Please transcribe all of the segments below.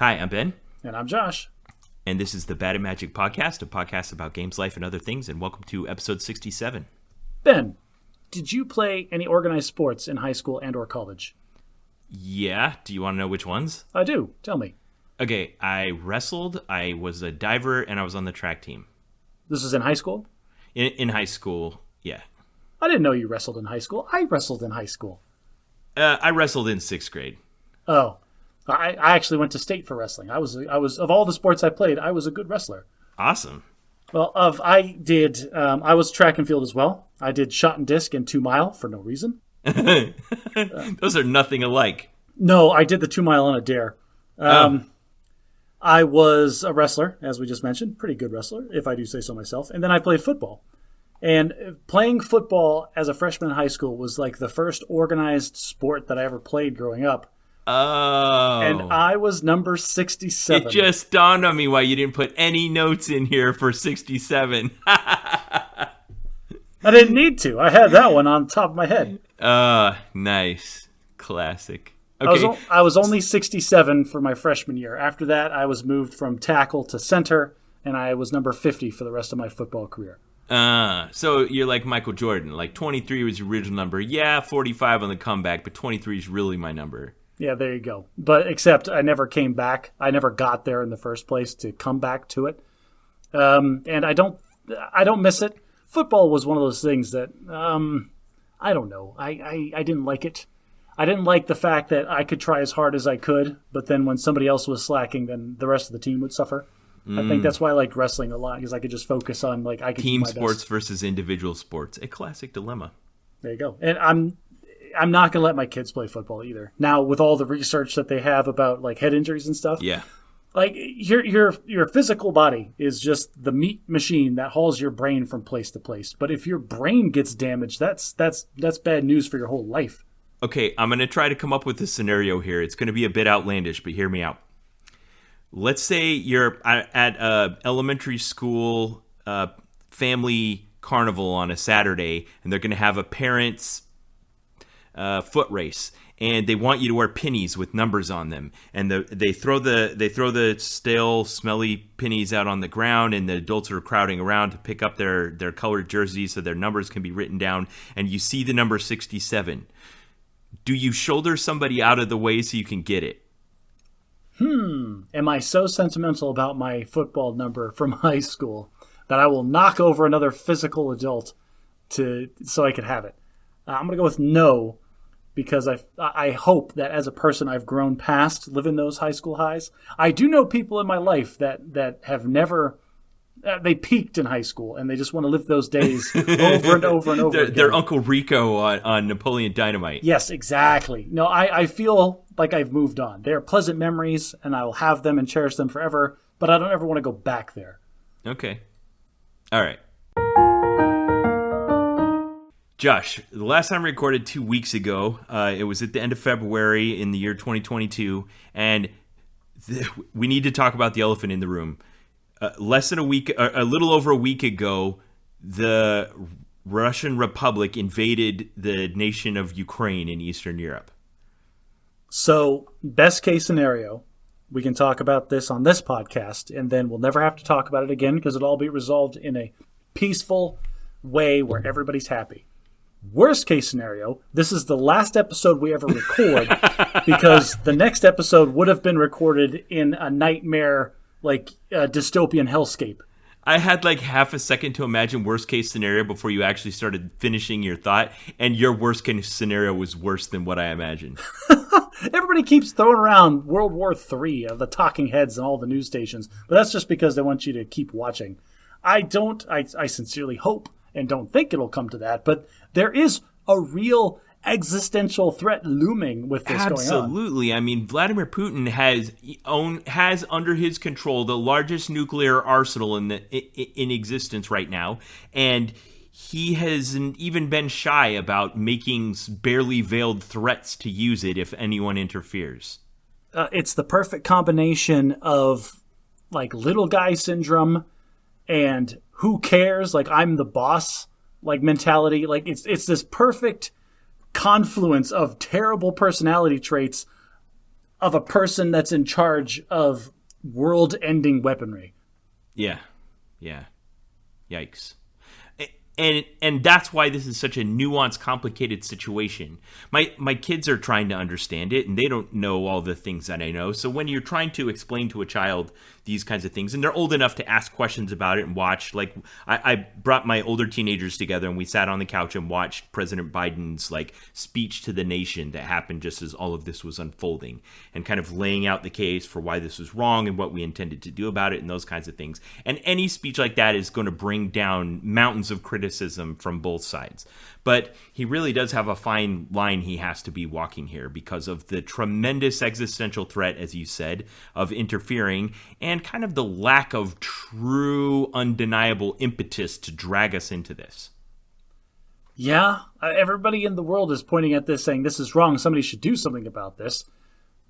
Hi, I'm Ben. And I'm Josh. And this is the Bad and Magic Podcast, a podcast about games, life, and other things. And welcome to episode 67. Ben, did you play any organized sports in high school and or college? Yeah. Do you want to know which ones? I do. Tell me. Okay. I wrestled, I was a diver, and I was on the track team. This is in high school? In high school, yeah. I didn't know you wrestled in high school. I wrestled in high school. I wrestled in 6th grade. Oh. I actually went to state for wrestling. I was of all the sports I played, I was a good wrestler. Awesome. Well, I was track and field as well. I did shot and disc and 2 mile for no reason. Those are nothing alike. No, I did the 2 mile on a dare. I was a wrestler, as we just mentioned. Pretty good wrestler, if I do say so myself. And then I played football. And playing football as a freshman in high school was like the first organized sport that I ever played growing up. Oh. And I was number 67. It just dawned on me why you didn't put any notes in here for 67. I didn't need to. I had that one on top of my head. Nice. Classic. Okay. I was only 67 for my freshman year. After that, I was moved from tackle to center, and I was number 50 for the rest of my football career. So you're like Michael Jordan. Like 23 was your original number. Yeah, 45 on the comeback, but 23 is really my number. Yeah, there you go. But except I never came back. I never got there in the first place to come back to it. And I don't miss it. Football was one of those things that I don't know. I didn't like it. I didn't like the fact that I could try as hard as I could, but then when somebody else was slacking, then the rest of the team would suffer. I think that's why I liked wrestling a lot, because I could just focus on I could team do my sports best. Versus individual sports. A classic dilemma. There you go. And I'm not going to let my kids play football either. Now, with all the research that they have about head injuries and stuff. Yeah. Your physical body is just the meat machine that hauls your brain from place to place. But if your brain gets damaged, that's bad news for your whole life. Okay, I'm going to try to come up with a scenario here. It's going to be a bit outlandish, but hear me out. Let's say you're at a elementary school family carnival on a Saturday, and they're going to have a parents' foot race, and they want you to wear pennies with numbers on them. And they throw the stale, smelly pennies out on the ground, and the adults are crowding around to pick up their colored jerseys so their numbers can be written down. And you see the number 67. Do you shoulder somebody out of the way so you can get it? Am I so sentimental about my football number from high school that I will knock over another physical adult so I can have it? I'm going to go with no, because I hope that as a person I've grown past living those high school highs. I do know people in my life that have never... they peaked in high school, and they just want to live those days over and over and over again. They're Uncle Rico on Napoleon Dynamite. Yes, exactly. No, I feel like I've moved on. They're pleasant memories, and I will have them and cherish them forever, but I don't ever want to go back there. Okay. All right. Josh, the last time I recorded 2 weeks ago, it was at the end of February in the year 2022, and we need to talk about the elephant in the room. Less than a week, a little over a week ago, the Russian Republic invaded the nation of Ukraine in Eastern Europe. So, best case scenario, we can talk about this on this podcast, and then we'll never have to talk about it again because it'll all be resolved in a peaceful way where everybody's happy. Worst case scenario, this is the last episode we ever record because the next episode would have been recorded in a nightmare, dystopian hellscape. I had half a second to imagine worst case scenario before you actually started finishing your thought, and your worst case scenario was worse than what I imagined. Everybody keeps throwing around World War III of the talking heads and all the news stations, but that's just because they want you to keep watching. I sincerely hope and don't think it'll come to that, but there is a real existential threat looming with this going on. Absolutely. I mean, Vladimir Putin has under his control the largest nuclear arsenal in existence right now, and he hasn't even been shy about making barely veiled threats to use it if anyone interferes. It's the perfect combination of little guy syndrome and who cares, I'm the boss mentality. It's this perfect confluence of terrible personality traits of a person that's in charge of world-ending weaponry. Yeah. Yikes. And that's why this is such a nuanced, complicated situation. My kids are trying to understand it, and they don't know all the things that I know. So when you're trying to explain to a child these kinds of things, and they're old enough to ask questions about it and watch, like I brought my older teenagers together, and we sat on the couch and watched President Biden's speech to the nation that happened just as all of this was unfolding, and kind of laying out the case for why this was wrong and what we intended to do about it and those kinds of things. And any speech like that is going to bring down mountains of criticism from both sides. But he really does have a fine line he has to be walking here because of the tremendous existential threat, as you said, of interfering and kind of the lack of true, undeniable impetus to drag us into this. Yeah, everybody in the world is pointing at this saying this is wrong. Somebody should do something about this.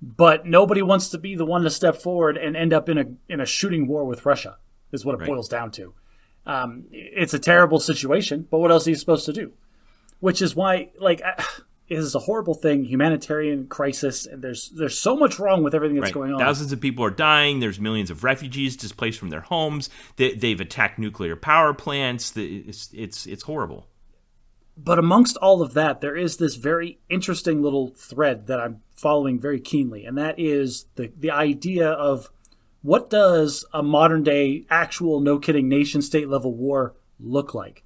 But nobody wants to be the one to step forward and end up in a shooting war with Russia, is what it boils down to. It's a terrible situation, but what else are you supposed to do? Which is why, it is a horrible thing, humanitarian crisis, and there's so much wrong with everything that's going on. Thousands of people are dying. There's millions of refugees displaced from their homes. They've attacked nuclear power plants. It's horrible. But amongst all of that, there is this very interesting little thread that I'm following very keenly, and that is the idea of what does a modern-day, actual, no-kidding, nation-state level war look like?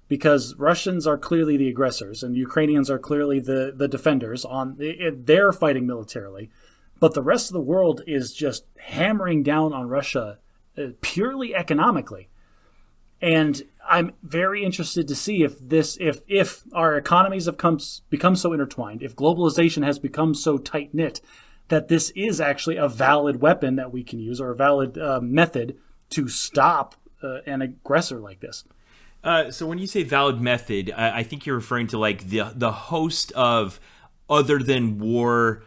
Because Russians are clearly the aggressors, and Ukrainians are clearly the defenders. They're fighting militarily. But the rest of the world is just hammering down on Russia purely economically. And I'm very interested to see if our economies have become so intertwined, if globalization has become so tight-knit, that this is actually a valid weapon that we can use, or a valid method to stop an aggressor like this. So when you say valid method, I think you're referring to the host of other than war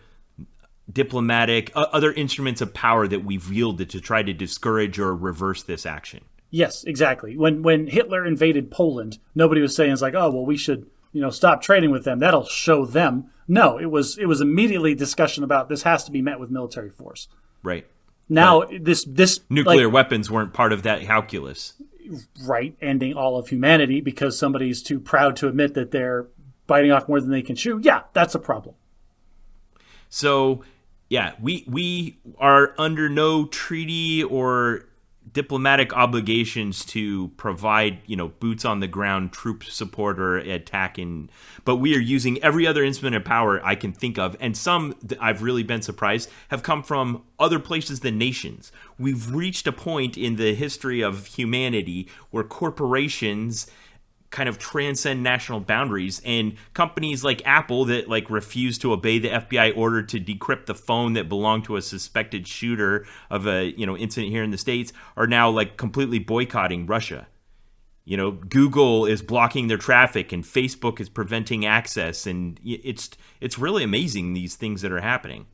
diplomatic, other instruments of power that we've wielded to try to discourage or reverse this action. Yes, exactly. When Hitler invaded Poland, nobody was saying we should stop trading with them. That'll show them. No, it was immediately discussion about this has to be met with military force. Right. Now this nuclear weapons weren't part of that calculus. Right, ending all of humanity because somebody's too proud to admit that they're biting off more than they can chew. Yeah, that's a problem. So, yeah, we are under no treaty or diplomatic obligations to provide, boots on the ground troop support or attack but we are using every other instrument of power I can think of, and some I've really been surprised have come from other places than nations. We've reached a point in the history of humanity where corporations kind of transcend national boundaries, and companies like Apple that refuse to obey the FBI order to decrypt the phone that belonged to a suspected shooter of a incident here in the States are now completely boycotting Russia. Google is blocking their traffic and Facebook is preventing access, and it's really amazing, these things that are happening.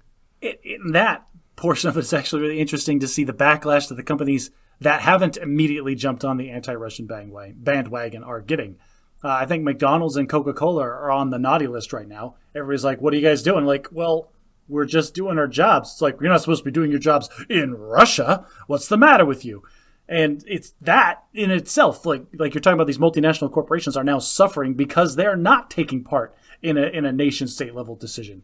In that portion of it's actually really interesting to see the backlash that the companies that haven't immediately jumped on the anti-Russian bandwagon are getting. I think McDonald's and Coca-Cola are on the naughty list right now. Everybody's like, what are you guys doing? Well, we're just doing our jobs. It's you're not supposed to be doing your jobs in Russia. What's the matter with you? And it's that in itself, like you're talking about, these multinational corporations are now suffering because they're not taking part in a nation-state level decision.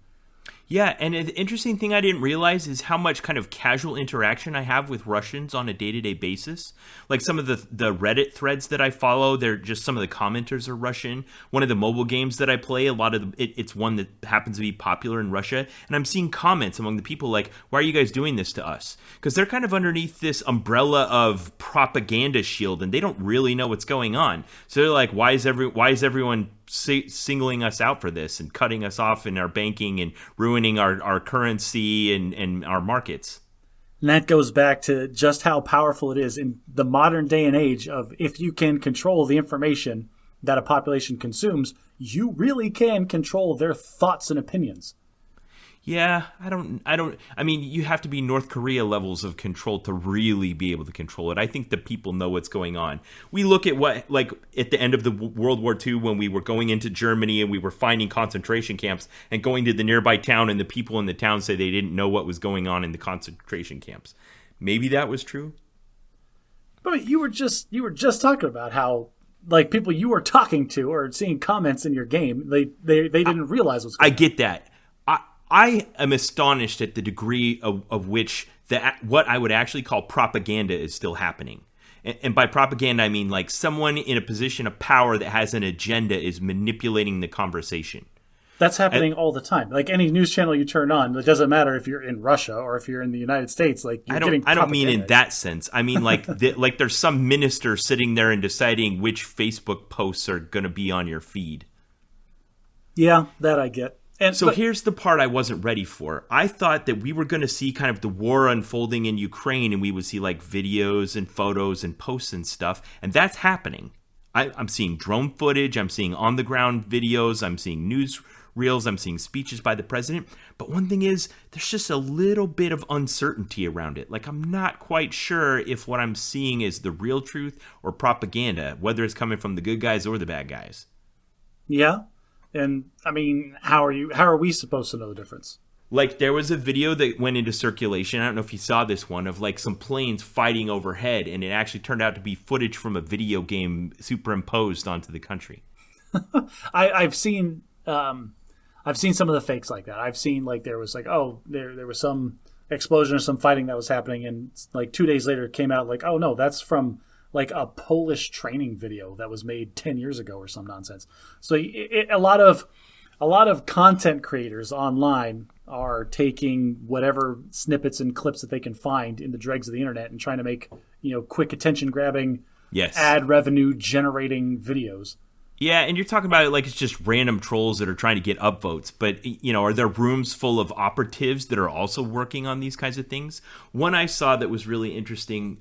Yeah, and an interesting thing I didn't realize is how much kind of casual interaction I have with Russians on a day-to-day basis. Some of the Reddit threads that I follow, they're just some of the commenters are Russian. One of the mobile games that I play, it's one that happens to be popular in Russia, and I'm seeing comments among the people why are you guys doing this to us? Because they're kind of underneath this umbrella of propaganda shield, and they don't really know what's going on. So they're like, why is everyone singling us out for this and cutting us off in our banking and ruining our currency and our markets? And that goes back to just how powerful it is in the modern day and age of, if you can control the information that a population consumes, you really can control their thoughts and opinions. Yeah, I mean, you have to be North Korea levels of control to really be able to control it. I think the people know what's going on. We look at what, like, at the end of the World War II, when we were going into Germany and we were finding concentration camps and going to the nearby town, and the people in the town say they didn't know what was going on in the concentration camps. Maybe that was true. But you were just talking about how, like, people you were talking to or seeing comments in your game, they didn't realize what's going on. I get that. I am astonished at the degree of which what I would actually call propaganda is still happening. And by propaganda, I mean like someone in a position of power that has an agenda is manipulating the conversation. That's happening all the time. Like any news channel you turn on, it doesn't matter if you're in Russia or if you're in the United States. Like I don't mean in that sense. I mean like like there's some minister sitting there and deciding which Facebook posts are going to be on your feed. Yeah, that I get. But here's the part I wasn't ready for. I thought that we were going to see kind of the war unfolding in Ukraine, and we would see like videos and photos and posts and stuff, and that's happening. I'm seeing drone footage, I'm seeing on-the-ground videos, I'm seeing news reels, I'm seeing speeches by the president. But one thing is, there's just a little bit of uncertainty around it. Like, I'm not quite sure if what I'm seeing is the real truth or propaganda, whether it's coming from the good guys or the bad guys. Yeah. And I mean, how are we supposed to know the difference? Like, there was a video that went into circulation, I don't know if you saw this one, of like some planes fighting overhead, and it actually turned out to be footage from a video game superimposed onto the country. I've seen some of the fakes like that. I've seen like there was like, oh, there was some explosion or some fighting that was happening, and like 2 days later it came out like, oh no, that's from like a Polish training video that was made 10 years ago or some nonsense. So a lot of content creators online are taking whatever snippets and clips that they can find in the dregs of the internet and trying to make, quick attention grabbing, ad revenue generating videos. Yeah, and you're talking about it like it's just random trolls that are trying to get upvotes. But, are there rooms full of operatives that are also working on these kinds of things? One I saw that was really interesting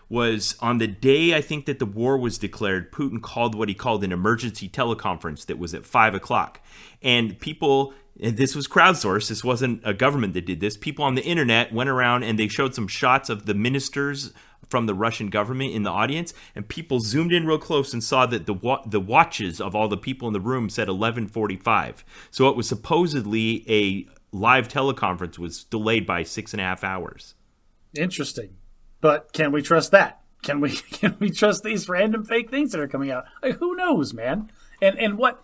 was on the day I think that the war was declared, Putin called what he called an emergency teleconference that was at 5 o'clock. And people, and this was crowdsourced, this wasn't a government that did this, people on the internet went around and they showed some shots of the ministers from the Russian government in the audience, and people zoomed in real close and saw that the watches of all the people in the room said 11:45. So it was supposedly a live teleconference was delayed by 6.5 hours. Interesting. But can we trust that? Can we trust these random fake things that are coming out? Like, who knows, man? And what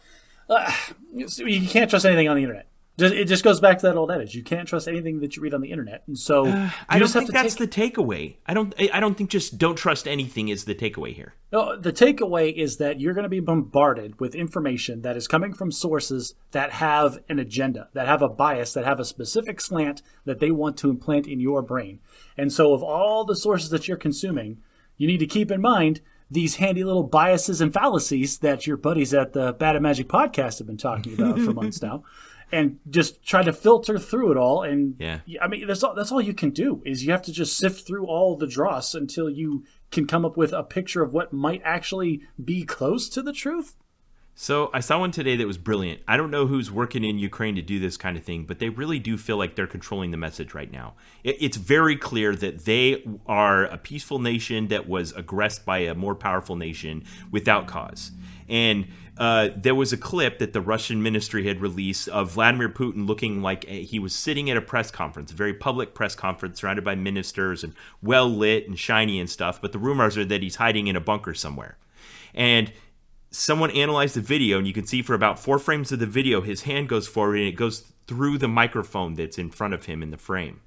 you can't trust anything on the internet. It just goes back to that old adage. You can't trust anything that you read on the internet. And so I don't think that's the takeaway. I don't think just don't trust anything is the takeaway here. No, the takeaway is that you're going to be bombarded with information that is coming from sources that have an agenda, that have a bias, that have a specific slant that they want to implant in your brain. And so of all the sources that you're consuming, you need to keep in mind these handy little biases and fallacies that your buddies at the Bad and Magic podcast have been talking about for months now. And just try to filter through it all. And I mean, that's all you can do is you have to just sift through all the dross until you can come up with a picture of what might actually be close to the truth. So I saw one today that was brilliant. I don't know who's working in Ukraine to do this kind of thing, but they really do feel like they're controlling the message right now. It's very clear that they are a peaceful nation that was aggressed by a more powerful nation without cause. And there was a clip that the Russian ministry had released of Vladimir Putin looking like he was sitting at a press conference, a very public press conference surrounded by ministers and well lit and shiny and stuff. But the rumors are that he's hiding in a bunker somewhere. And someone analyzed the video, and you can see for about 4 frames of the video, his hand goes forward and it goes through the microphone that's in front of him in the frame.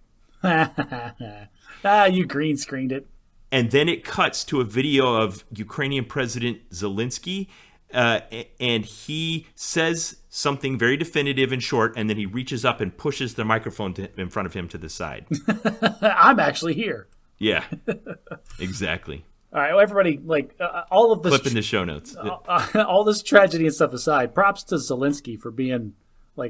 You green screened it. And then it cuts to a video of Ukrainian President Zelinsky, and he says something very definitive and short, and then he reaches up and pushes the microphone in front of him to the side. I'm actually here. Yeah, exactly. All right, well, everybody, all of this... Clip in the show notes. All this tragedy and stuff aside, props to Zelinsky for being,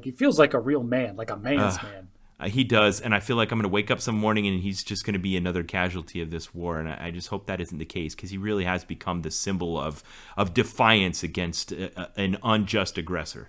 he feels like a real man, like a man's man. He does, and I feel like I'm going to wake up some morning and he's just going to be another casualty of this war, and I just hope that isn't the case, because he really has become the symbol of defiance against an unjust aggressor.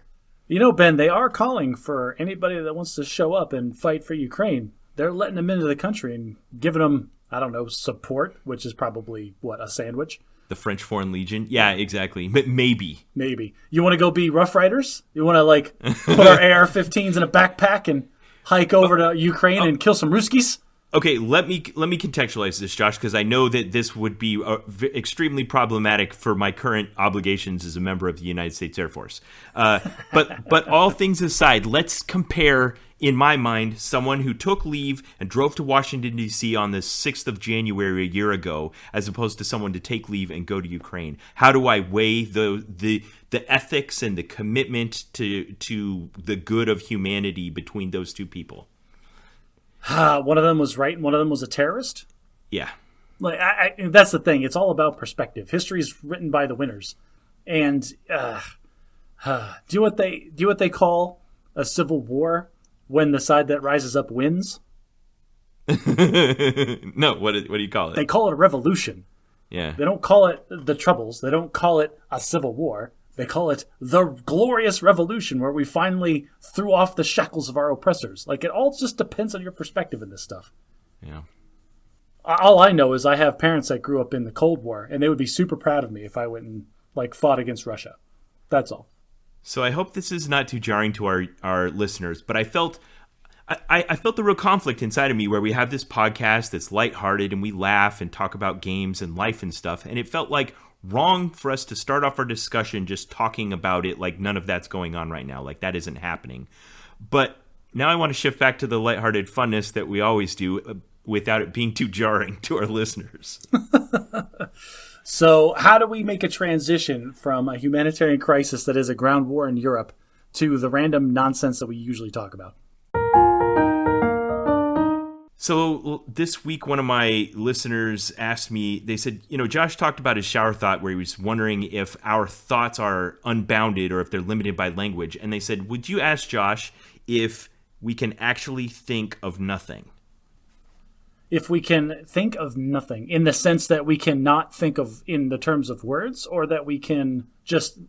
Ben, they are calling for anybody that wants to show up and fight for Ukraine. They're letting them into the country and giving them, I don't know, support, which is probably, a sandwich? The French Foreign Legion? Yeah, exactly. Maybe. Maybe. You want to go be Rough Riders? You want to, put our AR-15s in a backpack and hike over to Ukraine and kill some Ruskies? Okay, let me contextualize this, Josh, because I know that this would be extremely problematic for my current obligations as a member of the United States Air Force. But all things aside, let's compare, in my mind, someone who took leave and drove to Washington, D.C. on the 6th of January a year ago, as opposed to someone to take leave and go to Ukraine. How do I weigh the ethics and the commitment to the good of humanity between those two people? One of them was right and one of them was a terrorist? Yeah. That's the thing. It's all about perspective. History is written by the winners. And do what they call a civil war when the side that rises up wins? No, what do you call it? They call it a revolution. Yeah. They don't call it the Troubles. They don't call it a civil war. They call it the glorious revolution where we finally threw off the shackles of our oppressors. It all just depends on your perspective in this stuff. Yeah. All I know is I have parents that grew up in the Cold War, and they would be super proud of me if I went and fought against Russia. That's all. So I hope this is not too jarring to our listeners, but I felt the real conflict inside of me where we have this podcast that's lighthearted and we laugh and talk about games and life and stuff, and it felt wrong for us to start off our discussion just talking about it like none of that's going on right now, like that isn't happening. But now I want to shift back to the lighthearted funness that we always do without it being too jarring to our listeners. So how do we make a transition from a humanitarian crisis that is a ground war in Europe to the random nonsense that we usually talk about? So this week, one of my listeners asked me, they said, Josh talked about his shower thought where he was wondering if our thoughts are unbounded or if they're limited by language. And they said, would you ask Josh if we can actually think of nothing? If we can think of nothing in the sense that we cannot think of in the terms of words, or that we can just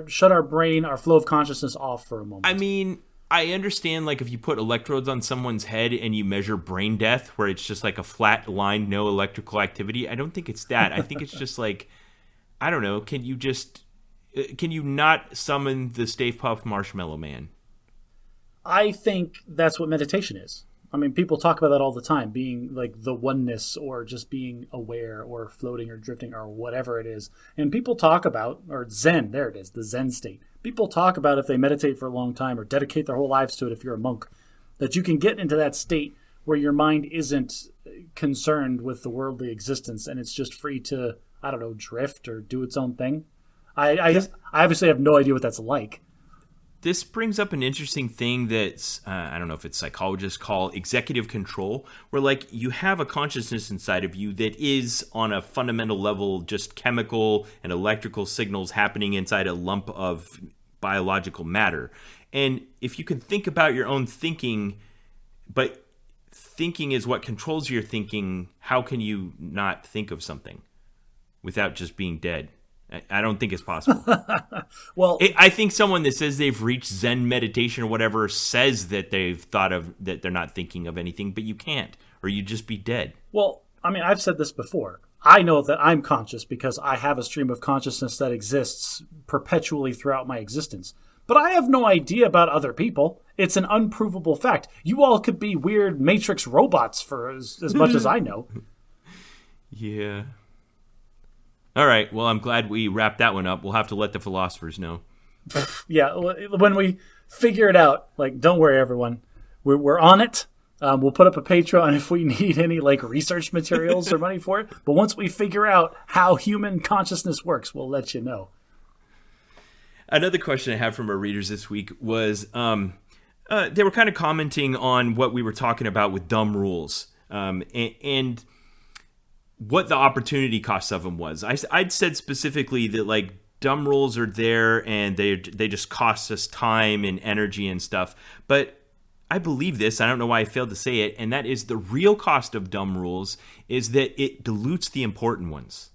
shut our brain, our flow of consciousness off for a moment? I mean, I understand if you put electrodes on someone's head and you measure brain death where it's just a flat line, no electrical activity. I don't think it's that. I think it's just I don't know. Can you not summon the Stay Puft Marshmallow Man? I think that's what meditation is. I mean, people talk about that all the time, being the oneness or just being aware or floating or drifting or whatever it is. And people talk about, or Zen, there it is, the Zen state. People talk about if they meditate for a long time or dedicate their whole lives to it if you're a monk, that you can get into that state where your mind isn't concerned with the worldly existence and it's just free to, I don't know, drift or do its own thing. I obviously have no idea what that's like. This brings up an interesting thing that's, I don't know if it's psychologists call executive control, where you have a consciousness inside of you that is on a fundamental level just chemical and electrical signals happening inside a lump of biological matter. And if you can think about your own thinking, but thinking is what controls your thinking, how can you not think of something without just being dead? I don't think it's possible. Well, I think someone that says they've reached Zen meditation or whatever says that they've thought of that they're not thinking of anything, but you can't, or you'd just be dead. Well, I mean, I've said this before. I know that I'm conscious because I have a stream of consciousness that exists perpetually throughout my existence. But I have no idea about other people. It's an unprovable fact. You all could be weird Matrix robots for as much as I know. Yeah. All right. Well, I'm glad we wrapped that one up. We'll have to let the philosophers know. Yeah. When we figure it out, don't worry, everyone. We're on it. We'll put up a Patreon if we need any research materials or money for it. But once we figure out how human consciousness works, we'll let you know. Another question I have from our readers this week was they were kind of commenting on what we were talking about with dumb rules. And what the opportunity cost of them was. I'd said specifically that dumb rules are there and they just cost us time and energy and stuff. But I believe this. I don't know why I failed to say it. And that is the real cost of dumb rules is that it dilutes the important ones.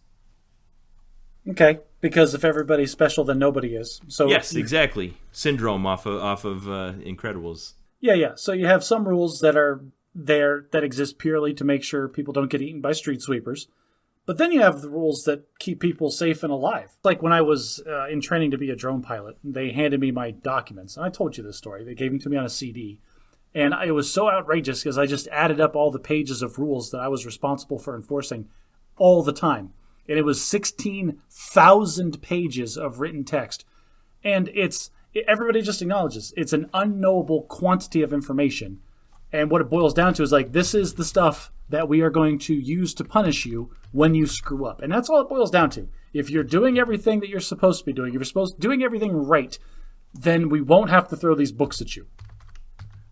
Okay. Because if everybody's special, then nobody is. So yes, exactly. Syndrome off of Incredibles. Yeah. So you have some rules that are there that exist purely to make sure people don't get eaten by street sweepers. But then you have the rules that keep people safe and alive. Like when I was in training to be a drone pilot, they handed me my documents. And I told you this story. They gave them to me on a CD. And it was so outrageous because I just added up all the pages of rules that I was responsible for enforcing all the time. And it was 16,000 pages of written text. And everybody just acknowledges it's an unknowable quantity of information. And what it boils down to is like, this is the stuff that we are going to use to punish you when you screw up. And that's all it boils down to. If you're doing everything that you're supposed to be doing, if you're doing everything right, then we won't have to throw these books at you.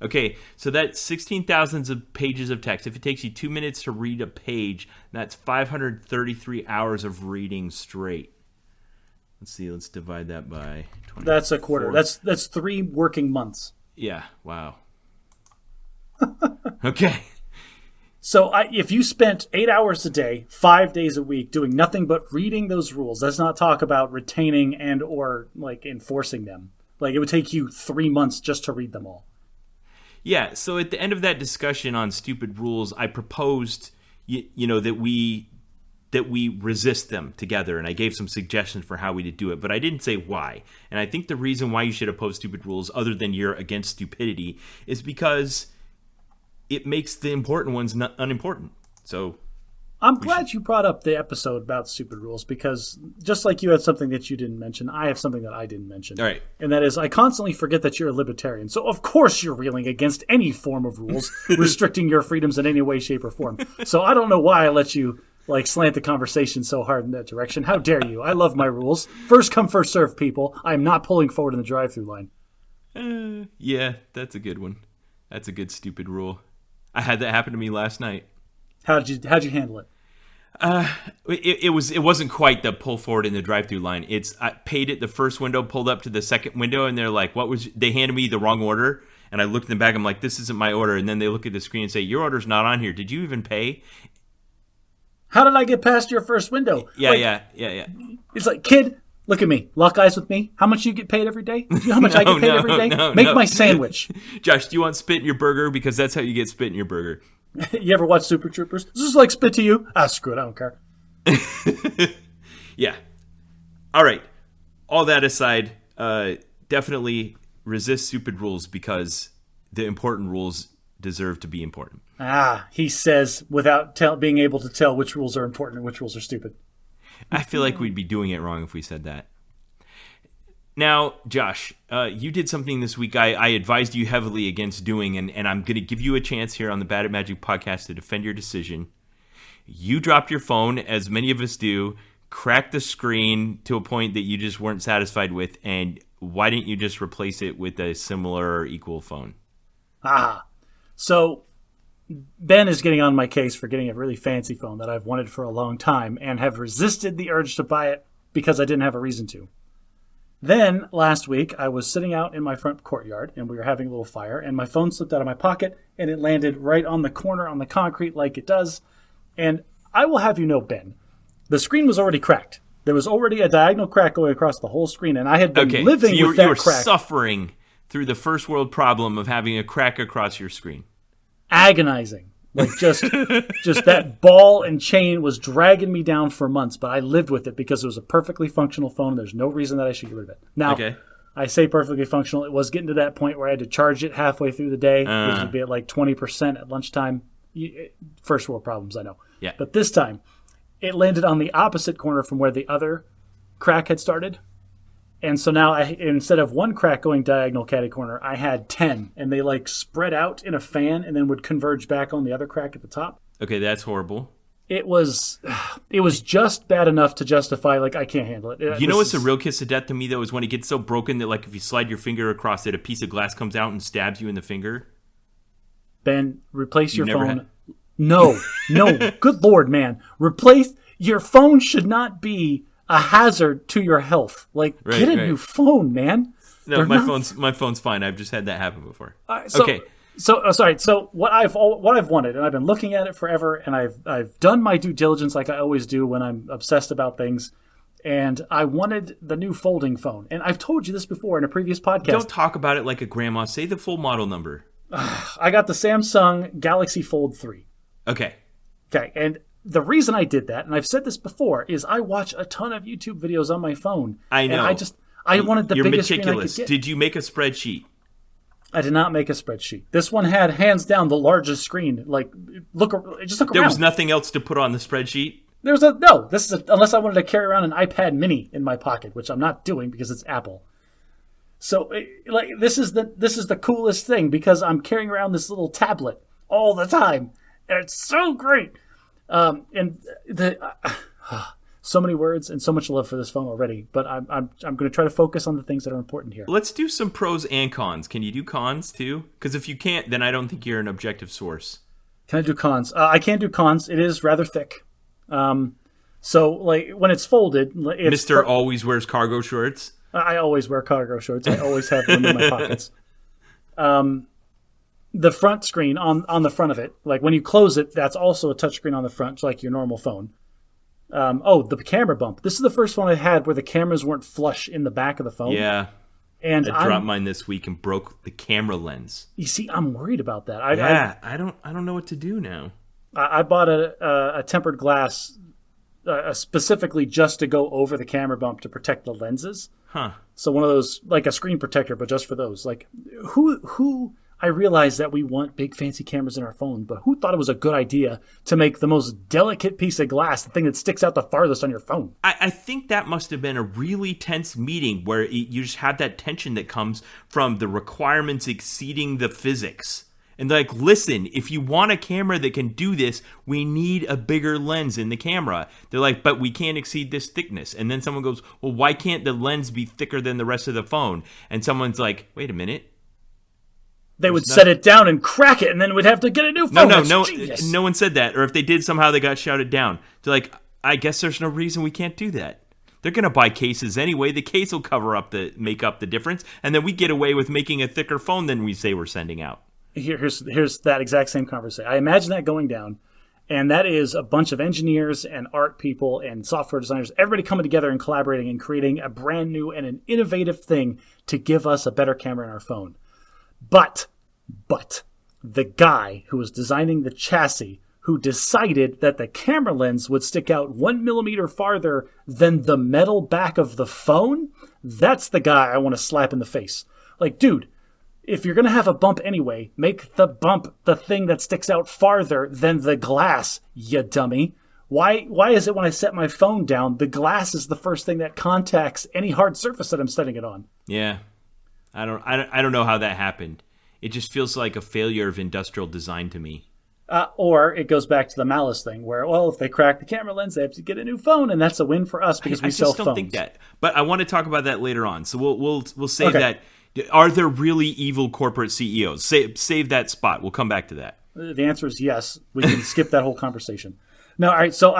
Okay, so that's 16,000 of pages of text. If it takes you 2 minutes to read a page, that's 533 hours of reading straight. Let's see, let's divide that by 20. That's a quarter. That's 3 working months. Yeah, wow. Okay. So if you spent 8 hours a day, 5 days a week, doing nothing but reading those rules, let's not talk about retaining and or like enforcing them. Like it would take you 3 months just to read them all. Yeah, so at the end of that discussion on stupid rules, I proposed, that we resist them together, and I gave some suggestions for how we would do it, but I didn't say why. And I think the reason why you should oppose stupid rules, other than you're against stupidity, is because it makes the important ones unimportant. So I'm glad you brought up the episode about stupid rules, because just like you had something that you didn't mention, I have something that I didn't mention. All right. And that is, I constantly forget that you're a libertarian. So of course you're railing against any form of rules restricting your freedoms in any way, shape, or form. So I don't know why I let you slant the conversation so hard in that direction. How dare you? I love my rules. First come, first serve, people. I am not pulling forward in the drive-through line. Yeah, that's a good one. That's a good stupid rule. I had that happen to me last night. How'd you handle it? It wasn't quite the pull forward in the drive-through line. I paid at the first window, pulled up to the second window, and they're like, they handed me the wrong order, and I looked in the back, I'm like, this isn't my order, and then they look at the screen and say, your order's not on here. Did you even pay? How did I get past your first window? Yeah. It's like, kid, look at me. Lock eyes with me. How much you get paid every day? Do you know how much I get paid every day? Make my sandwich. Josh, do you want spit in your burger? Because that's how you get spit in your burger. You ever watch Super Troopers? This is like spit to you. Screw it. I don't care. Yeah. All right. All that aside, definitely resist stupid rules because the important rules deserve to be important. He says without being able to tell which rules are important and which rules are stupid. I feel like we'd be doing it wrong if we said that. Now, Josh, you did something this week I advised you heavily against doing, and I'm going to give you a chance here on the Bad at Magic podcast to defend your decision. You dropped your phone, as many of us do, cracked the screen to a point that you just weren't satisfied with, and why didn't you just replace it with a similar or equal phone? So Ben is getting on my case for getting a really fancy phone that I've wanted for a long time and have resisted the urge to buy it because I didn't have a reason to. Then, last week, I was sitting out in my front courtyard, and we were having a little fire, and my phone slipped out of my pocket, and it landed right on the corner on the concrete like it does. And I will have you know, Ben, the screen was already cracked. There was already a diagonal crack going across the whole screen, and I had been living with that crack. You were suffering through the first world problem of having a crack across your screen. Agonizing. Like just that ball and chain was dragging me down for months, but I lived with it because it was a perfectly functional phone. There's no reason that I should get rid of it. Now, I say perfectly functional. It was getting to that point where I had to charge it halfway through the day, which would be at like 20% at lunchtime. First world problems, I know. Yeah. But this time, it landed on the opposite corner from where the other crack had started. And so now, instead of one crack going diagonal catty corner, I had 10. And they spread out in a fan and then would converge back on the other crack at the top. Okay, that's horrible. It was just bad enough to justify, I can't handle it. You know what's a real kiss of death to me, though, is when it gets so broken that, if you slide your finger across it, a piece of glass comes out and stabs you in the finger. Ben, replace your phone. No. Good Lord, man. Your phone should not be a hazard to your health. Get a new phone, man. No, my phone's fine. I've just had that happen before. Okay. So what I've wanted, and I've been looking at it forever, and I've done my due diligence like I always do when I'm obsessed about things, and I wanted the new folding phone. And I've told you this before in a previous podcast. Don't talk about it like a grandma. Say the full model number. I got the Samsung Galaxy Fold 3. Okay. Okay, and the reason I did that, and I've said this before, is I watch a ton of YouTube videos on my phone. I know. And I wanted the biggest screen I could get. Did you make a spreadsheet? I did not make a spreadsheet. This one had, hands down, the largest screen. Like, look around. There was nothing else to put on the spreadsheet? Unless I wanted to carry around an iPad mini in my pocket, which I'm not doing because it's Apple. So, this is the coolest thing because I'm carrying around this little tablet all the time, and it's so great. So many words and so much love for this phone already, but I'm going to try to focus on the things that are important here. Let's do some pros and cons. Can you do cons too? Because if you can't, then I don't think you're an objective source. Can I do cons? I can do cons. It is rather thick. So like when it's folded, it's Mr. Always wears cargo shorts. I always wear cargo shorts. I always have them in my pockets. The front screen on the front of it, like when you close it, that's also a touchscreen on the front, like your normal phone. The camera bump. This is the first one I had where the cameras weren't flush in the back of the phone. Yeah. And I dropped mine this week and broke the camera lens. You see, I'm worried about that. I don't know what to do now. I bought a tempered glass specifically just to go over the camera bump to protect the lenses. Huh. So one of those, like a screen protector, but just for those. Like, who? I realize that we want big fancy cameras in our phone, but who thought it was a good idea to make the most delicate piece of glass the thing that sticks out the farthest on your phone? I think that must have been a really tense meeting where you just have that tension that comes from the requirements exceeding the physics. And like, listen, if you want a camera that can do this, we need a bigger lens in the camera. They're like, but we can't exceed this thickness. And then someone goes, well, why can't the lens be thicker than the rest of the phone? And someone's like, wait a minute. They would set it down and crack it, and then we'd have to get a new phone. No one said that. Or if they did, somehow they got shouted down. They're like, I guess there's no reason we can't do that. They're going to buy cases anyway. The case will make up the difference. And then we get away with making a thicker phone than we say we're sending out. Here's that exact same conversation. I imagine that going down, and that is a bunch of engineers and art people and software designers, everybody coming together and collaborating and creating a brand new and an innovative thing to give us a better camera in our phone. But the guy who was designing the chassis, who decided that the camera lens would stick out 1 millimeter farther than the metal back of the phone, that's the guy I want to slap in the face. Like, dude, if you're going to have a bump anyway, make the bump the thing that sticks out farther than the glass, you dummy. Why is it when I set my phone down, the glass is the first thing that contacts any hard surface that I'm setting it on? Yeah. I don't know how that happened. It just feels like a failure of industrial design to me. Or it goes back to the malice thing where, well, if they crack the camera lens, they have to get a new phone, and that's a win for us because we sell phones. I just don't think that. But I want to talk about that later on. So we'll save that. Are there really evil corporate CEOs? Save that spot. We'll come back to that. The answer is yes. We can skip that whole conversation. No, all right. So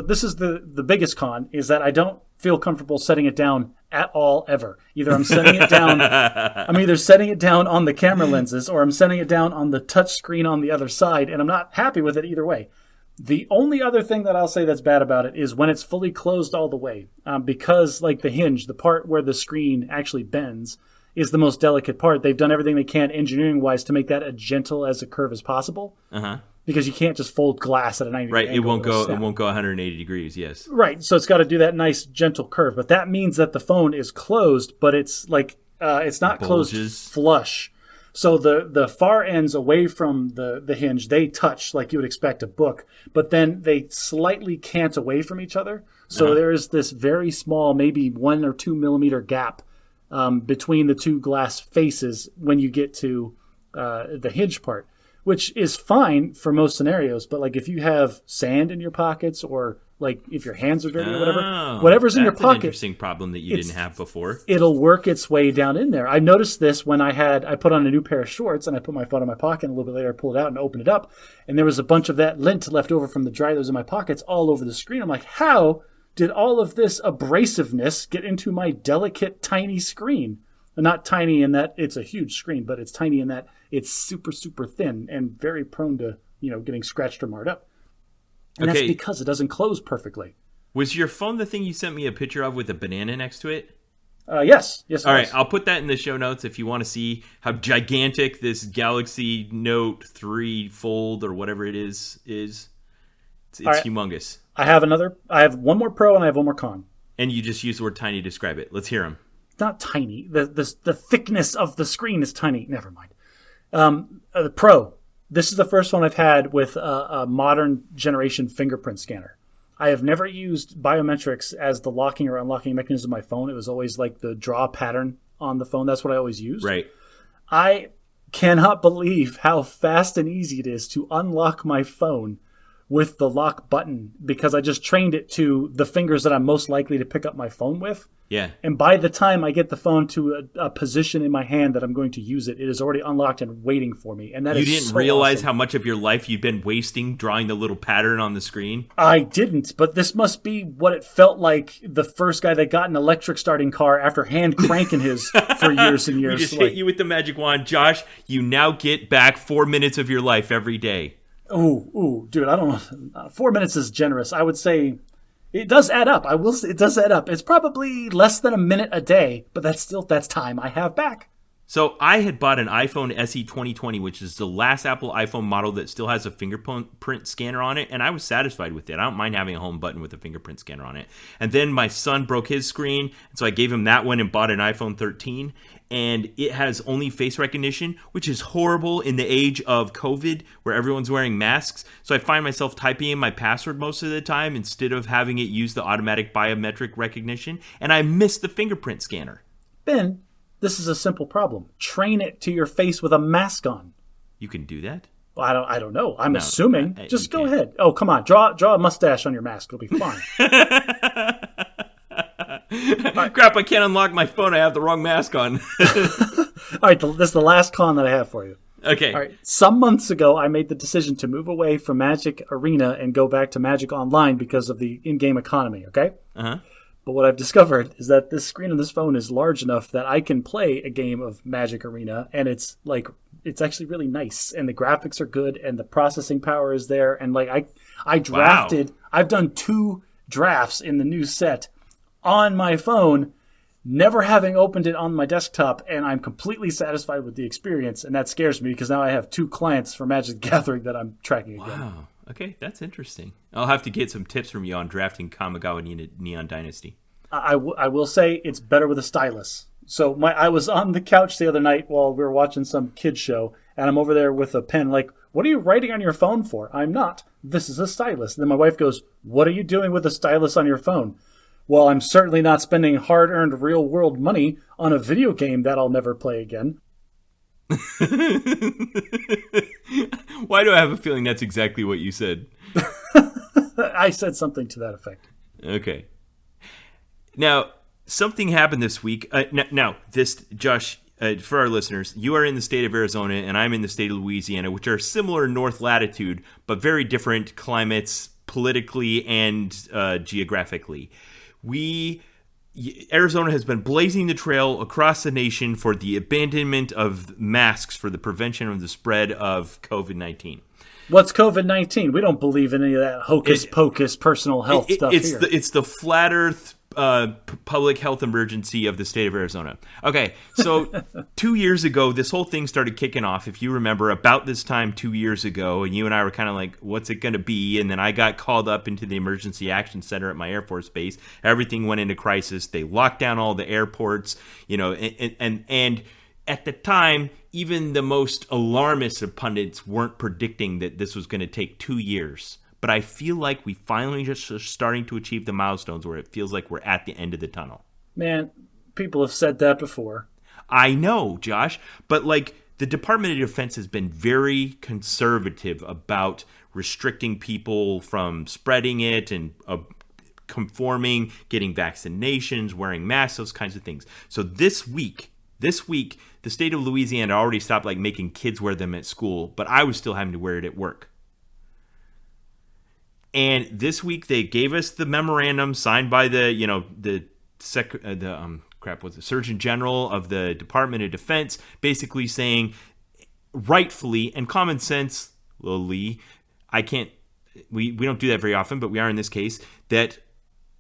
this is the biggest con is that I don't feel comfortable setting it down at all ever. Either I'm setting it down. I'm either setting it down on the camera lenses or I'm setting it down on the touch screen on the other side, and I'm not happy with it either way. The only other thing that I'll say that's bad about it is when it's fully closed all the way, because like the hinge, the part where the screen actually bends, is the most delicate part. They've done everything they can engineering-wise to make that as gentle as a curve as possible. Uh-huh. Because you can't just fold glass at a 90 degree angle. Right, it won't go 180 degrees, yes. Right, so it's got to do that nice gentle curve. But that means that the phone is closed, but it's like it's not closed flush. So the far ends away from the hinge, they touch like you would expect a book, but then they slightly cant away from each other. So there is this very small, maybe 1 or 2 millimeter gap between the two glass faces when you get to the hinge part, which is fine for most scenarios. But like if you have sand in your pockets or like if your hands are dirty or whatever's in your pocket. That's an interesting problem that you didn't have before. It'll work its way down in there. I noticed this when I put on a new pair of shorts and I put my phone in my pocket, and a little bit later I pulled it out and opened it up, and there was a bunch of that lint left over from the dry that was in my pockets all over the screen. I'm like, how did all of this abrasiveness get into my delicate, tiny screen? Not tiny in that it's a huge screen, but it's tiny in that it's super, super thin and very prone to, getting scratched or marred up. And that's because it doesn't close perfectly. Was your phone the thing you sent me a picture of with a banana next to it? Yes. All right, I'll put that in the show notes if you want to see how gigantic this Galaxy Note 3 Fold or whatever it is. It's right. Humongous. I have one more pro and I have one more con. And you just use the word tiny to describe it. Let's hear them. Not tiny. The thickness of the screen is tiny. Never mind. The pro. This is the first one I've had with a modern generation fingerprint scanner. I have never used biometrics as the locking or unlocking mechanism of my phone. It was always like the draw pattern on the phone. That's what I always used. Right. I cannot believe how fast and easy it is to unlock my phone with the lock button because I just trained it to the fingers that I'm most likely to pick up my phone with. Yeah. And by the time I get the phone to a position in my hand that I'm going to use it, it is already unlocked and waiting for me. And that you is didn't so realize awesome. how much of your life you'd been wasting drawing the little pattern on the screen? I didn't, but this must be what it felt like the first guy that got an electric starting car after hand cranking his for years and years. We just hit you with the magic wand. Josh, you now get back 4 minutes of your life every day. Ooh, dude, I don't know. 4 minutes is generous. I would say it does add up. It does add up. It's probably less than a minute a day, but that's time I have back. So I had bought an iPhone SE 2020, which is the last Apple iPhone model that still has a fingerprint scanner on it, and I was satisfied with it. I don't mind having a home button with a fingerprint scanner on it. And then my son broke his screen, so I gave him that one and bought an iPhone 13, and it has only face recognition, which is horrible in the age of COVID where everyone's wearing masks. So I find myself typing in my password most of the time instead of having it use the automatic biometric recognition, and I miss the fingerprint scanner. Ben, this is a simple problem. Train it to your face with a mask on. You can do that? Well, I don't know. I'm assuming. Just go can't. Ahead. Oh, come on. Draw a mustache on your mask. It'll be fine. Crap, I can't unlock my phone. I have the wrong mask on. All right, this is the last con that I have for you. Okay. All right. Some months ago, I made the decision to move away from Magic Arena and go back to Magic Online because of the in-game economy, okay? Uh-huh. But what I've discovered is that this screen on this phone is large enough that I can play a game of Magic Arena, and it's actually really nice, and the graphics are good, and the processing power is there, and I drafted. Wow. I've done 2 drafts in the new set on my phone, never having opened it on my desktop, and I'm completely satisfied with the experience, and that scares me because now I have 2 clients for Magic the Gathering that I'm tracking again. Wow. Okay, that's interesting. I'll have to get some tips from you on drafting Kamigawa Neon Dynasty. I will say it's better with a stylus. So I was on the couch the other night while we were watching some kid show, and I'm over there with a pen like, what are you writing on your phone for? I'm not. This is a stylus. And then my wife goes, what are you doing with a stylus on your phone? Well, I'm certainly not spending hard-earned real-world money on a video game that I'll never play again. Why do I have a feeling that's exactly what you said? I said something to that effect. Okay. Now, something happened this week. Josh, for our listeners, you are in the state of Arizona and I'm in the state of Louisiana, which are similar north latitude, but very different climates politically and geographically. Arizona has been blazing the trail across the nation for the abandonment of masks for the prevention of the spread of COVID-19. What's COVID-19? We don't believe in any of that hocus-pocus personal health stuff here. It's the flat earth public health emergency of the state of Arizona. Okay, so 2 years ago, this whole thing started kicking off. If you remember, about this time 2 years ago, and you and I were kind of like, what's it going to be? And then I got called up into the emergency action center at my Air Force base. Everything went into crisis. They locked down all the airports, and at the time, even the most alarmist of pundits weren't predicting that this was going to take 2 years. But I feel like we finally just are starting to achieve the milestones where it feels like we're at the end of the tunnel. Man, people have said that before. I know, Josh, but the Department of Defense has been very conservative about restricting people from spreading it and conforming, getting vaccinations, wearing masks, those kinds of things. So this week, the state of Louisiana already stopped making kids wear them at school, but I was still having to wear it at work. And this week they gave us the memorandum signed by the Surgeon General of the Department of Defense, basically saying, rightfully and common sense, we don't do that very often, but we are in this case, that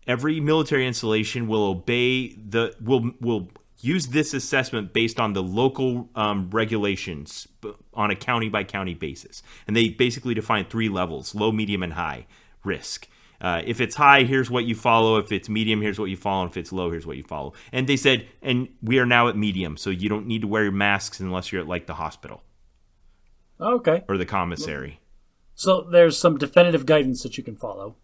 every military installation will obey will use this assessment based on the local regulations on a county by county basis. And they basically define 3 levels: low, medium, and high risk. If it's high, here's what you follow. If it's medium, here's what you follow. And if it's low, here's what you follow. And they said, and we are now at medium, so you don't need to wear your masks unless you're at like the hospital. Okay. Or the commissary. So there's some definitive guidance that you can follow.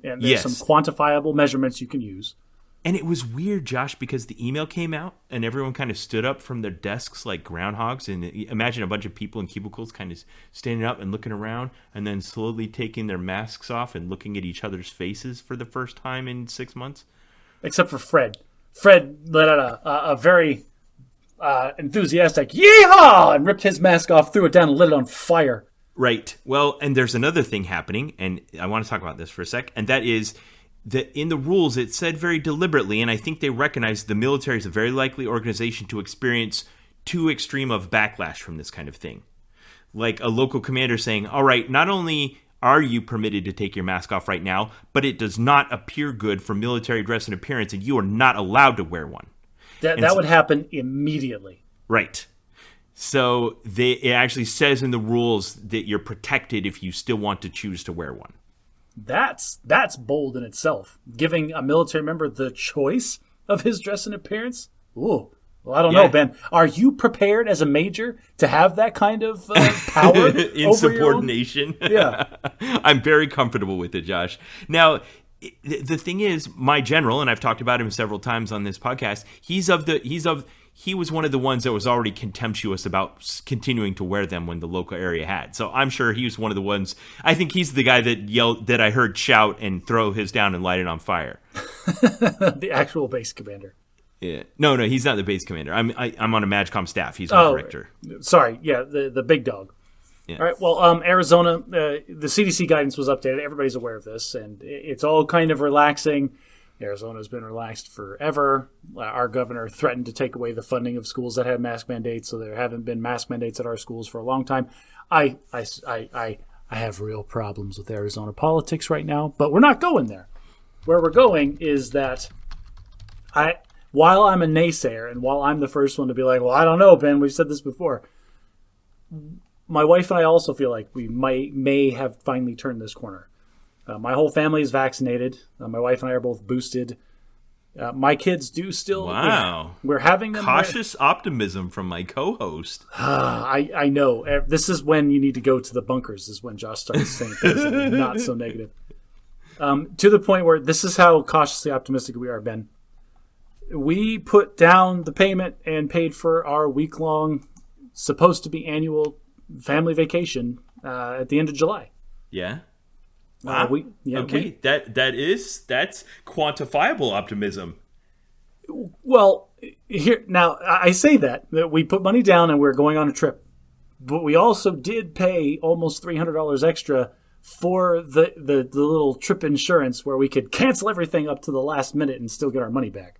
And there's some quantifiable measurements you can use. And it was weird, Josh, because the email came out and everyone kind of stood up from their desks like groundhogs. And imagine a bunch of people in cubicles kind of standing up and looking around and then slowly taking their masks off and looking at each other's faces for the first time in 6 months. Except for Fred. Fred let out a very enthusiastic yeehaw and ripped his mask off, threw it down, and lit it on fire. Right. Well, and there's another thing happening, and I want to talk about this for a sec, and that is that in the rules it said very deliberately, and I think they recognize the military is a very likely organization to experience too extreme of backlash from this kind of thing. Like a local commander saying, all right, not only are you permitted to take your mask off right now, but it does not appear good for military dress and appearance, and you are not allowed to wear one. That would happen immediately. Right. So it actually says in the rules that you're protected if you still want to choose to wear one. That's bold in itself. Giving a military member the choice of his dress and appearance? Ooh. Well, I don't know, Ben. Are you prepared as a major to have that kind of power insubordination? Yeah. I'm very comfortable with it, Josh. Now, the thing is, my general, and I've talked about him several times on this podcast, he was one of the ones that was already contemptuous about continuing to wear them when the local area had. So I'm sure he was one of the ones. I think he's the guy that yelled, that I heard shout and throw his down and light it on fire. The actual base commander. Yeah. No, he's not the base commander. I'm on a MAGCOM staff. He's my director. Sorry. Yeah, the big dog. Yeah. All right. Well, Arizona, the CDC guidance was updated. Everybody's aware of this, and it's all kind of relaxing. Arizona's been relaxed forever. Our governor threatened to take away the funding of schools that had mask mandates, so there haven't been mask mandates at our schools for a long time. I have real problems with Arizona politics right now, but we're not going there. Where we're going is that while I'm a naysayer and while I'm the first one to be like, well, I don't know, Ben, we've said this before, my wife and I also feel like we may have finally turned this corner. My whole family is vaccinated. My wife and I are both boosted. My kids do still. Wow. We're having them. Cautious optimism from my co-host. I know. This is when you need to go to the bunkers, is when Josh starts saying things that are not so negative. To the point where this is how cautiously optimistic we are, Ben. We put down the payment and paid for our week-long, supposed to be annual family vacation at the end of July. Yeah. Wow. Okay, that's quantifiable optimism. Well, here now I say that we put money down and we're going on a trip, but we also did pay almost $300 extra for the little trip insurance where we could cancel everything up to the last minute and still get our money back.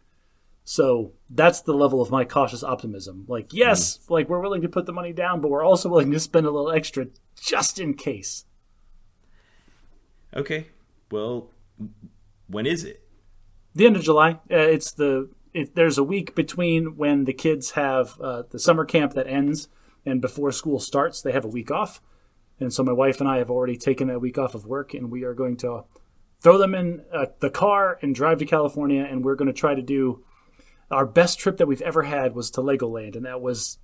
So that's the level of my cautious optimism. Like, yes, like we're willing to put the money down, but we're also willing to spend a little extra just in case. Okay. Well, when is it? The end of July. There's a week between when the kids have the summer camp that ends and before school starts. They have a week off. And so my wife and I have already taken that week off of work, and we are going to throw them in the car and drive to California, and we're going to try to do our best trip that we've ever had was to Legoland, and that was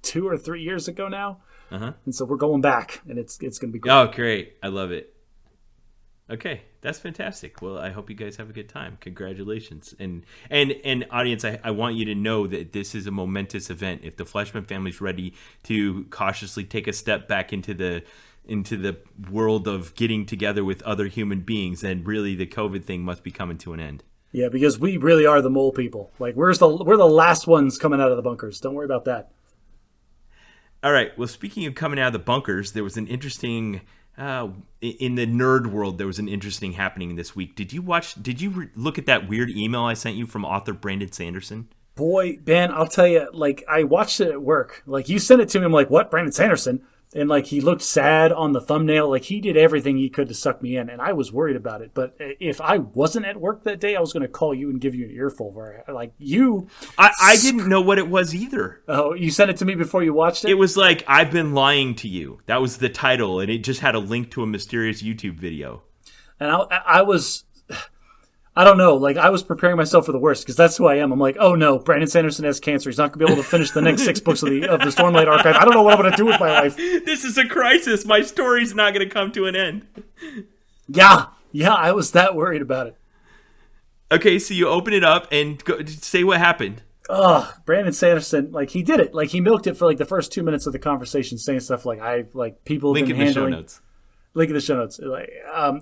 2 or 3 years ago now. Uh-huh. And so we're going back, and it's going to be great. Oh, great. I love it. Okay, that's fantastic. Well, I hope you guys have a good time. Congratulations. And audience, I want you to know that this is a momentous event. If the Fleshman family's ready to cautiously take a step back into the world of getting together with other human beings, then really the COVID thing must be coming to an end. Yeah, because we really are the mole people. Like we're the last ones coming out of the bunkers. Don't worry about that. All right. Well, speaking of coming out of the bunkers, there was an interesting in the nerd world. There was an interesting happening this week. Did you look at that weird email I sent you from author Brandon Sanderson? Boy, Ben, I'll tell you. Like I watched it at work. Like you sent it to me. I'm like, what? Brandon Sanderson? And like he looked sad on the thumbnail. Like he did everything he could to suck me in, and I was worried about it. But if I wasn't at work that day, I was going to call you and give you an earful. Where like you, I didn't know what it was either. Oh, you sent it to me before you watched it? It was like, I've been lying to you. That was the title, and it just had a link to a mysterious YouTube video. And I was, I don't know, like I was preparing myself for the worst because that's who I am. I'm like, oh no, Brandon Sanderson has cancer. He's not going to be able to finish the next 6 books of the Stormlight Archive. I don't know what I'm going to do with my life. This is a crisis. My story's not going to come to an end. Yeah, I was that worried about it. Okay, so you open it up and say what happened. Oh, Brandon Sanderson, like he did it. Like he milked it for like the first 2 minutes of the conversation, saying stuff like people have Link been in the handling. show notes. Link in the show notes. Like,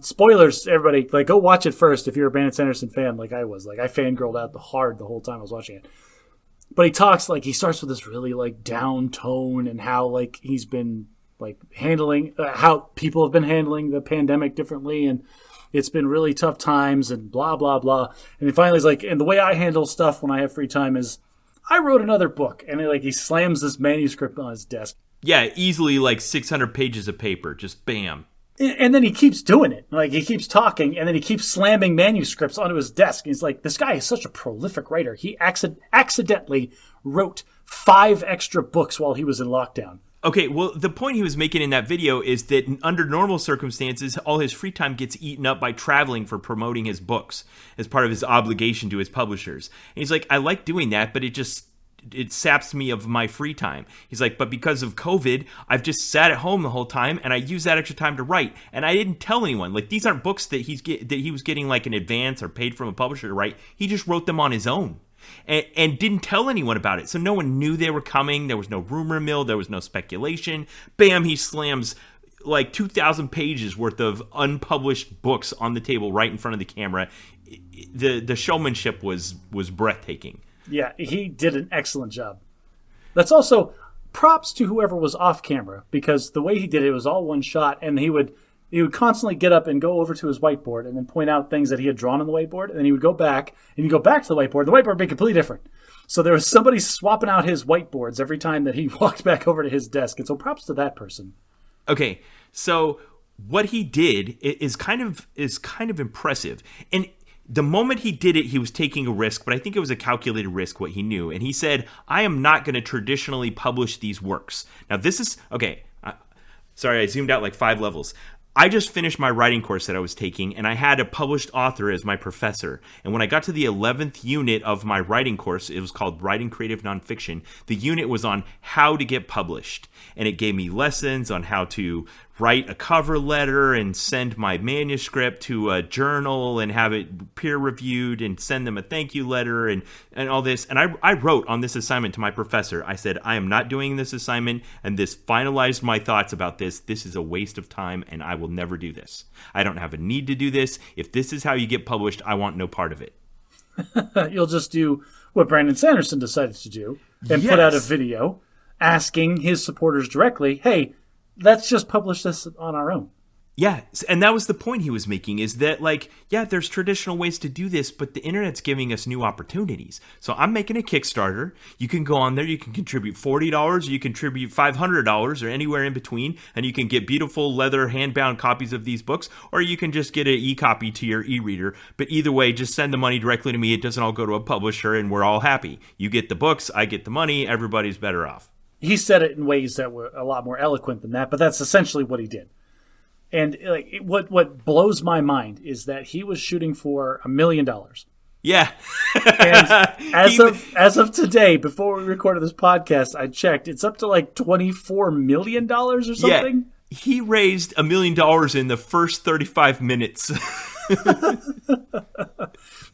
spoilers, everybody. Like, go watch it first if you're a Brandon Sanderson fan, like I was. Like, I fangirled out hard the whole time I was watching it. But he talks like he starts with this really like down tone and how like he's been like handling how people have been handling the pandemic differently, and it's been really tough times and blah blah blah. And he finally is like, and the way I handle stuff when I have free time is I wrote another book, and he slams this manuscript on his desk. Yeah, easily like 600 pages of paper, just bam. And then he keeps doing it. Like, he keeps talking, and then he keeps slamming manuscripts onto his desk. And he's like, this guy is such a prolific writer. He accidentally wrote 5 extra books while he was in lockdown. Okay, well, the point he was making in that video is that under normal circumstances, all his free time gets eaten up by traveling for promoting his books as part of his obligation to his publishers. And he's like, I like doing that, but it saps me of my free time. He's like, but because of COVID, I've just sat at home the whole time, and I use that extra time to write. And I didn't tell anyone. Like, these aren't books that he was getting like an advance or paid from a publisher to write. He just wrote them on his own and didn't tell anyone about it. So no one knew they were coming. There was no rumor mill. There was no speculation. Bam, he slams like 2,000 pages worth of unpublished books on the table right in front of the camera. The showmanship was breathtaking. Yeah, he did an excellent job. That's also props to whoever was off camera, because the way he did it was all one shot, and he would constantly get up and go over to his whiteboard and then point out things that he had drawn on the whiteboard, and then he would go back, and he'd go back to the whiteboard. The whiteboard would be completely different. So there was somebody swapping out his whiteboards every time that he walked back over to his desk, and so props to that person. Okay, so what he did is kind of impressive. And the moment he did it, he was taking a risk, but I think it was a calculated risk, what he knew. And he said, I am not going to traditionally publish these works. Now, this is, okay, sorry, I zoomed out like 5 levels. I just finished my writing course that I was taking, and I had a published author as my professor. And when I got to the 11th unit of my writing course, it was called Writing Creative Nonfiction. The unit was on how to get published. And it gave me lessons on how to write a cover letter and send my manuscript to a journal and have it peer reviewed and send them a thank you letter and all this. And I wrote on this assignment to my professor. I said, I am not doing this assignment, and this finalized my thoughts about this. This is a waste of time, and I will never do this. I don't have a need to do this. If this is how you get published, I want no part of it. You'll just do what Brandon Sanderson decided to do and put out a video asking his supporters directly, hey, let's just publish this on our own. Yeah, and that was the point he was making, is that, like, yeah, there's traditional ways to do this, but the internet's giving us new opportunities. So I'm making a Kickstarter. You can go on there, you can contribute $40, or you contribute $500, or anywhere in between, and you can get beautiful leather hand-bound copies of these books, or you can just get an e-copy to your e-reader. But either way, just send the money directly to me. It doesn't all go to a publisher, and we're all happy. You get the books, I get the money, everybody's better off. He said it in ways that were a lot more eloquent than that, but that's essentially what he did. And like, what blows my mind is that he was shooting for $1 million. Yeah. And as of today, before we recorded this podcast, I checked. It's up to like $24 million or something. Yeah. He raised $1 million in the first 35 minutes.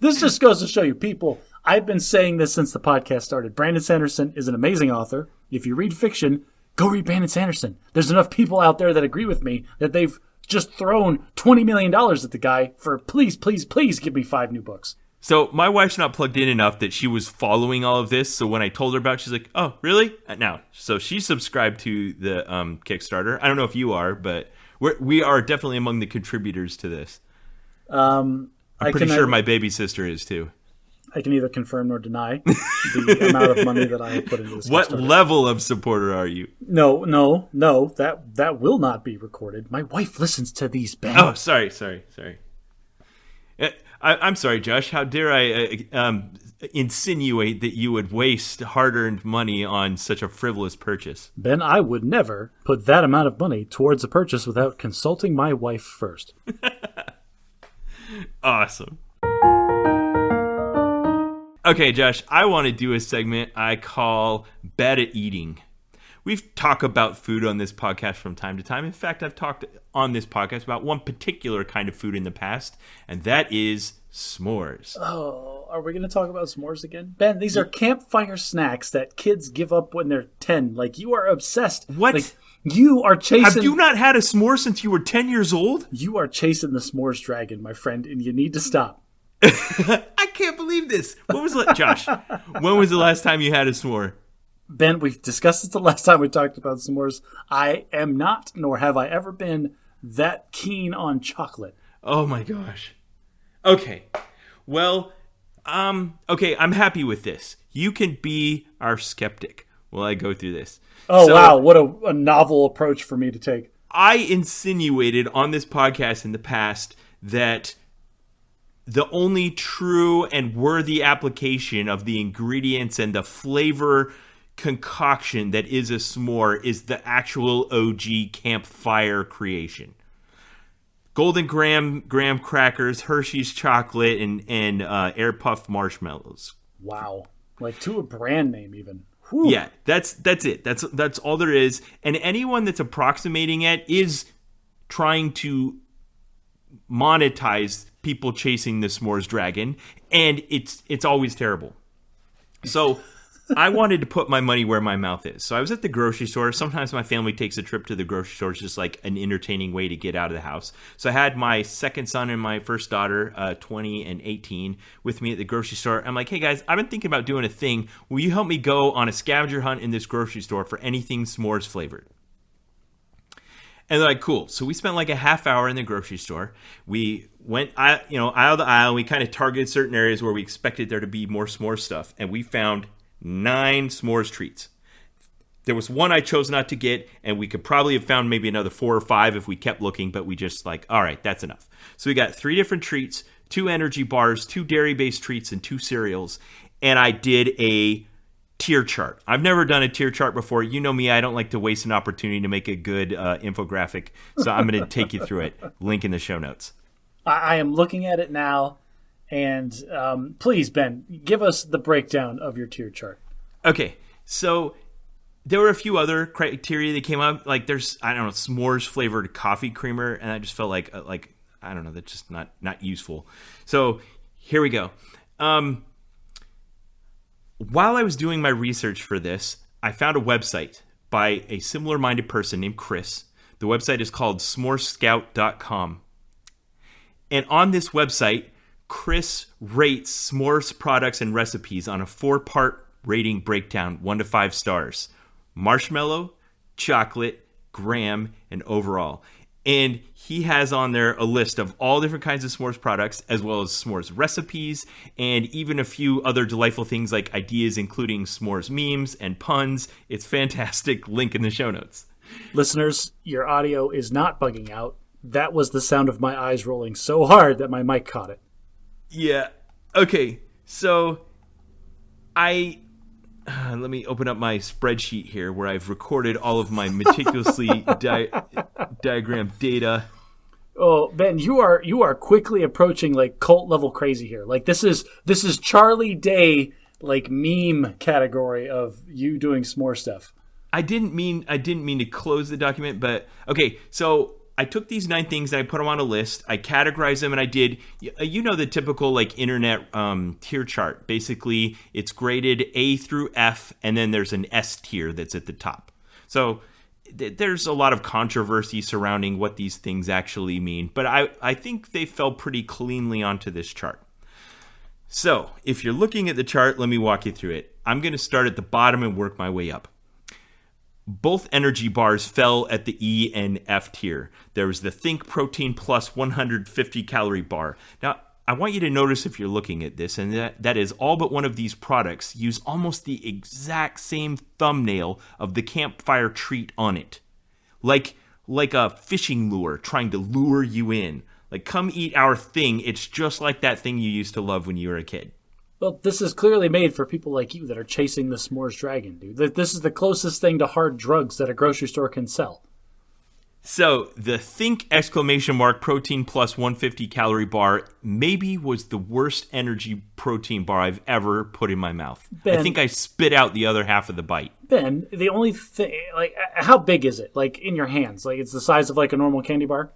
This just goes to show you, people, I've been saying this since the podcast started. Brandon Sanderson is an amazing author. If you read fiction, go read Brandon Sanderson. There's enough people out there that agree with me that they've just thrown $20 million at the guy for please, please, please give me 5 new books. So my wife's not plugged in enough that she was following all of this. So when I told her about it, she's like, oh, really? Now, so she subscribed to the Kickstarter. I don't know if you are, but we are definitely among the contributors to this. I'm pretty sure my baby sister is too. I can neither confirm nor deny the amount of money that I have put into this. What level of supporter are you? No. That will not be recorded. My wife listens to these, Ben. Oh, sorry. I'm sorry, Josh. How dare I insinuate that you would waste hard-earned money on such a frivolous purchase? Ben, I would never put that amount of money towards a purchase without consulting my wife first. Awesome. Okay, Josh, I want to do a segment I call Bad at Eating. We've talked about food on this podcast from time to time. In fact, I've talked on this podcast about one particular kind of food in the past, and that is s'mores. Oh, are we going to talk about s'mores again? Ben, these are campfire snacks that kids give up when they're 10. Like, you are obsessed. What? Like, you are chasing... Have you not had a s'more since you were 10 years old? You are chasing the s'mores dragon, my friend, and you need to stop. I can't believe this. Josh, when was the last time you had a s'more? Ben, we've discussed it the last time we talked about s'mores. I am not, nor have I ever been, that keen on chocolate. Oh my gosh. Okay. Well, okay, I'm happy with this. You can be our skeptic while I go through this. Oh, wow. What a novel approach for me to take. I insinuated on this podcast in the past that the only true and worthy application of the ingredients and the flavor concoction that is a s'more is the actual OG campfire creation. Golden graham crackers, Hershey's chocolate, and air puffed marshmallows. Wow. Like to a brand name even. Whew. Yeah, that's it. That's all there is. And anyone that's approximating it is trying to monetize people chasing the s'mores dragon, and it's always terrible. So I wanted to put my money where my mouth is. So I was at the grocery store. Sometimes my family takes a trip to the grocery store. It's just like an entertaining way to get out of the house. So I had my second son and my first daughter, 20 and 18, with me at the grocery store. I'm like, hey guys, I've been thinking about doing a thing. Will you help me go on a scavenger hunt in this grocery store for anything s'mores flavored? And they're like, cool. So we spent like a half hour in the grocery store. We went, aisle to aisle. We kind of targeted certain areas where we expected there to be more s'mores stuff. And we found 9 s'mores treats. There was one I chose not to get, and we could probably have found maybe another 4 or 5 if we kept looking, but we just like, all right, that's enough. So we got 3 different treats, 2 energy bars, 2 dairy-based treats, and 2 cereals. And I did a tier chart. I've never done a tier chart before. You know me, I don't like to waste an opportunity to make a good infographic. So I'm going to take you through it. Link in the show notes. I am looking at it now. And please, Ben, give us the breakdown of your tier chart. Okay, so there were a few other criteria that came up. Like there's, I don't know, s'mores flavored coffee creamer, and I just felt like I don't know, that's just not useful. So here we go. While I was doing my research for this, I found a website by a similar-minded person named Chris. The website is called s'morescout.com. And on this website, Chris rates s'mores products and recipes on a 4-part rating breakdown, 1 to 5 stars. Marshmallow, chocolate, graham, and overall. And he has on there a list of all different kinds of s'mores products, as well as s'mores recipes, and even a few other delightful things like ideas, including s'mores memes and puns. It's fantastic. Link in the show notes. Listeners, your audio is not bugging out. That was the sound of my eyes rolling so hard that my mic caught it. Yeah. Okay. So let me open up my spreadsheet here where I've recorded all of my meticulously diagrammed data. Oh, Ben, you are quickly approaching like cult level crazy here. Like this is Charlie Day like meme category of you doing s'more stuff. I didn't mean to close the document, but okay. So I took these 9 things and I put them on a list. I categorized them and I did, the typical like internet tier chart. Basically, it's graded A through F, and then there's an S tier that's at the top. So there's a lot of controversy surrounding what these things actually mean, but I think they fell pretty cleanly onto this chart. So if you're looking at the chart, let me walk you through it. I'm going to start at the bottom and work my way up. Both energy bars fell at the E and F tier. There was the Think Protein Plus 150 calorie bar. Now, I want you to notice if you're looking at this, and that is all but one of these products use almost the exact same thumbnail of the campfire treat on it. Like a fishing lure trying to lure you in. Like, come eat our thing. It's just like that thing you used to love when you were a kid. Well, this is clearly made for people like you that are chasing the s'mores dragon, dude. This is the closest thing to hard drugs that a grocery store can sell. So, the Think ! Protein plus 150 calorie bar maybe was the worst energy protein bar I've ever put in my mouth. Ben, I think I spit out the other half of the bite. Ben, the only thing, like, how big is it? Like, in your hands? Like, it's the size of, like, a normal candy bar?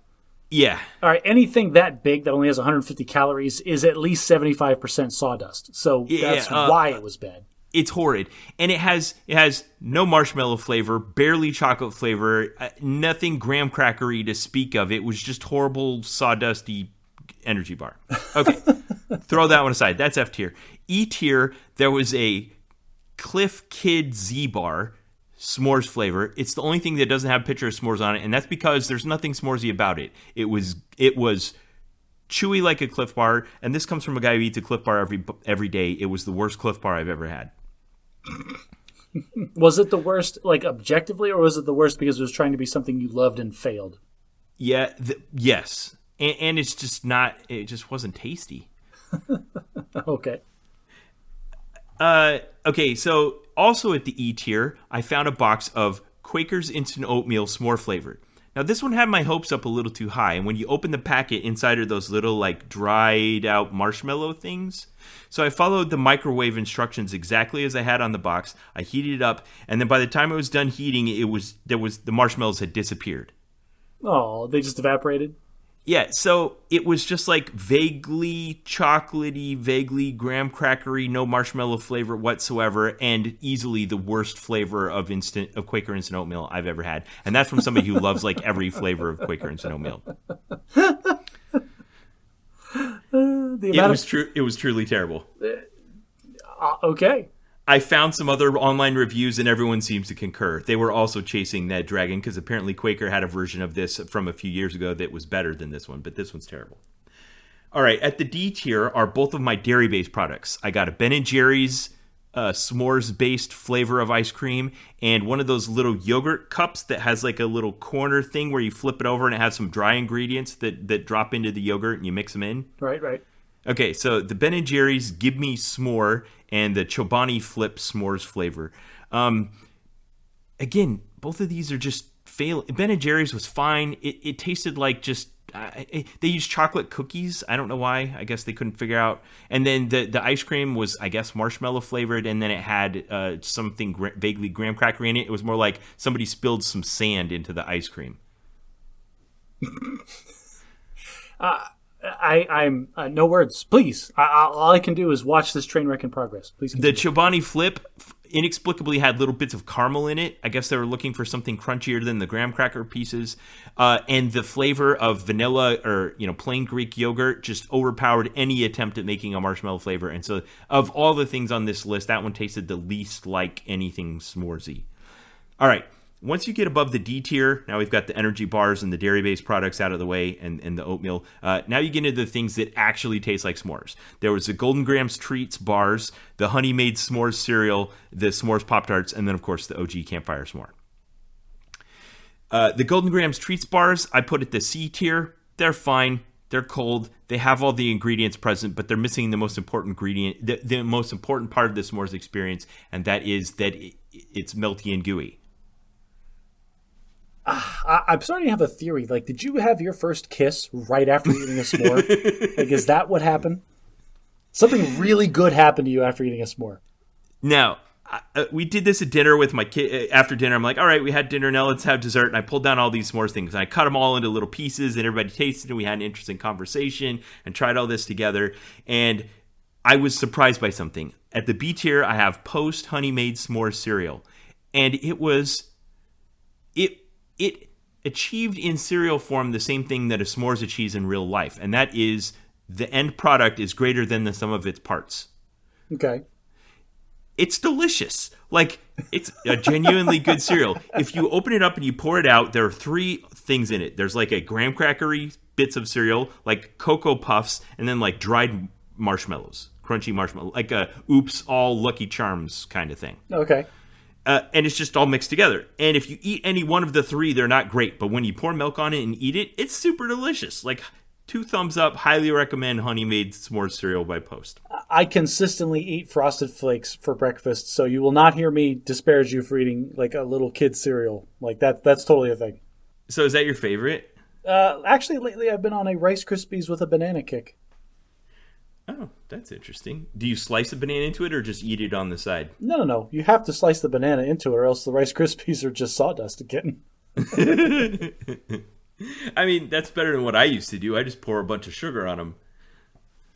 Yeah. All right, anything that big that only has 150 calories is at least 75% sawdust. So that's why it was bad. It's horrid. And it has no marshmallow flavor, barely chocolate flavor, nothing graham crackery to speak of. It was just horrible, sawdusty energy bar. Okay, throw that one aside. That's F tier. E tier, there was a Cliff Kid Z bar, s'mores flavor. It's the only thing that doesn't have a picture of s'mores on it, and that's because there's nothing s'moresy about it. It was chewy like a Cliff Bar, and this comes from a guy who eats a Cliff Bar every day. It was the worst Cliff Bar I've ever had. Was it the worst, like, objectively, or was it the worst because it was trying to be something you loved and failed? Yeah, yes. And it's just not, it just wasn't tasty. Okay. Okay, so also at the E tier, I found a box of Quaker's Instant Oatmeal s'more flavored. Now, this one had my hopes up a little too high, and when you open the packet, inside are those little, like, dried-out marshmallow things. So I followed the microwave instructions exactly as I had on the box. I heated it up, and then by the time it was done heating, the marshmallows had disappeared. Oh, they just evaporated? Yeah, so it was just like vaguely chocolatey, vaguely graham crackery, no marshmallow flavor whatsoever, and easily the worst flavor of Quaker Instant Oatmeal I've ever had. And that's from somebody who loves like every flavor of Quaker Instant Oatmeal. It was truly terrible. Okay. I found some other online reviews, and everyone seems to concur. They were also chasing that dragon because apparently Quaker had a version of this from a few years ago that was better than this one, but this one's terrible. All right, at the D tier are both of my dairy-based products. I got a Ben & Jerry's s'mores-based flavor of ice cream and one of those little yogurt cups that has like a little corner thing where you flip it over and it has some dry ingredients that drop into the yogurt and you mix them in. Right. Okay, so the Ben & Jerry's Give Me S'more and the Chobani Flip s'mores flavor. Again, both of these are just fail. Ben & Jerry's was fine. It tasted like just they used chocolate cookies. I don't know why. I guess they couldn't figure out. And then the ice cream was, I guess, marshmallow flavored, and then it had something vaguely graham crackery in it. It was more like somebody spilled some sand into the ice cream. I'm no words. Please, all I can do is watch this train wreck in progress. Please continue. The Chobani Flip inexplicably had little bits of caramel in it. I guess they were looking for something crunchier than the graham cracker pieces. And the flavor of vanilla or plain Greek yogurt just overpowered any attempt at making a marshmallow flavor. And so, of all the things on this list, that one tasted the least like anything s'moresy. All right. Once you get above the D tier, now we've got the energy bars and the dairy-based products out of the way and the oatmeal. Now you get into the things that actually taste like s'mores. There was the Golden Grams Treats bars, the Honey Made S'mores cereal, the S'mores Pop-Tarts, and then, of course, the OG Campfire S'more. The Golden Grams Treats bars, I put at the C tier. They're fine. They're cold. They have all the ingredients present, but they're missing the most important ingredient, the most important part of the s'mores experience, and that is that it's melty and gooey. I'm starting to have a theory. Like, did you have your first kiss right after eating a s'more? Like, is that what happened? Something really good happened to you after eating a s'more. Now, we did this at dinner with my kid. After dinner, I'm like, all right, we had dinner. Now let's have dessert. And I pulled down all these s'mores things. And I cut them all into little pieces. And everybody tasted it. We had an interesting conversation and tried all this together. And I was surprised by something. At the B tier, I have Post Honey Made S'mores cereal. And it achieved in cereal form the same thing that a s'mores achieves in real life, and that is the end product is greater than the sum of its parts. Okay. It's delicious. Like, it's a genuinely good cereal. If you open it up and you pour it out, there are three things in it. There's like a graham crackery bits of cereal, like Cocoa Puffs, and then like dried marshmallows, crunchy marshmallow, like a Oops All Lucky Charms kind of thing. Okay. And it's just all mixed together. And if you eat any one of the three, they're not great. But when you pour milk on it and eat it, it's super delicious. Like 2 thumbs up. Highly recommend Honey Made S'mores cereal by Post. I consistently eat Frosted Flakes for breakfast, so you will not hear me disparage you for eating like a little kid's cereal. Like that's totally a thing. So is that your favorite? Actually, lately I've been on a Rice Krispies with a banana kick. Oh, that's interesting. Do you slice a banana into it or just eat it on the side? No. You have to slice the banana into it, or else the Rice Krispies are just sawdust again. I mean, that's better than what I used to do. I just pour a bunch of sugar on them.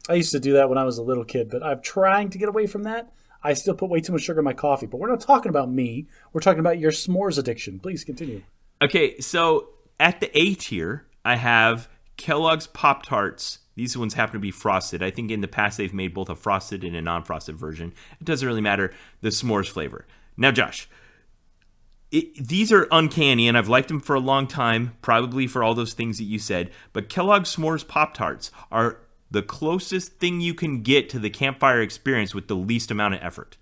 I used to do that when I was a little kid, but I'm trying to get away from that. I still put way too much sugar in my coffee, but we're not talking about me. We're talking about your s'mores addiction. Please continue. Okay, so at the A tier, I have Kellogg's Pop-Tarts. These ones happen to be frosted. I think in the past they've made both a frosted and a non-frosted version. It doesn't really matter. The s'mores flavor. Now, Josh, these are uncanny, and I've liked them for a long time, probably for all those things that you said. But Kellogg's S'mores Pop-Tarts are the closest thing you can get to the campfire experience with the least amount of effort.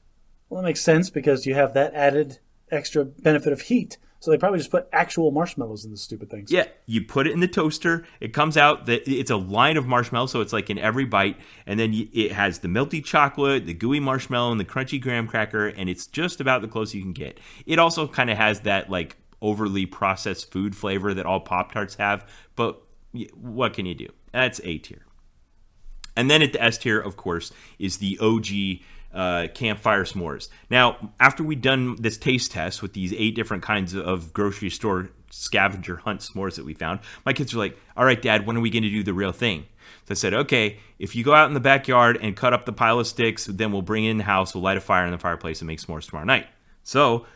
Well, that makes sense because you have that added extra benefit of heat. So they probably just put actual marshmallows in the stupid things. Yeah, you put it in the toaster. It comes out. It's a line of marshmallows, so it's like in every bite. And then it has the melty chocolate, the gooey marshmallow, and the crunchy graham cracker. And it's just about the closest you can get. It also kind of has that like overly processed food flavor that all Pop-Tarts have. But what can you do? That's A tier. And then at the S tier, of course, is the OG campfire s'mores. Now, after we'd done this taste test with these 8 different kinds of grocery store scavenger hunt s'mores that we found, my kids were like, all right, Dad, when are we going to do the real thing? So I said, okay, if you go out in the backyard and cut up the pile of sticks, then we'll bring it in the house, we'll light a fire in the fireplace and make s'mores tomorrow night. So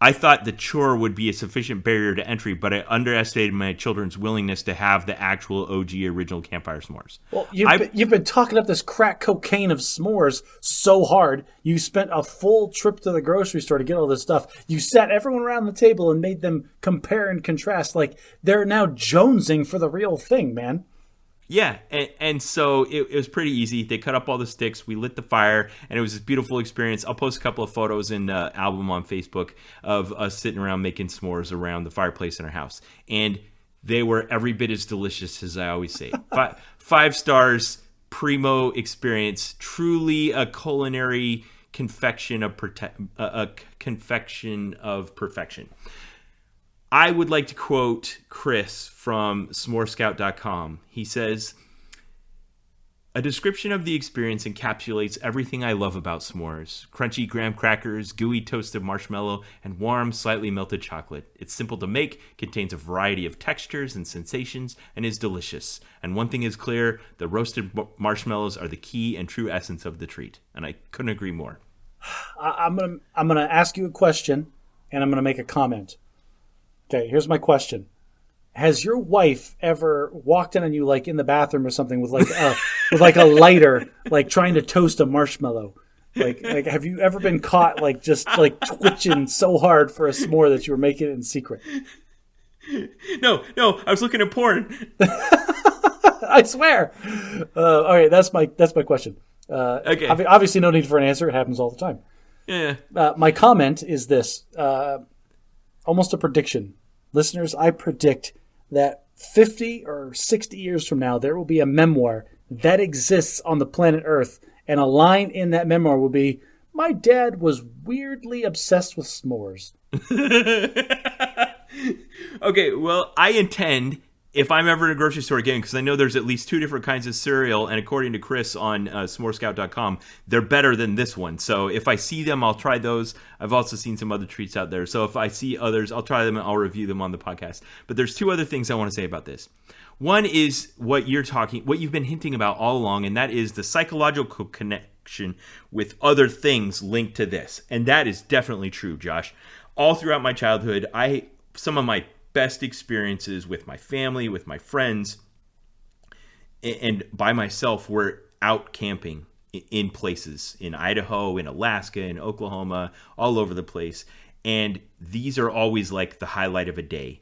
I thought the chore would be a sufficient barrier to entry, but I underestimated my children's willingness to have the actual OG original campfire s'mores. Well, you've been talking up this crack cocaine of s'mores so hard. You spent a full trip to the grocery store to get all this stuff. You sat everyone around the table and made them compare and contrast. Like they're now jonesing for the real thing, man. Yeah, and so it was pretty easy. They cut up all the sticks, we lit the fire, and it was this beautiful experience. I'll post a couple of photos in the album on Facebook of us sitting around making s'mores around the fireplace in our house. And they were every bit as delicious as I always say. 5 stars, primo experience, truly a culinary confection of perfection. I would like to quote Chris from s'morescout.com. He says, a description of the experience encapsulates everything I love about s'mores. Crunchy graham crackers, gooey toasted marshmallow, and warm, slightly melted chocolate. It's simple to make, contains a variety of textures and sensations, and is delicious. And one thing is clear, the roasted marshmallows are the key and true essence of the treat. And I couldn't agree more. I'm gonna ask you a question, and I'm gonna make a comment. Okay, here's my question. Has your wife ever walked in on you like in the bathroom or something with a lighter, like trying to toast a marshmallow? Like have you ever been caught like just like twitching so hard for a s'more that you were making it in secret? No, I was looking at porn. I swear. All right, that's my question. Okay. Obviously, no need for an answer. It happens all the time. Yeah. My comment is this: almost a prediction. Listeners, I predict that 50 or 60 years from now, there will be a memoir that exists on the planet Earth, and a line in that memoir will be, "My dad was weirdly obsessed with s'mores." Okay, well, I intend, if I'm ever in a grocery store again, because I know there's at least 2 different kinds of cereal, and according to Chris on s'morescout.com, they're better than this one. So if I see them, I'll try those. I've also seen some other treats out there. So if I see others, I'll try them and I'll review them on the podcast. But there's 2 other things I want to say about this. One is what you've been hinting about all along, and that is the psychological connection with other things linked to this. And that is definitely true, Josh. All throughout my childhood, some of my best experiences with my family, with my friends, and by myself were out camping in places in Idaho, in Alaska, in Oklahoma, all over the place. And these are always like the highlight of a day.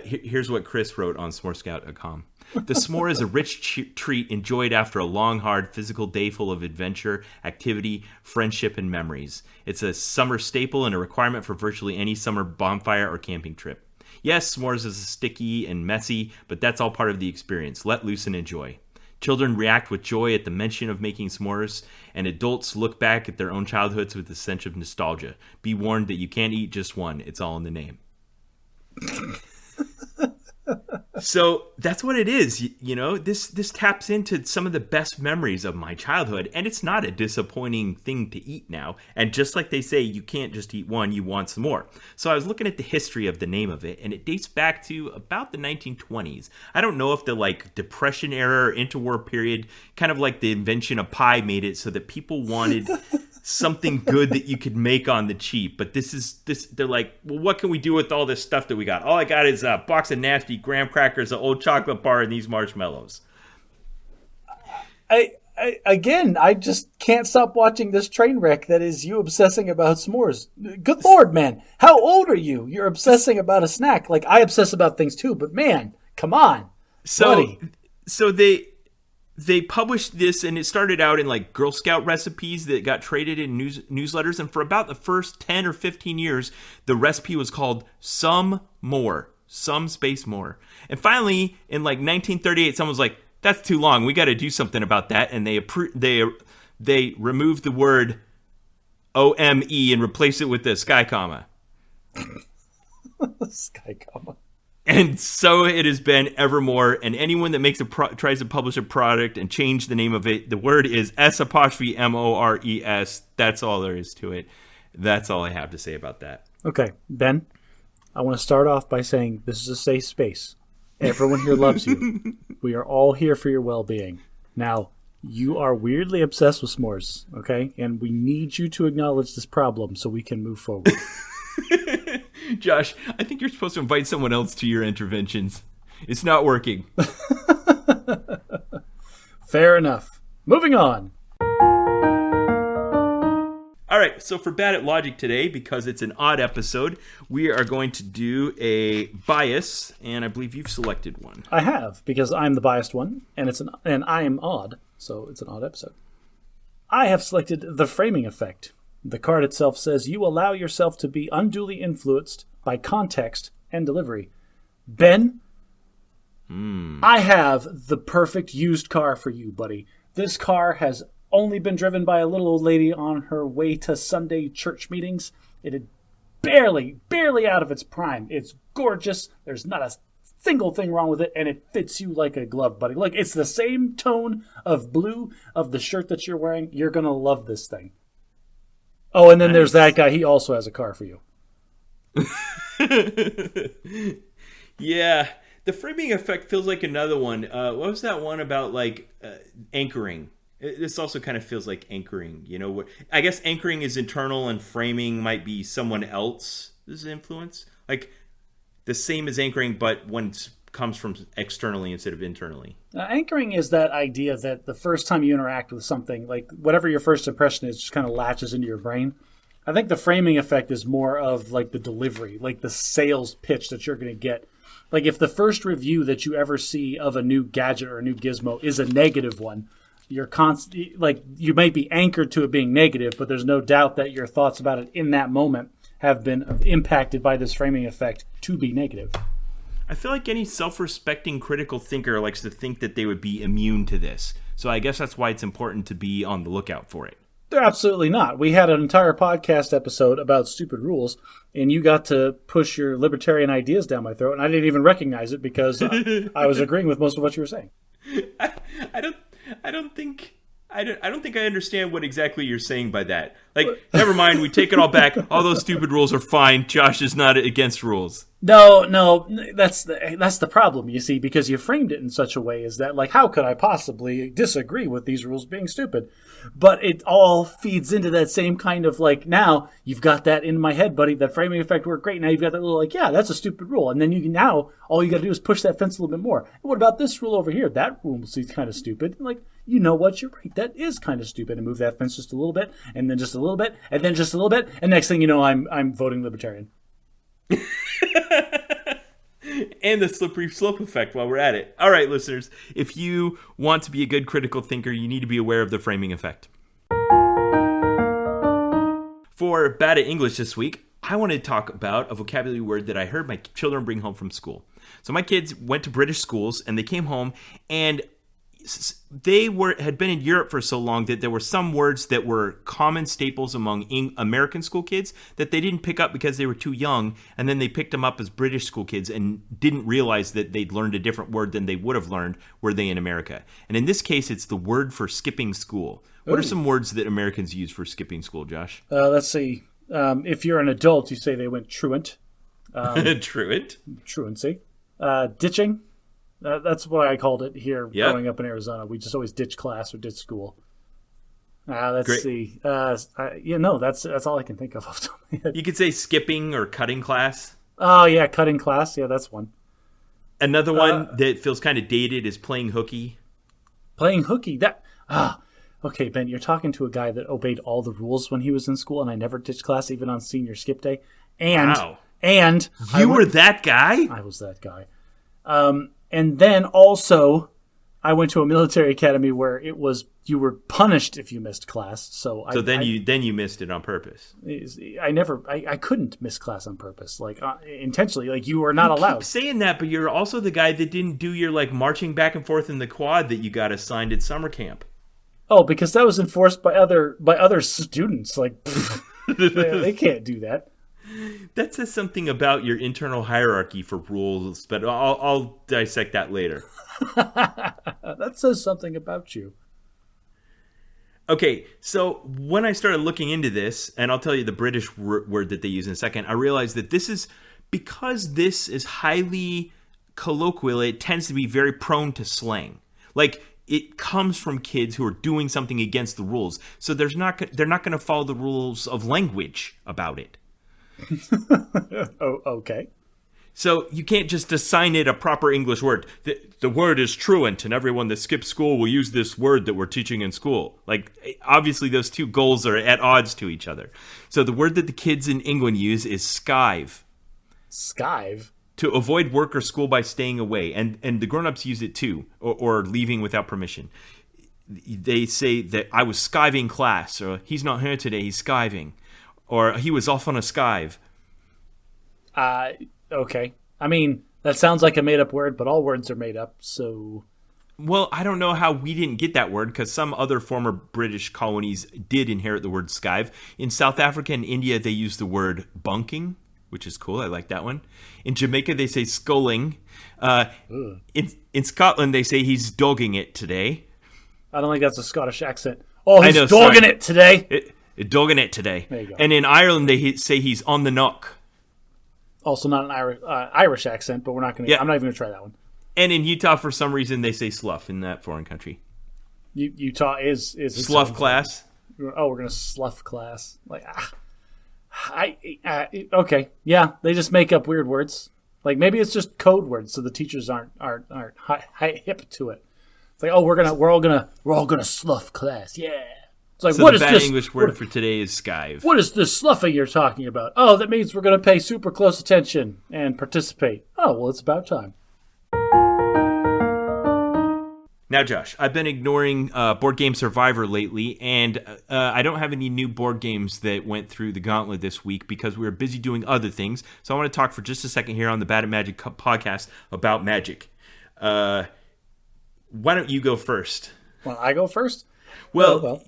Here's what Chris wrote on s'morescout.com. The s'more is a rich treat enjoyed after a long, hard physical day full of adventure, activity, friendship, and memories. It's a summer staple and a requirement for virtually any summer bonfire or camping trip. Yes, s'mores is sticky and messy, but that's all part of the experience. Let loose and enjoy. Children react with joy at the mention of making s'mores, and adults look back at their own childhoods with a sense of nostalgia. Be warned that you can't eat just one. It's all in the name. So that's what it is. You know, this taps into some of the best memories of my childhood, and it's not a disappointing thing to eat now. And just like they say, you can't just eat one, you want some more. So I was looking at the history of the name of it, and it dates back to about the 1920s. I don't know if the Depression era or interwar period, kind of like the invention of pie, made it so that people wanted something good that you could make on the cheap. But they're like, well, what can we do with all this stuff that we got? All I got is a box of nasty graham crackers, an old chocolate bar, and these marshmallows. I just can't stop watching this train wreck that is you obsessing about s'mores. Good Lord, man. How old are you? You're obsessing about a snack. Like, I obsess about things too, but man, come on. So they published this, and it started out in like Girl Scout recipes that got traded in newsletters. And for about the first 10 or 15 years, the recipe was called Some More. Some space more. And finally, in like 1938, someone was like, that's too long. We got to do something about that. And they removed the word OME and replaced it with the sky comma. Sky comma. And so it has been evermore. And anyone that tries to publish a product and change the name of it, the word is S''MORES. That's all there is to it. That's all I have to say about that. Okay, Ben, I want to start off by saying this is a safe space. Everyone here loves you. We are all here for your well-being. Now, you are weirdly obsessed with s'mores, okay? And we need you to acknowledge this problem so we can move forward. Josh, I think you're supposed to invite someone else to your interventions. It's not working. Fair enough. Moving on. All right, so for Bad at Logic today, because it's an odd episode, we are going to do a bias, and I believe you've selected one. I have, because I'm the biased one, and I am odd, so it's an odd episode. I have selected the framing effect. The card itself says you allow yourself to be unduly influenced by context and delivery. Ben, I have the perfect used car for you, buddy. This car has only been driven by a little old lady on her way to Sunday church meetings. It is barely out of its prime. It's gorgeous. There's not a single thing wrong with it, and it fits you like a glove, buddy. Look, it's the same tone of blue of the shirt that you're wearing. You're going to love this thing. Oh, and then there's that guy. He also has a car for you. Yeah. The framing effect feels like another one. What was that one about, anchoring? This also kind of feels like anchoring. You know, I guess anchoring is internal and framing might be someone else's influence. Like the same as anchoring, but when it comes from externally instead of internally. Anchoring is that idea that the first time you interact with something, like whatever your first impression is, just kind of latches into your brain. I think the framing effect is more of like the delivery, like the sales pitch that you're going to get. Like if the first review that you ever see of a new gadget or a new gizmo is a negative one, you might be anchored to it being negative, but there's no doubt that your thoughts about it in that moment have been impacted by this framing effect to be negative. I feel like any self-respecting critical thinker likes to think that they would be immune to this. So I guess that's why it's important to be on the lookout for it. They're absolutely not. We had an entire podcast episode about stupid rules, and you got to push your libertarian ideas down my throat, and I didn't even recognize it because I was agreeing with most of what you were saying. I don't think I understand what exactly you're saying by that. Like, never mind, we take it all back. All those stupid rules are fine. Josh is not against rules. No, that's the problem, you see, because you framed it in such a way as that, like, how could I possibly disagree with these rules being stupid? But it all feeds into that same kind of, like, now you've got that in my head, buddy. That framing effect worked great. Now you've got that little, like, yeah, that's a stupid rule. And then all you got to do is push that fence a little bit more. And what about this rule over here? That rule seems kind of stupid. Like, you know what? You're right. That is kind of stupid. And move that fence just a little bit, and then just a little bit, and then just a little bit. And next thing you know, I'm voting libertarian. and the slippery slope effect while we're at it. All right, listeners, if you want to be a good critical thinker, you need to be aware of the framing effect. For Bad at English this week, I want to talk about a vocabulary word that I heard my children bring home from school. So my kids went to British schools, and they came home, and they had been in Europe for so long that there were some words that were common staples among American school kids that they didn't pick up because they were too young, and then they picked them up as British school kids and didn't realize that they'd learned a different word than they would have learned were they in America. And in this case, it's the word for skipping school. What are some words that Americans use for skipping school, Josh? Let's see. If you're an adult, you say they went truant. Truant? Truancy. Ditching. That's what I called it here growing up in Arizona. We just always ditch class or ditch school. Let's see. That's all I can think of off the top of my head. You could say skipping or cutting class. Oh, yeah, cutting class. Yeah, that's one. Another one that feels kind of dated is playing hooky. Playing hooky? Okay, Ben, you're talking to a guy that obeyed all the rules when he was in school, and I never ditched class even on senior skip day. Wow. And you were that guy? I was that guy. And then also, I went to a military academy where it was you were punished if you missed class. So then you missed it on purpose. I couldn't miss class on purpose, intentionally. Like you were not allowed. Keep saying that, but you're also the guy that didn't do your marching back and forth in the quad that you got assigned at summer camp. Oh, because that was enforced by other students. They can't do that. That says something about your internal hierarchy for rules, but I'll dissect that later. That says something about you. Okay, so when I started looking into this, and I'll tell you the British word that they use in a second, I realized that because this is highly colloquial, it tends to be very prone to slang. It comes from kids who are doing something against the rules, so they're not going to follow the rules of language about it. Oh, okay. So you can't just assign it a proper English word. The word is truant, and everyone that skips school will use this word that we're teaching in school. Obviously, those two goals are at odds to each other. So the word that the kids in England use is skive. Skive? To avoid work or school by staying away. And the grown-ups use it too, or leaving without permission. They say that I was skiving class, or he's not here today, he's skiving. Or he was off on a skive. Okay. I mean, that sounds like a made-up word, but all words are made up, so... Well, I don't know how we didn't get that word, because some other former British colonies did inherit the word skive. In South Africa and India, they use the word bunking, which is cool. I like that one. In Jamaica, they say sculling. In Scotland, they say he's dogging it today. I don't think that's a Scottish accent. Oh, he's dogging it today. Dogging it today. There you go. And in Ireland, they say he's on the knock. Also not an Irish accent, but we're not going to. Yeah. I'm not even going to try that one. And in Utah, for some reason, they say slough in that foreign country. Utah is slough class. Oh, we're going to slough class. Okay, yeah, they just make up weird words. Maybe it's just code words, so the teachers aren't hip to it. It's we're all gonna slough class. Yeah. It's so what the is bad this? English word for today is skive. What is this sloughing you're talking about? Oh, that means we're going to pay super close attention and participate. Oh, well, it's about time. Now, Josh, I've been ignoring Board Game Survivor lately, and I don't have any new board games that went through the gauntlet this week because we were busy doing other things. So I want to talk for just a second here on the Bad at Magic podcast about Magic. Why don't you go first? Want I go first? Well,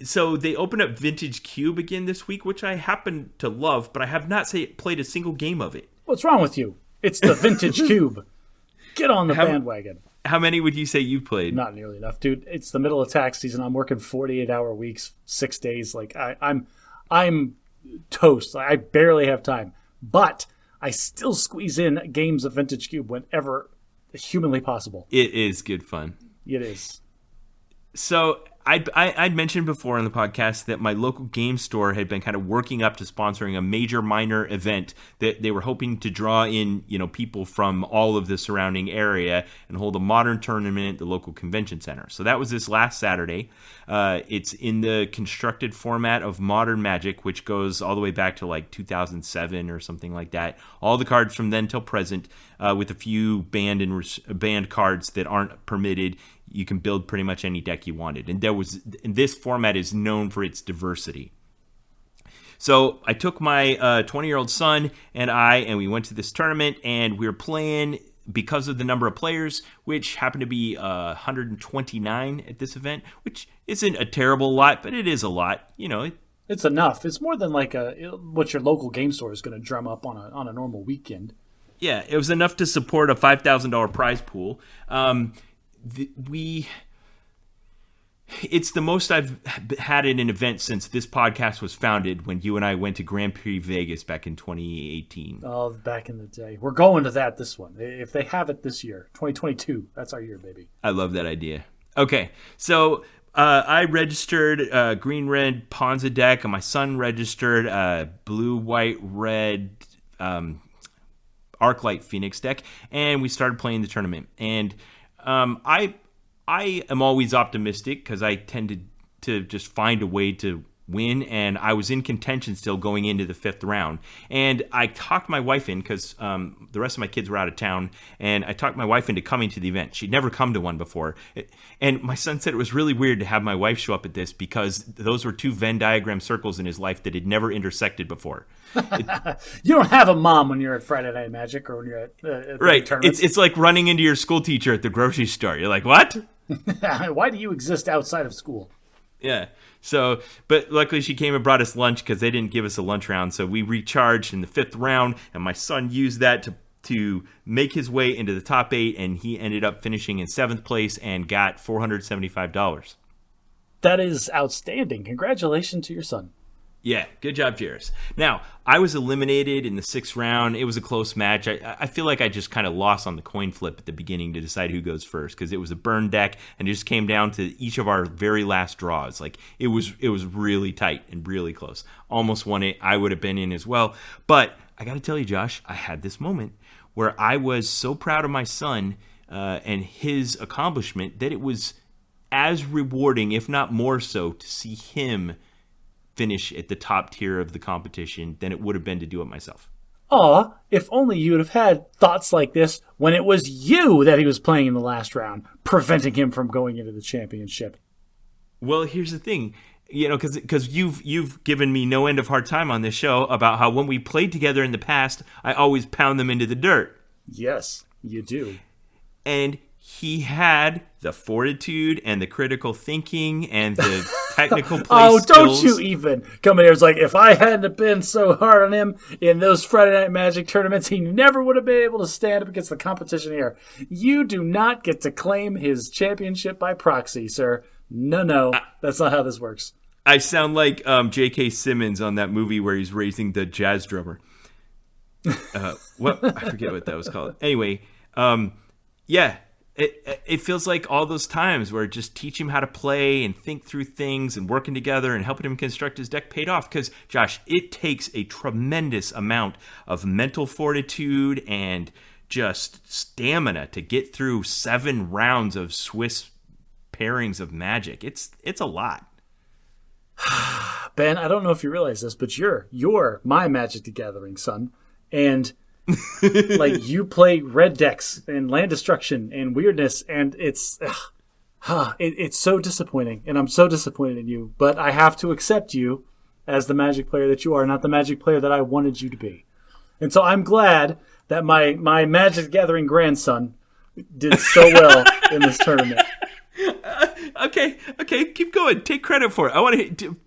so they opened up Vintage Cube again this week, which I happen to love, but I have not played a single game of it. What's wrong with you? It's the Vintage Cube. Get on the bandwagon. How many would you say you played? Not nearly enough, dude. It's the middle of tax season. I'm working 48-hour weeks, 6 days. I'm toast. I barely have time, but I still squeeze in games of Vintage Cube whenever humanly possible. It is good fun. It is. So I'd mentioned before on the podcast that my local game store had been kind of working up to sponsoring a major minor event that they were hoping to draw in, people from all of the surrounding area and hold a modern tournament at the local convention center. So that was this last Saturday. It's in the constructed format of Modern Magic, which goes all the way back to like 2007 or something like that. All the cards from then till present, with a few banned cards that aren't permitted. You can build pretty much any deck you wanted. And this format is known for its diversity. So I took my 20-year-old son and we went to this tournament, and we were playing because of the number of players, which happened to be 129 at this event, which isn't a terrible lot, but it is a lot. It's enough. It's more than like what your local game store is going to drum up on a normal weekend. Yeah, it was enough to support a $5,000 prize pool. It's the most I've had in an event since this podcast was founded, when you and I went to Grand Prix Vegas back in 2018. Oh, back in the day. We're going to this one. If they have it this year, 2022, that's our year, baby. I love that idea. Okay, so I registered green, red Ponza deck, and my son registered blue, white, red Arclight Phoenix deck, and we started playing the tournament. And I am always optimistic because I tend to just find a way to win, and I was in contention still going into the 5th round. And I talked my wife in because the rest of my kids were out of town, and I talked my wife into coming to the event. She'd never come to one before. And my son said it was really weird to have my wife show up at this because those were two Venn diagram circles in his life that had never intersected before. You don't have a mom when you're at Friday Night Magic or when you're at right. tournaments. It's like running into your school teacher at the grocery store. You're like, what? Why do you exist outside of school? Yeah. So, but luckily she came and brought us lunch because they didn't give us a lunch round. So we recharged in the 5th round, and my son used that to make his way into the top 8, and he ended up finishing in 7th place and got $475. That is outstanding. Congratulations to your son. Yeah, good job, Jarus. Now, I was eliminated in the 6th round. It was a close match. I feel like I just kind of lost on the coin flip at the beginning to decide who goes first because it was a burn deck, and it just came down to each of our very last draws. Like it was really tight and really close. Almost won it. I would have been in as well. But I got to tell you, Josh, I had this moment where I was so proud of my son and his accomplishment that it was as rewarding, if not more so, to see him finish at the top tier of the competition than it would have been to do it myself. Aw, if only you'd have had thoughts like this when it was you that he was playing in the last round, preventing him from going into the championship. Well, here's the thing, because you've given me no end of hard time on this show about how when we played together in the past, I always pound them into the dirt. Yes, you do. And he had the fortitude and the critical thinking and the technical play skills. Don't you even come in here. It's like, if I hadn't been so hard on him in those Friday Night Magic tournaments, he never would have been able to stand up against the competition here. You do not get to claim his championship by proxy, sir. No, that's not how this works. I sound like J.K. Simmons on that movie where he's raising the jazz drummer. I forget what that was called. Anyway, yeah. It feels like all those times where just teach him how to play and think through things and working together and helping him construct his deck paid off. Because, Josh, it takes a tremendous amount of mental fortitude and just stamina to get through 7 rounds of Swiss pairings of Magic. It's a lot. Ben, I don't know if you realize this, but you're my Magic the Gathering son. And like, you play red decks and land destruction and weirdness, and it's so disappointing, and I'm so disappointed in you. But I have to accept you as the Magic player that you are, not the Magic player that I wanted you to be. And so I'm glad that my Magic Gathering grandson did so well in this tournament. Okay, keep going. Take credit for it. I want to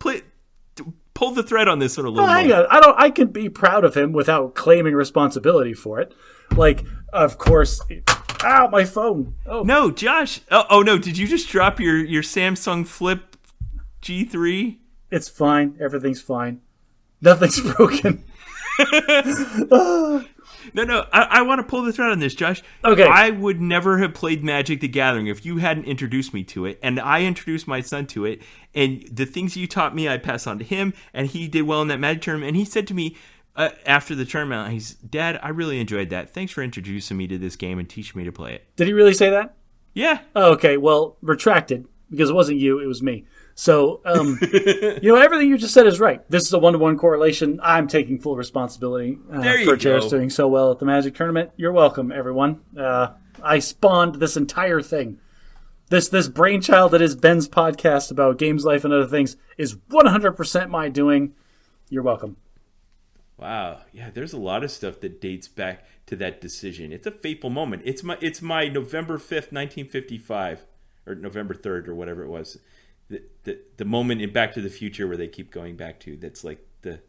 pull the thread on this one a little more. Hang on. I can be proud of him without claiming responsibility for it. Like, of course. Ow, my phone. Oh. No, Josh. Oh no, did you just drop your Samsung Flip G3? It's fine. Everything's fine. Nothing's broken. No, I want to pull the thread on this, Josh. Okay. I would never have played Magic the Gathering if you hadn't introduced me to it, and I introduced my son to it, and the things you taught me, I passed on to him, and he did well in that Magic tournament, and he said to me after the tournament, he's, Dad, I really enjoyed that. Thanks for introducing me to this game and teaching me to play it. Did he really say that? Yeah. Oh, okay, well, retracted, because it wasn't you, it was me. So, everything you just said is right. This is a one-to-one correlation. I'm taking full responsibility for Jarus doing so well at the Magic tournament. You're welcome, everyone. I spawned this entire thing. This brainchild that is Ben's podcast about games, life, and other things is 100% my doing. You're welcome. Wow. Yeah, there's a lot of stuff that dates back to that decision. It's a fateful moment. It's my November 5th, 1955, or November 3rd, or whatever it was. The moment in Back to the Future where they keep going back to, that's like the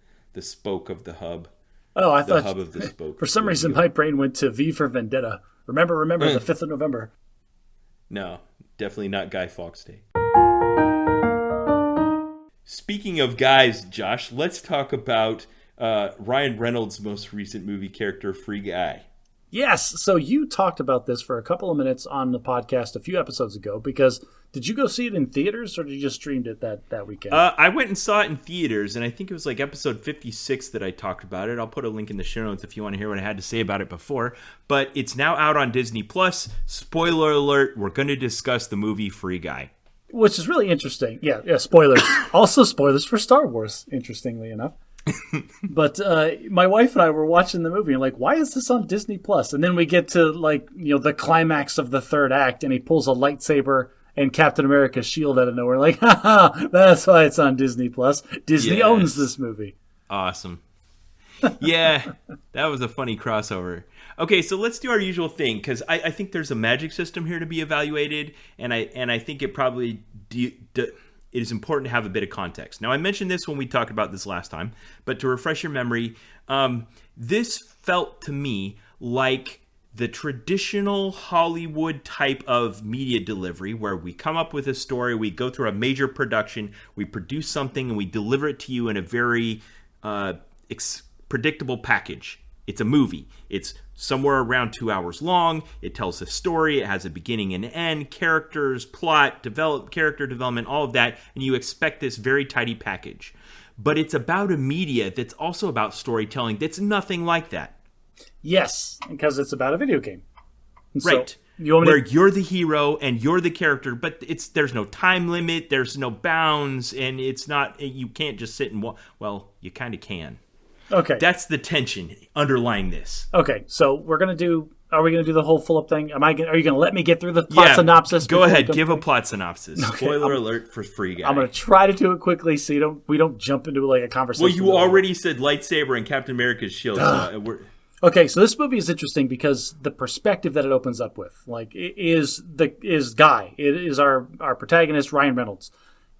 spoke of the hub. Oh, I thought the hub of the spoke. For some reason, my brain went to V for Vendetta. Remember the 5th of November. No, definitely not Guy Fawkes Day. Speaking of guys, Josh, let's talk about Ryan Reynolds' most recent movie character, Free Guy. Yes, so you talked about this for a couple of minutes on the podcast a few episodes ago, because did you go see it in theaters or did you just streamed it that weekend? I went and saw it in theaters, and I think it was like episode 56 that I talked about it. I'll put a link in the show notes if you want to hear what I had to say about it before. But it's now out on Disney+. Spoiler alert, we're going to discuss the movie Free Guy. Which is really interesting. Yeah, spoilers. Also spoilers for Star Wars, interestingly enough. But my wife and I were watching the movie and like, why is this on Disney Plus? And then we get to the climax of the third act, and he pulls a lightsaber and Captain America's shield out of nowhere. Like, haha, that's why it's on Disney Plus. Disney owns this movie. Awesome. Yeah, that was a funny crossover. Okay, so let's do our usual thing, because I think there's a magic system here to be evaluated, and I think it probably it is important to have a bit of context. Now, I mentioned this when we talked about this last time, but to refresh your memory, this felt to me like the traditional Hollywood type of media delivery, where we come up with a story, we go through a major production, we produce something, and we deliver it to you in a very predictable package. It's a movie. It's somewhere around 2 hours long. It tells a story. It has a beginning and end, characters, plot, character development, all of that, and you expect this very tidy package. But it's about a media that's also about storytelling that's nothing like that. Yes, because it's about a video game. Right. So, you're the hero and you're the character, but there's no time limit, there's no bounds, and it's not, you can't just sit and you kind of can. Okay. That's the tension underlying this. Okay, so are we going to do the whole full-up thing? Are you going to let me get through the plot synopsis? Go ahead, give a plot synopsis. Okay, Spoiler alert for Free Guy. I'm going to try to do it quickly so we don't jump into like a conversation. Well, you already said lightsaber and Captain America's shield. Okay, so this movie is interesting because the perspective that it opens up with, like, is Guy. It is our protagonist, Ryan Reynolds.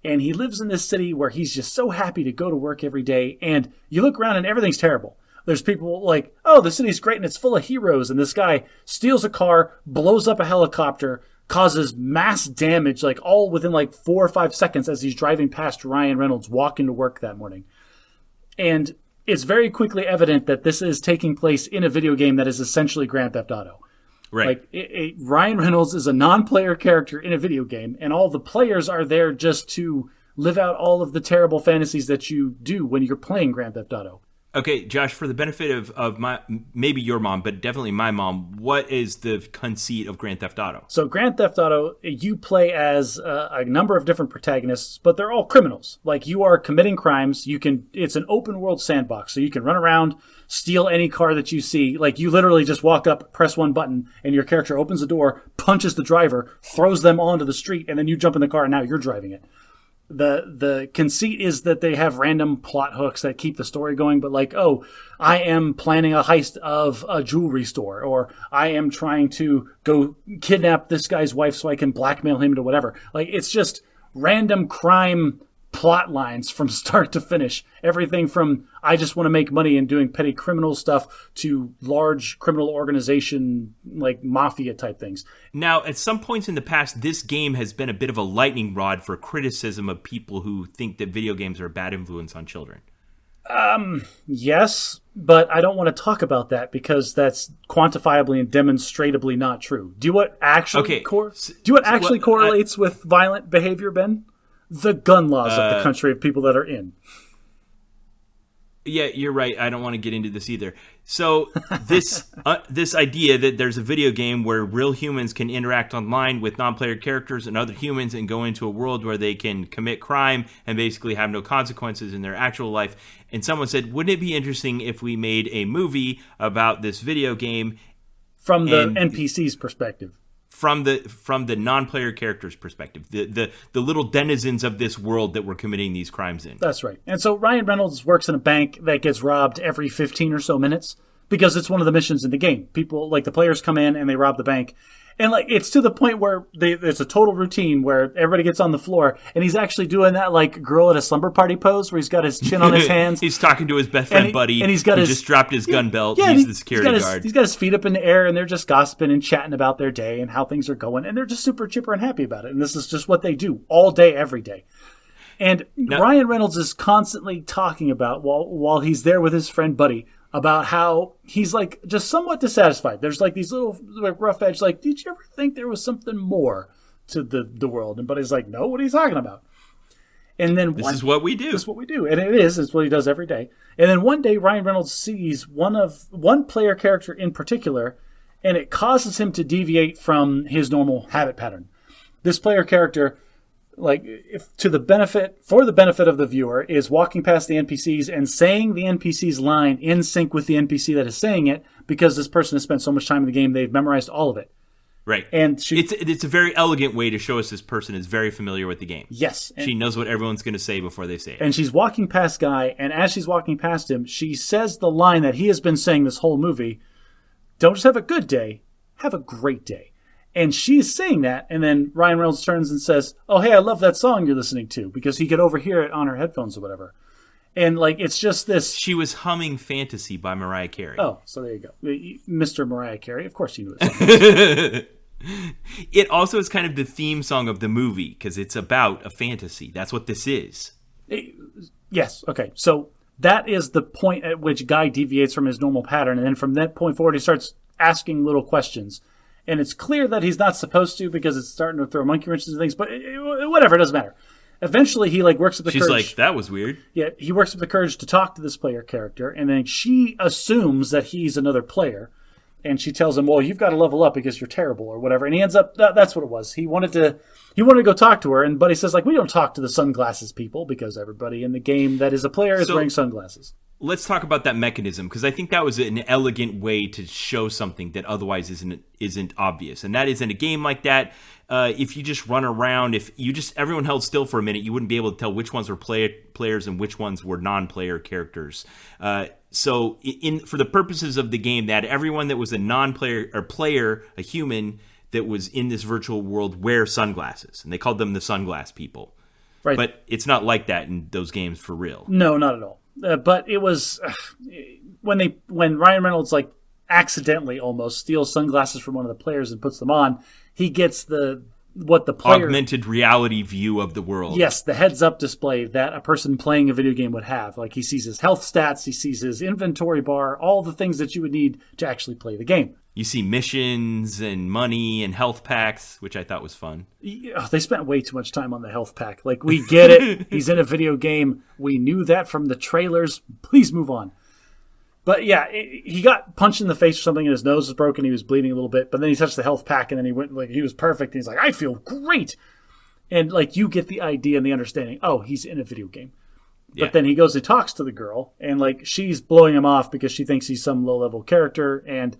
And he lives in this city where he's just so happy to go to work every day. And you look around and everything's terrible. There's people like, oh, the city's great and it's full of heroes. And this guy steals a car, blows up a helicopter, causes mass damage, like all within like 4 or 5 seconds as he's driving past Ryan Reynolds walking to work that morning. And it's very quickly evident that this is taking place in a video game that is essentially Grand Theft Auto. Right. Like Ryan Reynolds is a non-player character in a video game, and all the players are there just to live out all of the terrible fantasies that you do when you're playing Grand Theft Auto. Okay, Josh, for the benefit of maybe your mom, but definitely my mom, what is the conceit of Grand Theft Auto? So Grand Theft Auto, you play as a number of different protagonists, but they're all criminals. Like, you are committing crimes. It's an open world sandbox, so you can run around, steal any car that you see. Like, you literally just walk up, press one button, and your character opens the door, punches the driver, throws them onto the street, and then you jump in the car, and now you're driving it. The conceit is that they have random plot hooks that keep the story going, but like, oh, I am planning a heist of a jewelry store, or I am trying to go kidnap this guy's wife so I can blackmail him into whatever. Like, it's just random crime plot lines from start to finish. Everything from I just want to make money and doing petty criminal stuff to large criminal organization, like mafia type things. Now, at some points in the past, this game has been a bit of a lightning rod for criticism of people who think that video games are a bad influence on children. Yes, but I don't want to talk about that because that's quantifiably and demonstrably not true. Do what actually correlates with violent behavior, Ben? The gun laws of the country of people that are in. Yeah, you're right. I don't want to get into this either. So this idea that there's a video game where real humans can interact online with non-player characters and other humans and go into a world where they can commit crime and basically have no consequences in their actual life. And someone said, wouldn't it be interesting if we made a movie about this video game from the NPC's perspective? From the non-player character's perspective, the little denizens of this world that we're committing these crimes in. That's right. And so Ryan Reynolds works in a bank that gets robbed every 15 or so minutes because it's one of the missions in the game. People, like the players come in and they rob the bank. And like it's to the point where there's a total routine where everybody gets on the floor and he's actually doing that like girl at a slumber party pose where he's got his chin on his hands. He's talking to his best friend Buddy, and he's got just dropped his gun belt. Yeah, he's the security guard. He's got his feet up in the air and they're just gossiping and chatting about their day and how things are going. And they're just super chipper and happy about it. And this is just what they do all day, every day. And Ryan Reynolds is constantly talking about while he's there with his friend Buddy about how he's like just somewhat dissatisfied. There's like these little like rough edge, like, did you ever think there was something more to the world? And Buddy's like, no, what are you talking about? And then this is what we do. This is what we do. And it's what he does every day. And then one day Ryan Reynolds sees one player character in particular, and it causes him to deviate from his normal habit pattern. This player character, like for the benefit of the viewer, is walking past the NPCs and saying the NPC's line in sync with the NPC that is saying it, because this person has spent so much time in the game they've memorized all of it. Right. And it's a very elegant way to show us this person is very familiar with the game. Yes. She knows what everyone's going to say before they say it. And she's walking past Guy, and as she's walking past him, she says the line that he has been saying this whole movie: don't just have a good day, have a great day. And she's saying that, and then Ryan Reynolds turns and says, oh, hey, I love that song you're listening to, because he could overhear it on her headphones or whatever. And, like, it's just this... She was humming Fantasy by Mariah Carey. Oh, so there you go. Mr. Mariah Carey, of course you knew it. It also is kind of the theme song of the movie, because it's about a fantasy. That's what this is. Yes, okay. So that is the point at which Guy deviates from his normal pattern, and then from that point forward, he starts asking little questions. And it's clear that he's not supposed to, because it's starting to throw monkey wrenches and things, but whatever, it doesn't matter. Eventually, he like works up the courage. She's like, that was weird. Yeah, he works up the courage to talk to this player character, and then she assumes that he's another player, and she tells him, well, you've got to level up because you're terrible or whatever. And he ends up, that's what it was. He wanted to go talk to her, and Buddy says, like, we don't talk to the sunglasses people, because everybody in the game that is a player is wearing sunglasses. Let's talk about that mechanism, because I think that was an elegant way to show something that otherwise isn't obvious. And that is, in a game like that, if you just run around, everyone held still for a minute, you wouldn't be able to tell which ones were players and which ones were non-player characters. So for the purposes of the game, that everyone that was a non-player or player, a human that was in this virtual world, wear sunglasses, and they called them the sunglass people. Right. But it's not like that in those games for real. No, not at all. But it was when Ryan Reynolds like accidentally almost steals sunglasses from one of the players and puts them on, he gets what the player augmented reality view of the world. Yes, the heads-up display that a person playing a video game would have. Like, he sees his health stats, he sees his inventory bar, all the things that you would need to actually play the game. You see missions and money and health packs, which I thought was fun. They spent way too much time on the health pack. Like, we get it. He's in a video game. We knew that from the trailers. Please move on. But yeah, he got punched in the face or something, and his nose was broken. He was bleeding a little bit, but then he touched the health pack, and then he went like he was perfect. And he's like, I feel great. And like, you get the idea and the understanding. Oh, he's in a video game. Yeah. But then he goes and talks to the girl, and like, she's blowing him off because she thinks he's some low-level character. And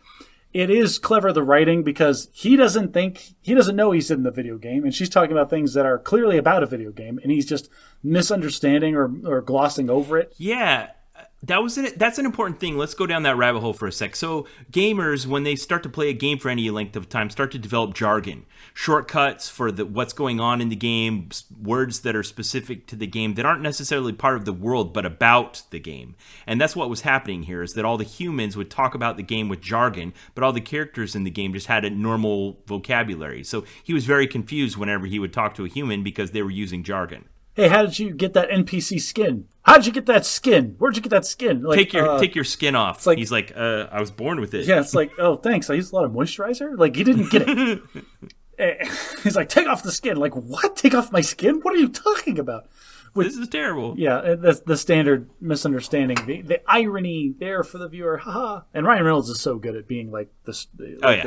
it is clever, the writing, because he doesn't know he's in the video game, and she's talking about things that are clearly about a video game, and he's just misunderstanding or glossing over it. Yeah. That's an important thing. Let's go down that rabbit hole for a sec. So gamers, when they start to play a game for any length of time, start to develop jargon, shortcuts for what's going on in the game, words that are specific to the game that aren't necessarily part of the world, but about the game. And that's what was happening here, is that all the humans would talk about the game with jargon, but all the characters in the game just had a normal vocabulary. So he was very confused whenever he would talk to a human because they were using jargon. hey, how did you get that NPC skin? How did you get that skin? Where'd you get that skin? Like, take your skin off. Like, he's like, I was born with it. Yeah, it's like, oh, thanks. I used a lot of moisturizer. Like, he didn't get it. He's like, take off the skin. Like, what? Take off my skin? What are you talking about? This is terrible. Yeah, that's the standard misunderstanding. The irony there for the viewer. Haha. And Ryan Reynolds is so good at being like the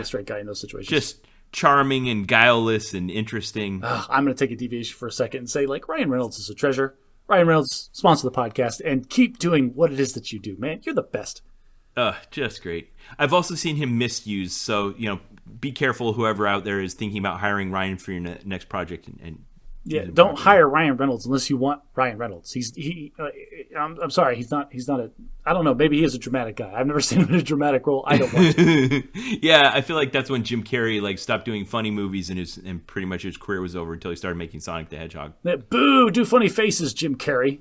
straight guy in those situations. Just charming and guileless and interesting. I'm going to take a deviation for a second and say, like, Ryan Reynolds is a treasure. Ryan Reynolds, sponsor the podcast, and keep doing what it is that you do, man. You're the best. Just great. I've also seen him misused, so, be careful whoever out there is thinking about hiring Ryan for your next project. And don't hire Ryan Reynolds unless you want Ryan Reynolds. I'm sorry, he's not I don't know, maybe he is a dramatic guy. I've never seen him in a dramatic role. I don't want to. Yeah, I feel like that's when Jim Carrey stopped doing funny movies and pretty much his career was over until he started making Sonic the Hedgehog. Boo! Do funny faces, Jim Carrey.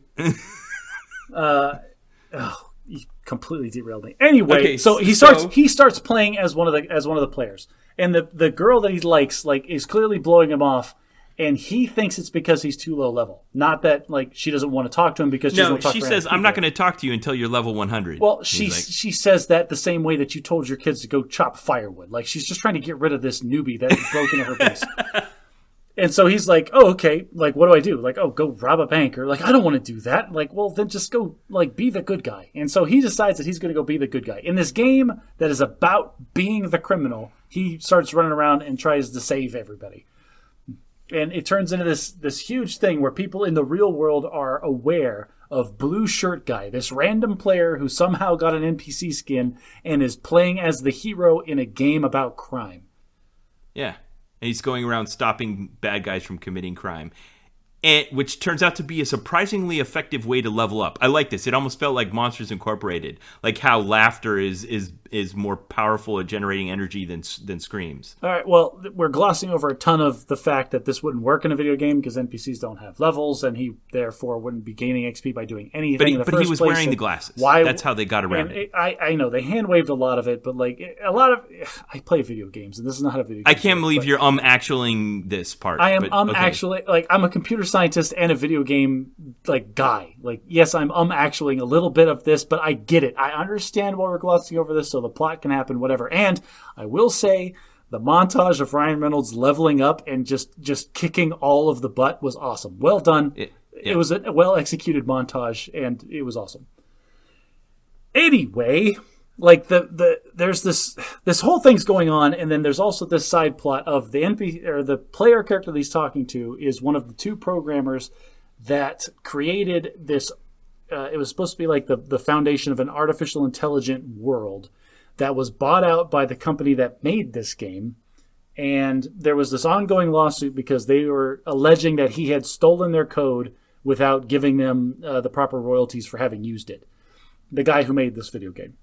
You completely derailed me. Anyway, okay, so he starts playing as one of the players, and the girl that he likes is clearly blowing him off. And he thinks it's because he's too low level. Not that she doesn't want to talk to him because she doesn't want to talk to him. No, she says, I'm not going to talk to you until you're level 100. Well, she says that the same way that you told your kids to go chop firewood. Like, she's just trying to get rid of this newbie that broke into her base. And so he's like, oh, okay. Like, what do I do? Like, oh, go rob a bank. Or, I don't want to do that. Like, well, then just go, be the good guy. And so he decides that he's going to go be the good guy. In this game that is about being the criminal, he starts running around and tries to save everybody. And it turns into this huge thing where people in the real world are aware of Blue Shirt Guy, this random player who somehow got an NPC skin and is playing as the hero in a game about crime. Yeah. And he's going around stopping bad guys from committing crime. Which turns out to be a surprisingly effective way to level up. I like this. It almost felt like Monsters Incorporated, like how laughter is more powerful at generating energy than screams. All right, well, we're glossing over a ton of the fact that this wouldn't work in a video game because NPCs don't have levels, and he therefore wouldn't be gaining XP by doing anything in the first place. But he was wearing the glasses. That's how they got around it. I know, they hand-waved a lot of it, but I play video games, and this is not a video game. I can't believe you're actuallying this part. I am actually, I'm a computer scientist and a video game guy. Yes, I'm actuallying a little bit of this, but I get it. I understand why we're glossing over this so the plot can happen, whatever. And I will say the montage of Ryan Reynolds leveling up and just kicking all of the butt was awesome. Well done. It was a well executed montage and it was awesome. Anyway, there's this whole thing's going on, and then there's also this side plot of the NPC or the player character that he's talking to is one of the two programmers that created this. It was supposed to be the foundation of an artificial intelligent world that was bought out by the company that made this game, and there was this ongoing lawsuit because they were alleging that he had stolen their code without giving them the proper royalties for having used it. The guy who made this video game.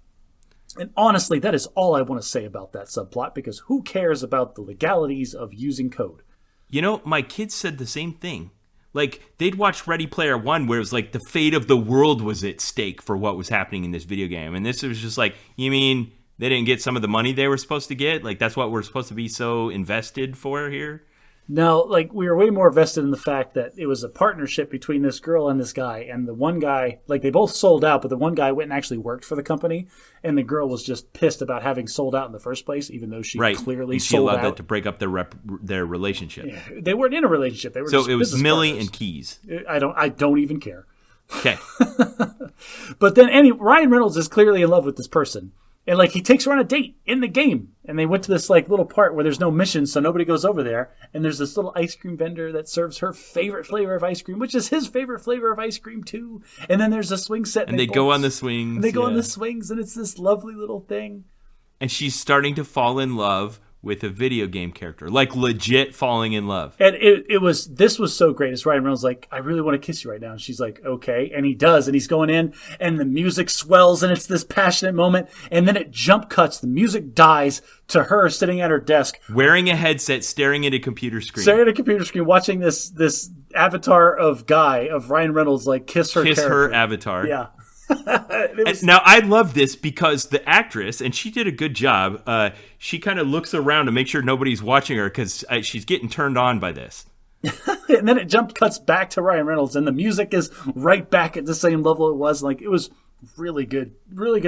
And honestly, that is all I want to say about that subplot, because who cares about the legalities of using code? My kids said the same thing. They'd watch Ready Player One, where it was the fate of the world was at stake for what was happening in this video game. And this was just you mean they didn't get some of the money they were supposed to get? That's what we're supposed to be so invested for here? No, we were way more vested in the fact that it was a partnership between this girl and this guy. And the one guy, they both sold out, but the one guy went and actually worked for the company. And the girl was just pissed about having sold out in the first place, even though she clearly and she sold allowed out. that to break up their relationship. Yeah, they weren't in a relationship. They were so it was Millie partners. And Keys. I don't even care. Okay. But then Ryan Reynolds is clearly in love with this person. And he takes her on a date in the game. And they went to this little part where there's no mission, so nobody goes over there. And there's this little ice cream vendor that serves her favorite flavor of ice cream, which is his favorite flavor of ice cream too. And then there's a swing set. And they go on the swings. And they go on the swings, and it's this lovely little thing. And she's starting to fall in love with a video game character, legit falling in love. And this was so great. It's Ryan Reynolds I really want to kiss you right now. And she's like, okay. And he does. And he's going in and the music swells and it's this passionate moment. And then it jump cuts. The music dies to her sitting at her desk. Wearing a headset, staring at a computer screen. Watching this avatar of Ryan Reynolds kiss her character. Her avatar. Yeah. Now, I love this because the actress, and she did a good job, she kind of looks around to make sure nobody's watching her because she's getting turned on by this. And then it cuts back to Ryan Reynolds, and the music is right back at the same level it was. Like, it was really good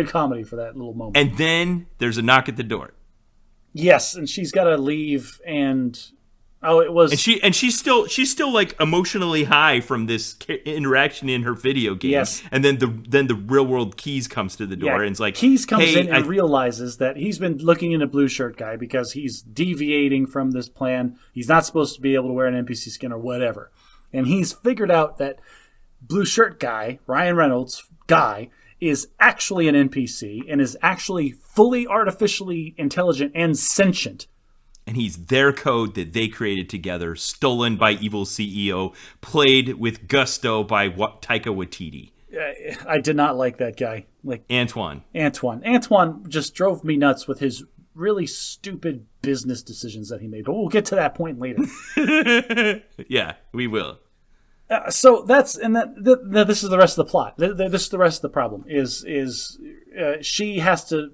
comedy for that little moment. And then there's a knock at the door. Yes, and she's got to leave, and it was. And she's still like emotionally high from this interaction in her video game. Yes. And then the real world Keys comes to the door, and it's like, Keys comes in and realizes that he's been looking into Blue Shirt Guy because he's deviating from this plan. He's not supposed to be able to wear an NPC skin or whatever, and he's figured out that Blue Shirt Guy, Ryan Reynolds guy, is actually an NPC and is actually fully artificially intelligent and sentient. And he's their code that they created together, stolen by evil CEO, played with gusto by Taika Waititi. I did not like that guy. Like Antoine just drove me nuts with his really stupid business decisions that he made. But we'll get to that point later. Yeah, we will. So this is the rest of the plot. This is the rest of the problem. Is she has to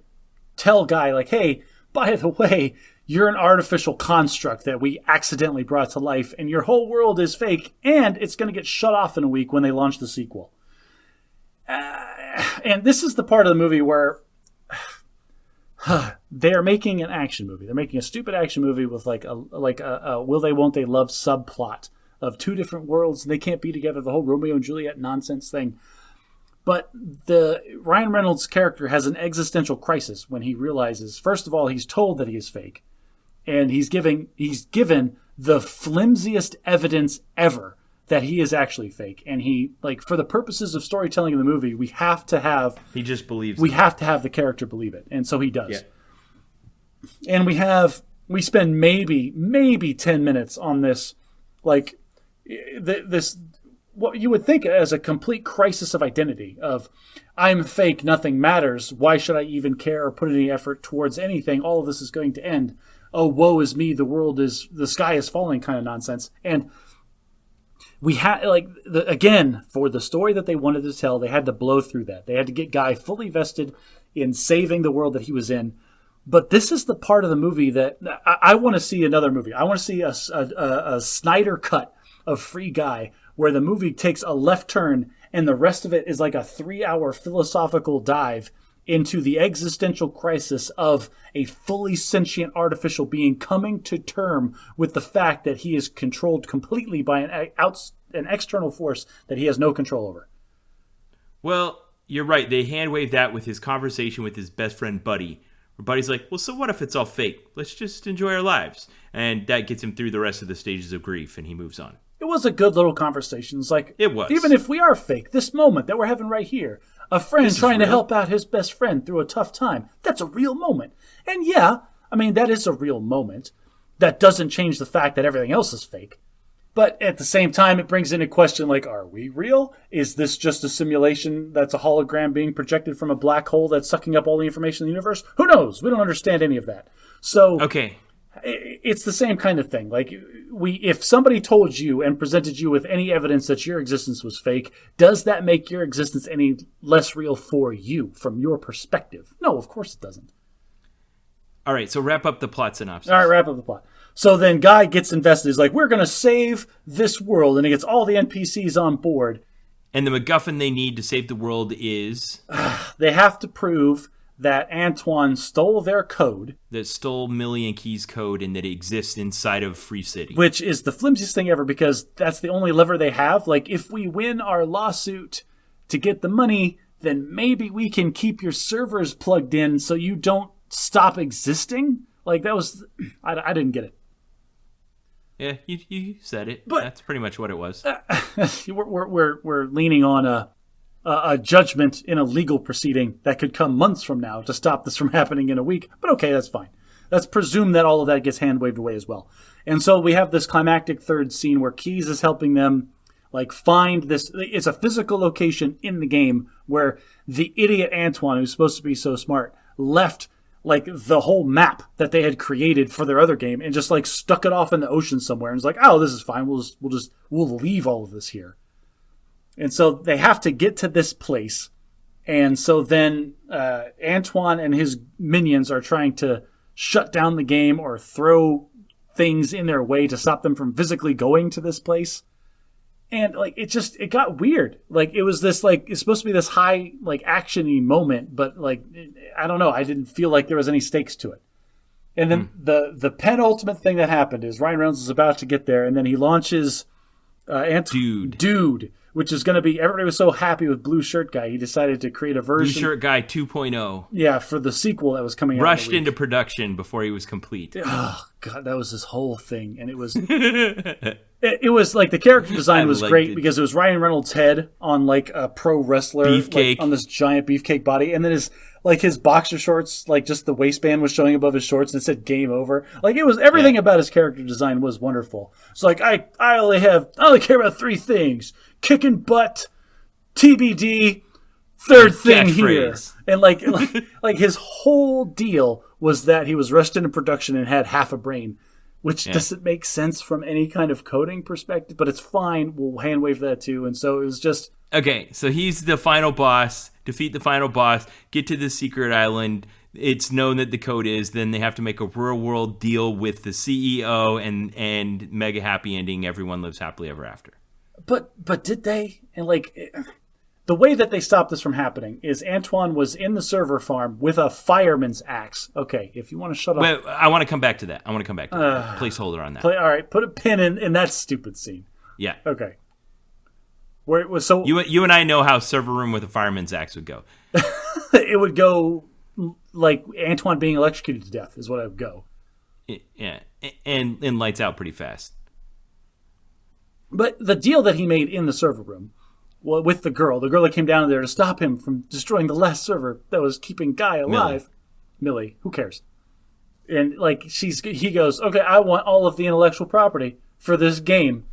tell Guy, like, hey, by the way, you're an artificial construct that we accidentally brought to life, and your whole world is fake, and it's going to get shut off in a week when they launch the sequel. And this is the part of the movie where they're making an action movie. They're making a stupid action movie with like a will they won't they love subplot of two different worlds, and they can't be together, the whole Romeo and Juliet nonsense thing. But the Ryan Reynolds character has an existential crisis when he realizes, first of all, he's told that he is fake, and he's given the flimsiest evidence ever that he is actually fake. And he, like, for the purposes of storytelling in the movie, we have to have the character believe it, and so he does. Yeah. And we spend maybe 10 minutes on this, like, this what you would think as a complete crisis of identity of, I'm fake, nothing matters, why should I even care or put any effort towards anything, all of this is going to end, oh, woe is me, the sky is falling kind of nonsense. And we had, again, for the story that they wanted to tell, they had to blow through that. They had to get Guy fully vested in saving the world that he was in. But this is the part of the movie that I want to see another movie. I want to see a Snyder cut of Free Guy, where the movie takes a left turn and the rest of it is like a 3-hour philosophical dive into the existential crisis of a fully sentient artificial being coming to term with the fact that he is controlled completely by an external force that he has no control over. Well, you're right. They hand-wave that with his conversation with his best friend Buddy. Where Buddy's like, well, so what if it's all fake? Let's just enjoy our lives. And that gets him through the rest of the stages of grief, and he moves on. It was a good little conversation. It's like, it was. Even if we are fake, this moment that we're having right here, a friend trying to help out his best friend through a tough time, that's a real moment. And yeah, I mean, that is a real moment. That doesn't change the fact that everything else is fake. But at the same time, it brings into question, like, are we real? Is this just a simulation that's a hologram being projected from a black hole that's sucking up all the information in the universe? Who knows? We don't understand any of that. So okay. It's the same kind of thing. Like, if somebody told you and presented you with any evidence that your existence was fake, does that make your existence any less real for you from your perspective? No, of course it doesn't. All right, so wrap up the plot synopsis. All right, wrap up the plot. So then Guy gets invested. He's like, we're going to save this world, and he gets all the NPCs on board. And the MacGuffin they need to save the world is? They have to prove that Antoine stole their code. That stole Millie and Key's code and that it exists inside of Free City. Which is the flimsiest thing ever because that's the only lever they have. Like, if we win our lawsuit to get the money, then maybe we can keep your servers plugged in so you don't stop existing. Like, that was... I didn't get it. Yeah, you said it. But that's pretty much what it was. We're leaning on a judgment in a legal proceeding that could come months from now to stop this from happening in a week. But okay, that's fine. Let's presume that all of that gets hand-waved away as well. And so we have this climactic third scene where Keys is helping them like find this. It's a physical location in the game where the idiot Antoine, who's supposed to be so smart, left like the whole map that they had created for their other game and just like stuck it off in the ocean somewhere. And it's like, oh, this is fine. We'll leave all of this here. And so they have to get to this place. And so then Antoine and his minions are trying to shut down the game or throw things in their way to stop them from physically going to this place. And like it got weird. Like it was this like it's supposed to be this high like action-y moment, but like I don't know. I didn't feel like there was any stakes to it. And then the penultimate thing that happened is Ryan Reynolds is about to get there, and then he launches Dude, which is going to be everybody was so happy with Blue Shirt Guy, he decided to create a version. Blue Shirt Guy 2.0. Yeah, for the sequel that was coming out. Rushed into production before he was complete. Oh god, that was his whole thing, and it was. It was like the character design was great because it was Ryan Reynolds' head on like a pro wrestler beefcake on this giant beefcake body, and then his boxer shorts, like just the waistband was showing above his shorts and it said "Game Over." Like it was everything about his character design was wonderful. It's like I only care about 3 things: kicking butt, TBD, third thing here, and like his whole deal was that he was rushed into production and had half a brain. Which doesn't make sense from any kind of coding perspective, but it's fine. We'll hand wave that too. And so it was just... Okay, so he's the final boss. Defeat the final boss. Get to the secret island. It's known that the code is. Then they have to make a real-world deal with the CEO and mega happy ending. Everyone lives happily ever after. But did they? And like... The way that they stopped this from happening is Antoine was in the server farm with a fireman's axe. Okay, if you want to shut up... Wait, I want to come back to that. Placeholder on that. All right, put a pin in that stupid scene. Yeah. Okay. Where it was so... You and I know how server room with a fireman's axe would go. It would go like Antoine being electrocuted to death is what it would go. Yeah, and lights out pretty fast. But the deal that he made in the server room... Well, with the girl that came down there to stop him from destroying the last server that was keeping Guy alive. Millie, who cares? And like he goes, okay, I want all of the intellectual property for this game.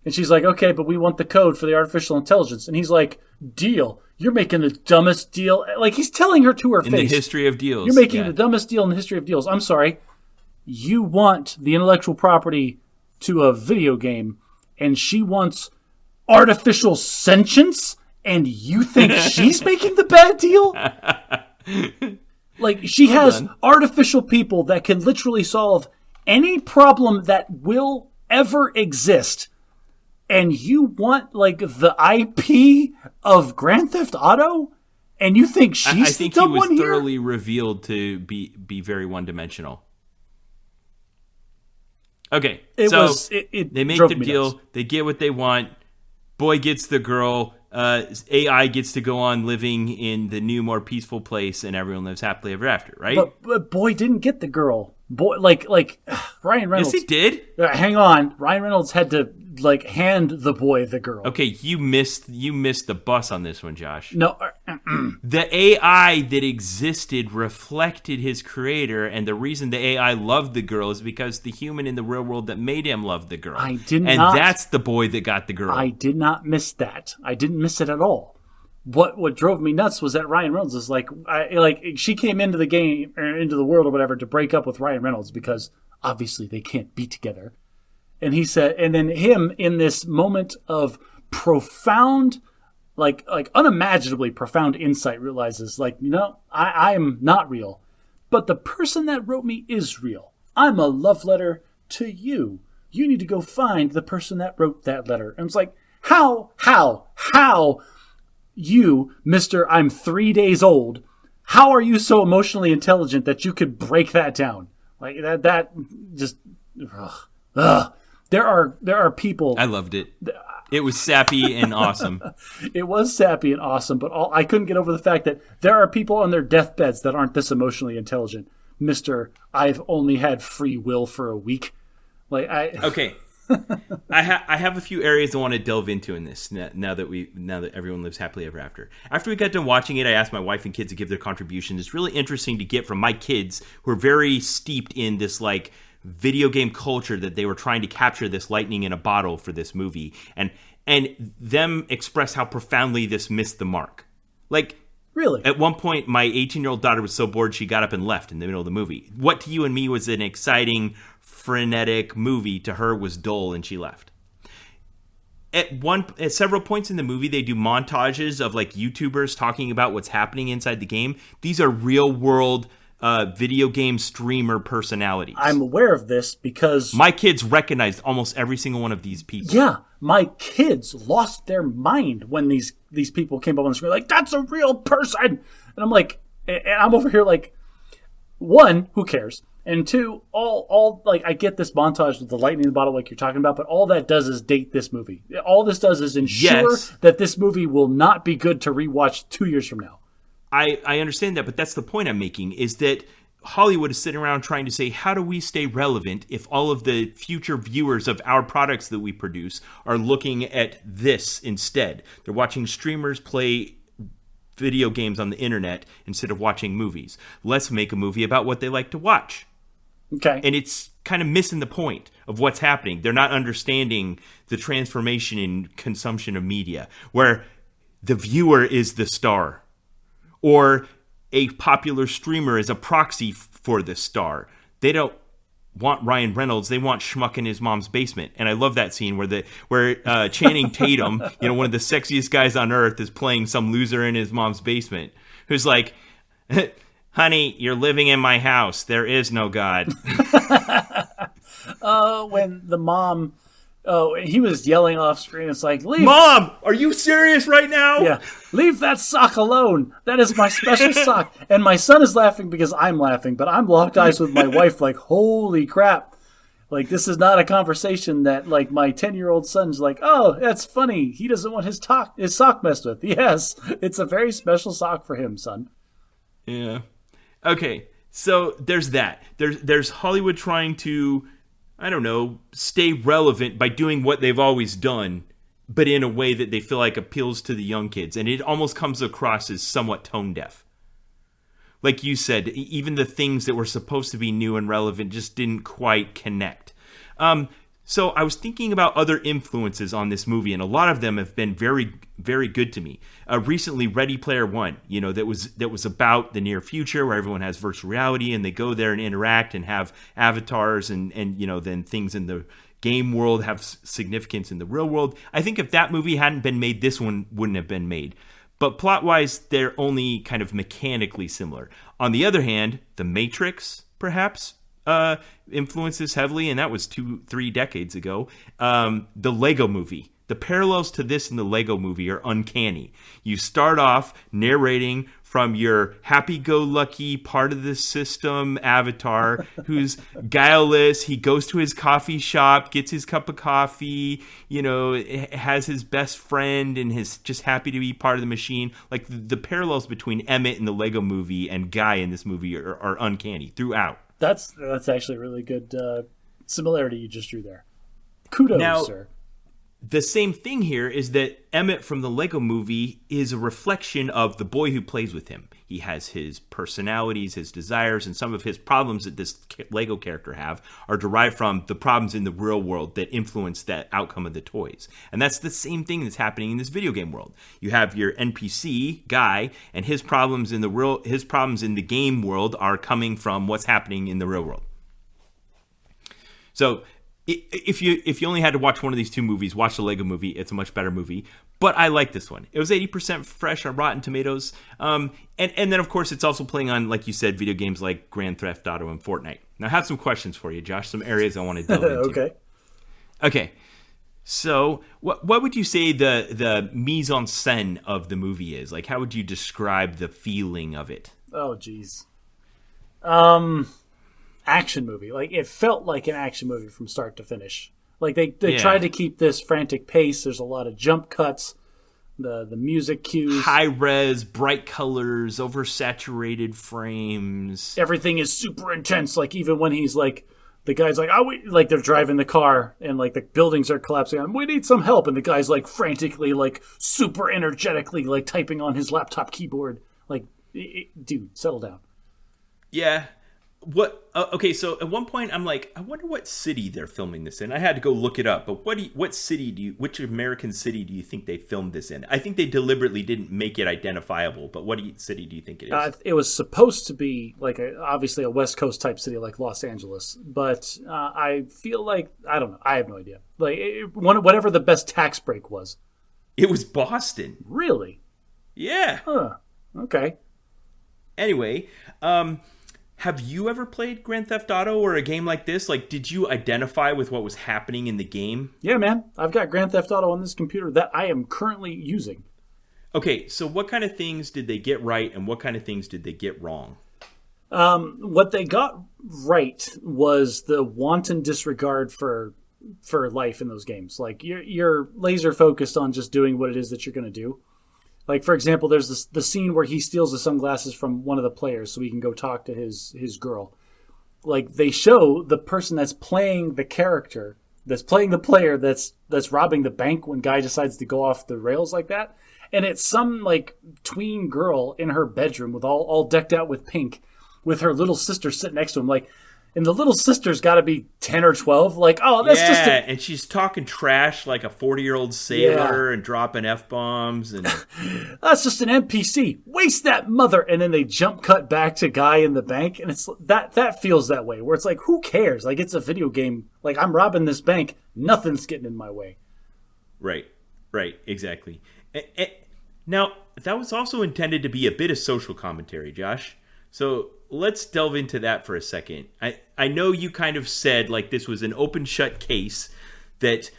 And she's like, okay, but we want the code for the artificial intelligence. And he's like, deal. You're making the dumbest deal. Like he's telling her to her face. In the history of deals. You're making the dumbest deal in the history of deals. I'm sorry. You want the intellectual property to a video game, and she wants artificial sentience, and you think she's making the bad deal? Like, she has artificial people that can literally solve any problem that will ever exist, and you want, like, the IP of Grand Theft Auto? And you think she's the dumb one here? I think he was thoroughly revealed to be very one-dimensional. Okay, they make the deal. Nuts. They get what they want. Boy gets the girl. AI gets to go on living in the new, more peaceful place, and everyone lives happily ever after, right? But Boy didn't get the girl. Boy, like Ryan Reynolds. Yes, he did. Hang on, Ryan Reynolds had to like hand the boy the girl. Okay, you missed the bus on this one, Josh. No, the AI that existed reflected his creator, and the reason the AI loved the girl is because the human in the real world that made him loved the girl. I did not, and that's the boy that got the girl. I did not miss that. I didn't miss it at all. What drove me nuts was that Ryan Reynolds is like she came into the game or into the world or whatever to break up with Ryan Reynolds because obviously they can't be together. And he said, and then him in this moment of profound, like unimaginably profound insight realizes like, you know, I am not real, but the person that wrote me is real. I'm a love letter to you. You need to go find the person that wrote that letter. And it's like, how? You, Mr. I'm 3 days old, how are you so emotionally intelligent that you could break that down? Like that just There are people. I loved it. It was sappy and awesome. It was sappy and awesome, but I couldn't get over the fact that there are people on their deathbeds that aren't this emotionally intelligent. Mr. I've only had free will for a week. Okay. I have a few areas I want to delve into in this now that everyone lives happily ever after. After we got done watching it, I asked my wife and kids to give their contributions. It's really interesting to get from my kids who are very steeped in this like video game culture that they were trying to capture this lightning in a bottle for this movie, and them express how profoundly this missed the mark. Like, really? At one point, my 18-year-old daughter was so bored she got up and left in the middle of the movie. What to you and me was an exciting, frenetic movie, to her was dull, and she left. At several points in the movie, they do montages of like YouTubers talking about what's happening inside the game. These are real world video game streamer personalities. I'm aware of this because my kids recognized almost every single one of these people. Yeah, my kids lost their mind when these people came up on the screen like, that's a real person. And I'm like, and I'm over here like, one, who cares? And two, all like, I get this montage with the lightning in the bottle like you're talking about, but all that does is date this movie. All this does is ensure that this movie will not be good to rewatch 2 years from now. I understand that, but that's the point I'm making, is that Hollywood is sitting around trying to say, how do we stay relevant if all of the future viewers of our products that we produce are looking at this instead? They're watching streamers play video games on the internet instead of watching movies. Let's make a movie about what they like to watch. Okay. And it's kind of missing the point of what's happening. They're not understanding the transformation in consumption of media, where the viewer is the star, or a popular streamer is a proxy for the star. They don't want Ryan Reynolds. They want schmuck in his mom's basement. And I love that scene where Channing Tatum, one of the sexiest guys on earth, is playing some loser in his mom's basement who's like, honey, you're living in my house. There is no God. When the mom... Oh, he was yelling off screen. It's like, leave. Mom, are you serious right now? Yeah. Leave that sock alone. That is my special sock. And my son is laughing because I'm laughing, but I'm locked eyes with my wife like, holy crap. Like, this is not a conversation that, like, my 10-year-old son's like, oh, that's funny. He doesn't want his sock messed with. Yes, it's a very special sock for him, son. Yeah. Okay, so there's that. There's Hollywood trying to, I don't know, stay relevant by doing what they've always done, but in a way that they feel like appeals to the young kids. And it almost comes across as somewhat tone deaf. Like you said, even the things that were supposed to be new and relevant just didn't quite connect. So I was thinking about other influences on this movie, and a lot of them have been very, very good to me. Recently, Ready Player One, that was about the near future where everyone has virtual reality and they go there and interact and have avatars and then things in the game world have significance in the real world. I think if that movie hadn't been made, this one wouldn't have been made. But plot-wise, they're only kind of mechanically similar. On the other hand, The Matrix, perhaps, influences heavily, and that was 2-3 decades ago. The Lego Movie. The parallels to this in the Lego Movie are uncanny. You start off narrating from your happy-go-lucky part of the system avatar who's guileless. He goes to his coffee shop, gets his cup of coffee, has his best friend, and is just happy to be part of the machine. Like, the parallels between Emmett in the Lego Movie and Guy in this movie are uncanny throughout. That's actually a really good similarity you just drew there. Kudos, now, sir. The same thing here is that Emmett from the Lego Movie is a reflection of the boy who plays with him. He has his personalities, his desires, and some of his problems that this Lego character have are derived from the problems in the real world that influence that outcome of the toys. And that's the same thing that's happening in this video game world. You have your NPC guy, and his problems in the game world are coming from what's happening in the real world. So if you only had to watch one of these two movies, watch the Lego Movie. It's a much better movie. But I like this one. It was 80% fresh on Rotten Tomatoes. And then, of course, it's also playing on, like you said, video games like Grand Theft Auto and Fortnite. Now, I have some questions for you, Josh. Some areas I want to delve into. Okay. So what would you say the mise en scène of the movie is? Like, how would you describe the feeling of it? Oh, geez. Action movie. Like, it felt like an action movie from start to finish. Like, they tried to keep this frantic pace. There's a lot of jump cuts, the music cues. High res, bright colors, oversaturated frames. Everything is super intense. Like, even when he's like, the guy's like, like they're driving the car and like the buildings are collapsing. We need some help. And the guy's like frantically, like super energetically, like typing on his laptop keyboard. Like, dude, settle down. Yeah. Okay, so at one point I'm like, I wonder what city they're filming this in. I had to go look it up, but which American city do you think they filmed this in? I think they deliberately didn't make it identifiable, but what city do you think it is? It was supposed to be like obviously a West Coast type city like Los Angeles, but I feel like, I don't know, I have no idea. Like whatever the best tax break was. It was Boston. Really? Yeah. Huh. Okay. Anyway, Have you ever played Grand Theft Auto or a game like this? Like, did you identify with what was happening in the game? Yeah, man. I've got Grand Theft Auto on this computer that I am currently using. Okay, so what kind of things did they get right and what kind of things did they get wrong? What they got right was the wanton disregard for life in those games. Like, you're laser focused on just doing what it is that you're going to do. Like, for example, there's the scene where he steals the sunglasses from one of the players so he can go talk to his girl. Like, they show the person that's playing the character, that's playing the player that's robbing the bank when Guy decides to go off the rails like that. And it's some, like, tween girl in her bedroom with all decked out with pink with her little sister sitting next to him. Like, and the little sister's got to be 10 or 12. Like, oh, that's just... and she's talking trash like a 40-year-old sailor and dropping F-bombs. And that's just an NPC. Waste that mother. And then they jump cut back to Guy in the bank. And it's that feels that way, where it's like, who cares? Like, it's a video game. Like, I'm robbing this bank. Nothing's getting in my way. Right, exactly. Now, that was also intended to be a bit of social commentary, Josh. So let's delve into that for a second. I know you kind of said like this was an open shut case, that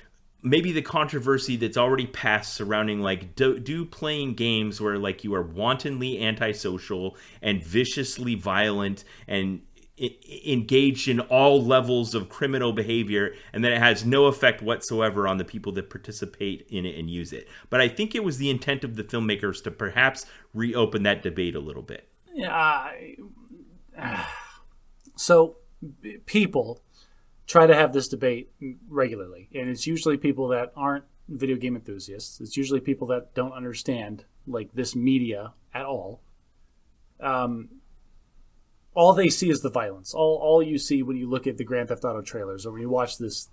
maybe the controversy that's already passed surrounding like do playing games where like you are wantonly antisocial and viciously violent and engaged in all levels of criminal behavior, and that it has no effect whatsoever on the people that participate in it and use it. But I think it was the intent of the filmmakers to perhaps reopen that debate a little bit. So people try to have this debate regularly, and it's usually people that aren't video game enthusiasts. It's usually people that don't understand like this media at all. All they see is the violence. All you see when you look at the Grand Theft Auto trailers or when you watch this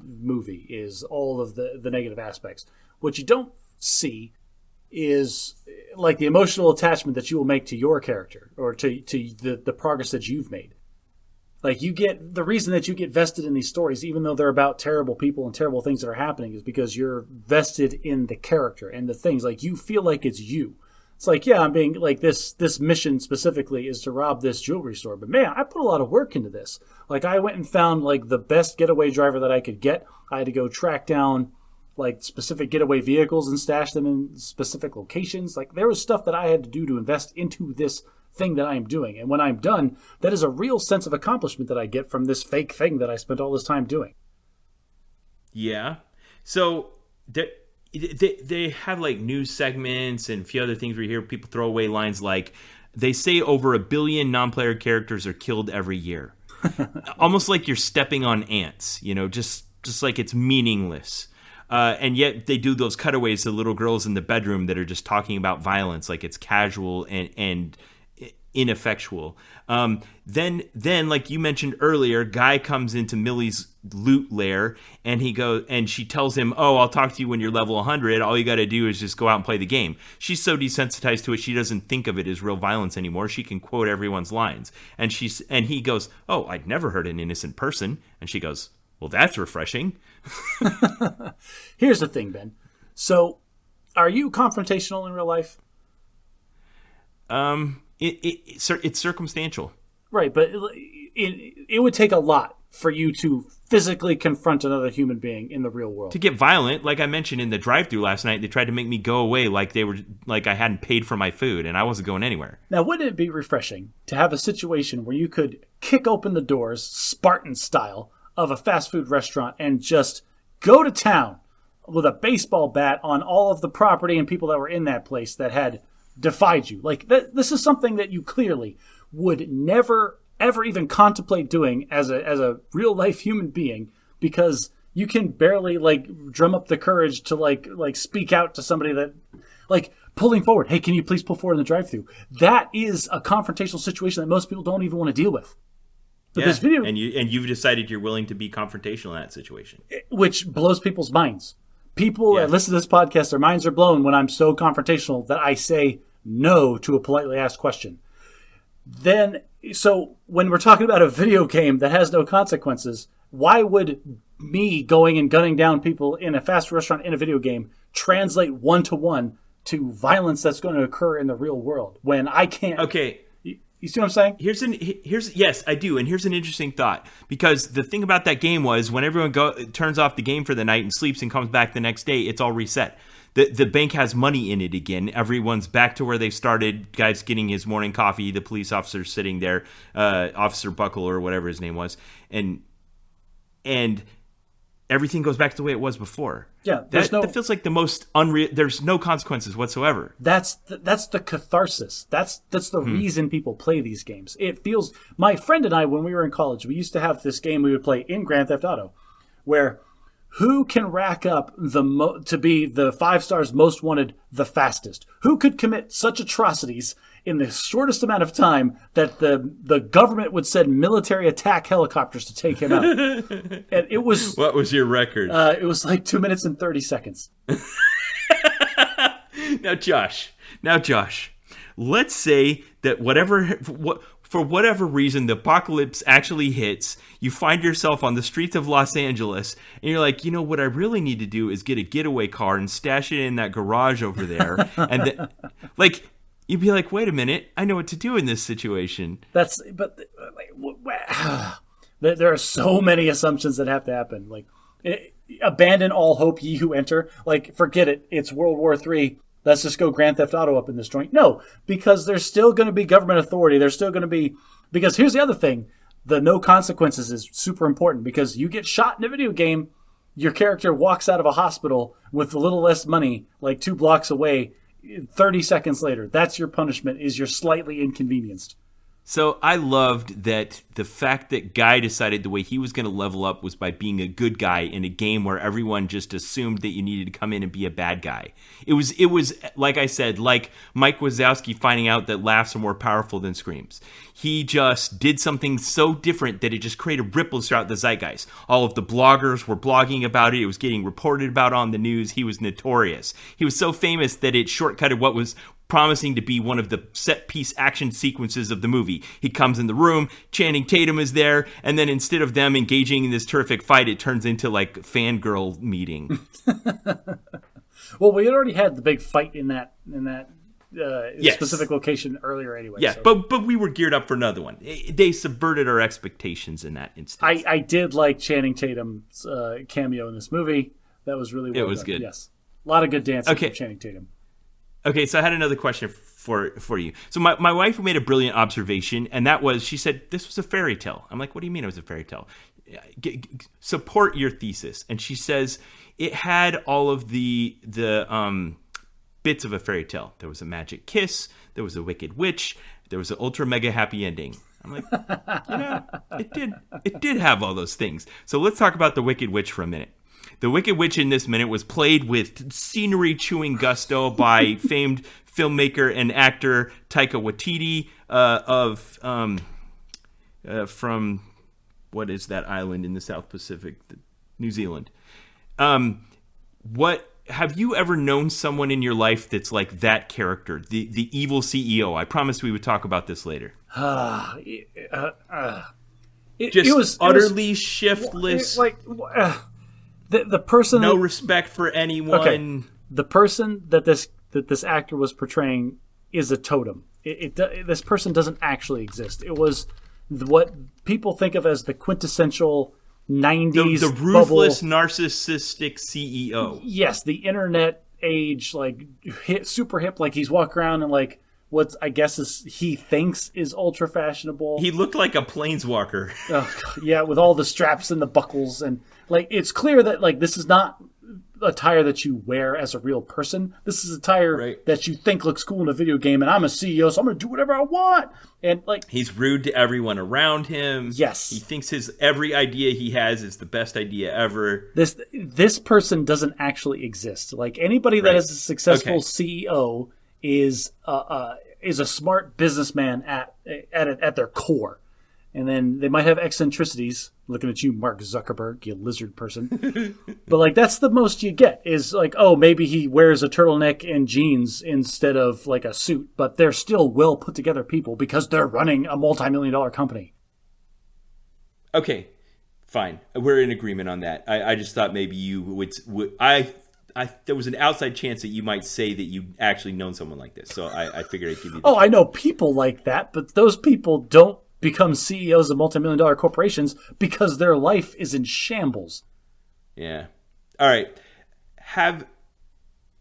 movie is all of the negative aspects. What you don't see is like the emotional attachment that you will make to your character or to the progress that you've made. Like, you get the reason that you get vested in these stories, even though they're about terrible people and terrible things that are happening, is because you're vested in the character and the things. Like, you feel like it's you. It's like, yeah, I'm being like this mission specifically is to rob this jewelry store. But man, I put a lot of work into this. Like, I went and found like the best getaway driver that I could get. I had to go track down like specific getaway vehicles and stash them in specific locations. Like, there was stuff that I had to do to invest into this thing that I am doing. And when I'm done, that is a real sense of accomplishment that I get from this fake thing that I spent all this time doing. Yeah. So they have like news segments and a few other things where you hear people throw away lines like, they say over 1 billion non-player characters are killed every year. Almost like you're stepping on ants, you know, just like it's meaningless. And yet they do those cutaways to little girls in the bedroom that are just talking about violence like it's casual and ineffectual. Then, like you mentioned earlier, Guy comes into Millie's loot lair and she tells him, "Oh, I'll talk to you when you're level 100. All you got to do is just go out and play the game." She's so desensitized to it, she doesn't think of it as real violence anymore. She can quote everyone's lines. And he goes, "Oh, I'd never hurt an innocent person." And she goes, "Well, that's refreshing." Here's the thing, Ben. So, are you confrontational in real life? It's circumstantial. Right, but it would take a lot for you to physically confront another human being in the real world. To get violent, like I mentioned in the drive-thru last night, they tried to make me go away like I hadn't paid for my food and I wasn't going anywhere. Now, wouldn't it be refreshing to have a situation where you could kick open the doors, Spartan style, of a fast food restaurant and just go to town with a baseball bat on all of the property and people that were in that place that had defied you? Like, this is something that you clearly would never, ever even contemplate doing as a real life human being, because you can barely like drum up the courage to like speak out to somebody that like pulling forward. Hey, can you please pull forward in the drive-thru? That is a confrontational situation that most people don't even want to deal with. But this video, and you've decided you're willing to be confrontational in that situation, which blows people's minds. People that listen to this podcast, their minds are blown when I'm so confrontational that I say no to a politely asked question. Then, so when we're talking about a video game that has no consequences, why would me going and gunning down people in a fast food restaurant in a video game translate 1-to-1 to violence that's going to occur in the real world when I can't? Okay. You see what I'm saying? Here's yes, I do, and here's an interesting thought, because the thing about that game was when everyone turns off the game for the night and sleeps and comes back the next day, it's all reset. The bank has money in it again. Everyone's back to where they started. Guy's getting his morning coffee. The police officer's sitting there, Officer Buckle or whatever his name was, and everything goes back to the way it was before. Yeah, that feels like the most unreal. There's no consequences whatsoever. That's the catharsis. That's the reason people play these games. It feels. My friend and I, when we were in college, we used to have this game we would play in Grand Theft Auto, where who can rack up to be the 5 stars most wanted the fastest? Who could commit such atrocities in the shortest amount of time that the government would send military attack helicopters to take him out? And it was... What was your record? It was like 2 minutes and 30 seconds. Now, Josh, let's say that for whatever reason, the apocalypse actually hits. You find yourself on the streets of Los Angeles, and you're like, you know, what I really need to do is get a getaway car and stash it in that garage over there. And then, like, you'd be like, wait a minute, I know what to do in this situation. There are so many assumptions that have to happen. Like, abandon all hope, ye who enter. Like, forget it. It's World War III. Let's just go Grand Theft Auto up in this joint. No, because there's still going to be government authority. There's still going to be... Because here's the other thing. The no consequences is super important, because you get shot in a video game, your character walks out of a hospital with a little less money, like 2 blocks away, 30 seconds later. That's your punishment, is you're slightly inconvenienced. So I loved that the fact that Guy decided the way he was going to level up was by being a good guy in a game where everyone just assumed that you needed to come in and be a bad guy. It was like I said, like Mike Wazowski finding out that laughs are more powerful than screams. He just did something so different that it just created ripples throughout the zeitgeist. All of the bloggers were blogging about it. It was getting reported about on the news. He was notorious. He was so famous that it shortcutted what was promising to be one of the set-piece action sequences of the movie. He comes in the room, Channing Tatum is there, and then instead of them engaging in this terrific fight, it turns into, like, fangirl meeting. Well, we had already had the big fight in that Yes. specific location earlier anyway. Yeah, so. but we were geared up for another one. They subverted our expectations in that instance. I did like Channing Tatum's cameo in this movie. That was really well done. It was good. Yes. A lot of good dancing from Channing Tatum. Okay, so I had another question for you. So my wife made a brilliant observation, and that was, she said, this was a fairy tale. I'm like, what do you mean it was a fairy tale? Support your thesis. And she says, it had all of the bits of a fairy tale. There was a magic kiss, there was a wicked witch, there was an ultra mega happy ending. I'm like, it did have all those things. So let's talk about the Wicked Witch for a minute. The Wicked Witch in this minute was played with scenery-chewing gusto by famed filmmaker and actor Taika Waititi from what is that island in the South Pacific? New Zealand. Have you ever known someone in your life that's like that character, the evil CEO? I promised we would talk about this later. It was utterly shiftless. The person, no respect for anyone. Okay. The person that this actor was portraying is a totem. This person doesn't actually exist. It was what people think of as the quintessential 90s the ruthless narcissistic CEO. Yes, the internet age, like super hip. Like he's walking around and like what I guess he thinks is ultra fashionable. He looked like a planeswalker. Yeah, with all the straps and the buckles, and like it's clear that like this is not attire that you wear as a real person. This is attire that you think looks cool in a video game, and I'm a CEO, so I'm going to do whatever I want. And like he's rude to everyone around him. Yes. He thinks every idea he has is the best idea ever. This person doesn't actually exist. Like anybody that is a successful CEO is a smart businessman at their core. And then they might have eccentricities. Looking at you, Mark Zuckerberg, you lizard person. But like that's the most you get is like, oh, maybe he wears a turtleneck and jeans instead of like a suit. But they're still well put together people because they're running a multi-million-dollar company. Okay, fine. We're in agreement on that. I just thought maybe you would. I there was an outside chance that you might say that you actually known someone like this. So I figured I'd give you. I know people like that, but those people don't become CEOs of multi-million-dollar corporations because their life is in shambles. Yeah. All right.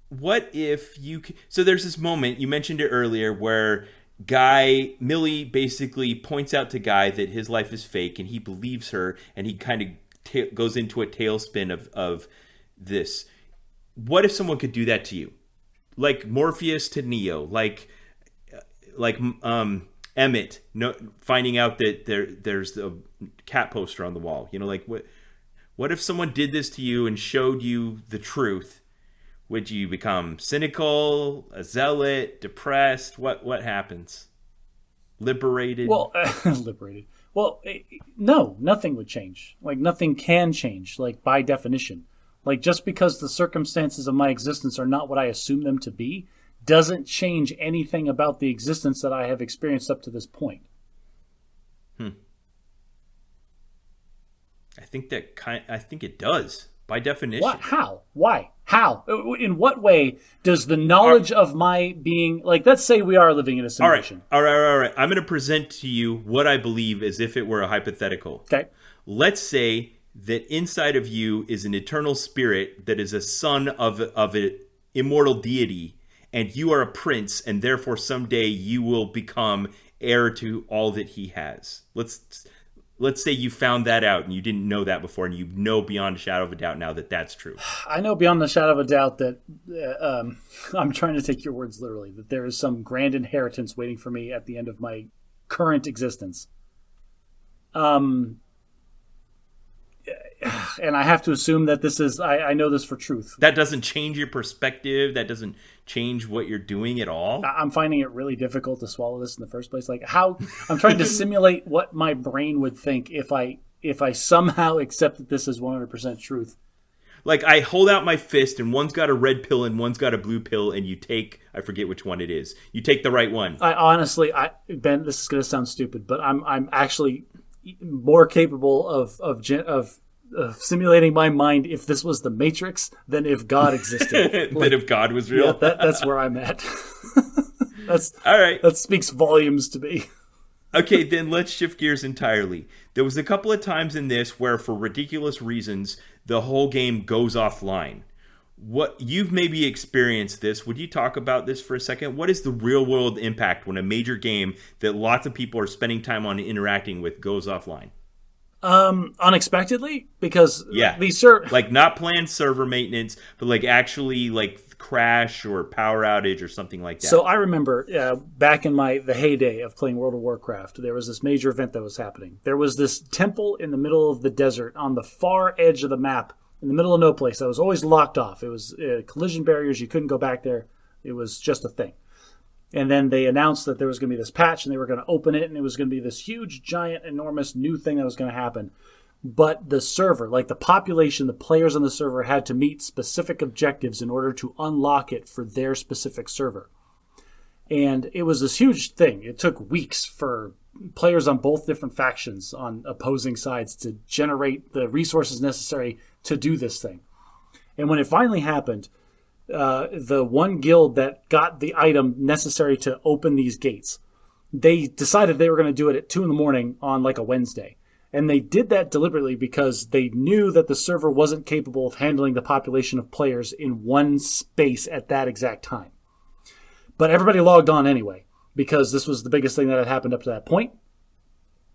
What if you? So there's this moment you mentioned it earlier where Millie basically points out to Guy that his life is fake, and he believes her, and he kind of goes into a tailspin of this. What if someone could do that to you, like Morpheus to Neo, like Emmett, finding out that there's a cat poster on the wall. Like what if someone did this to you and showed you the truth? Would you become cynical, a zealot, depressed? What happens? Liberated? Well, liberated. Well, no, nothing would change. Like, nothing can change, like, by definition. Like, just because the circumstances of my existence are not what I assume them to be, doesn't change anything about the existence that I have experienced up to this point. I think it does, by definition. What? How? Why? How? In what way does the knowledge of my being, like, let's say we are living in a simulation. All right. I'm going to present to you what I believe as if it were a hypothetical. Okay. Let's say that inside of you is an eternal spirit that is a son of an immortal deity, and you are a prince, and therefore someday you will become heir to all that he has. Let's say you found that out and you didn't know that before, and you know beyond a shadow of a doubt now that that's true. I know beyond the shadow of a doubt that I'm trying to take your words literally, that there is some grand inheritance waiting for me at the end of my current existence. And I have to assume that this is, I know this for truth. That doesn't change your perspective. That doesn't change what you're doing at all. I'm finding it really difficult to swallow this in the first place. Like, how I'm trying to simulate what my brain would think if I somehow accept that this is 100% truth. Like, I hold out my fist, and one's got a red pill and one's got a blue pill, and you take, I forget which one it is. You take the right one. I honestly, Ben, this is going to sound stupid, but I'm actually more capable of simulating my mind if this was the Matrix than if God existed. Than if God was real? Yeah, that's where I'm at. That's all right. That speaks volumes to me. Okay, then let's shift gears entirely. There was a couple of times in this where, for ridiculous reasons, the whole game goes offline. What you've maybe experienced this. Would you talk about this for a second? What is the real world impact when a major game that lots of people are spending time on interacting with goes offline? Unexpectedly, because these like not planned server maintenance, but like actually like crash or power outage or something like that. So I remember back in the heyday of playing World of Warcraft, there was this major event that was happening. There was this temple in the middle of the desert on the far edge of the map, in the middle of no place, that was always locked off. It was collision barriers. You couldn't go back there. It was just a thing. And then they announced that there was going to be this patch, and they were going to open it, and it was going to be this huge, giant, enormous new thing that was going to happen. But the server, like the population, the players on the server had to meet specific objectives in order to unlock it for their specific server. And it was this huge thing. It took weeks for players on both different factions on opposing sides to generate the resources necessary to do this thing. And when it finally happened, the one guild that got the item necessary to open these gates, they decided they were going to do it at 2 a.m. on like a Wednesday. And they did that deliberately because they knew that the server wasn't capable of handling the population of players in one space at that exact time. But everybody logged on anyway, because this was the biggest thing that had happened up to that point.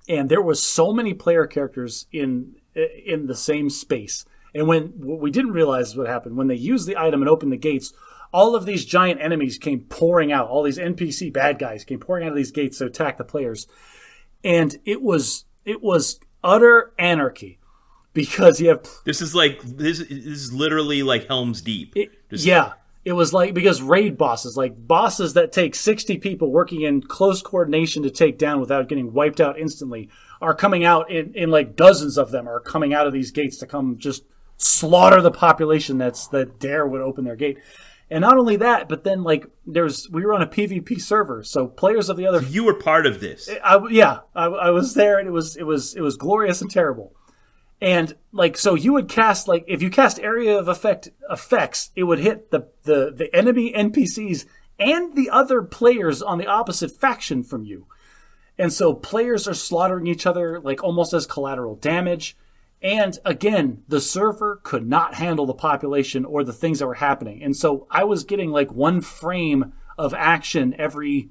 And there was so many player characters in the same space. And what we didn't realize what happened, when they used the item and opened the gates, all of these giant enemies came pouring out. All these NPC bad guys came pouring out of these gates to attack the players. And it was utter anarchy, because you have... This is literally like Helm's Deep. It was like, because raid bosses, like bosses that take 60 people working in close coordination to take down without getting wiped out instantly, are coming out in like dozens of them are coming out of these gates to come just slaughter the population that dare would open their gate. And not only that, but then like we were on a PvP server, so players of the other... So you were part of this. I was there, and it was glorious and terrible. And like, so you would cast, like, if you cast area of effects, it would hit the enemy NPCs and the other players on the opposite faction from you. And so players are slaughtering each other like almost as collateral damage. And again, the server could not handle the population or the things that were happening. And so I was getting like one frame of action every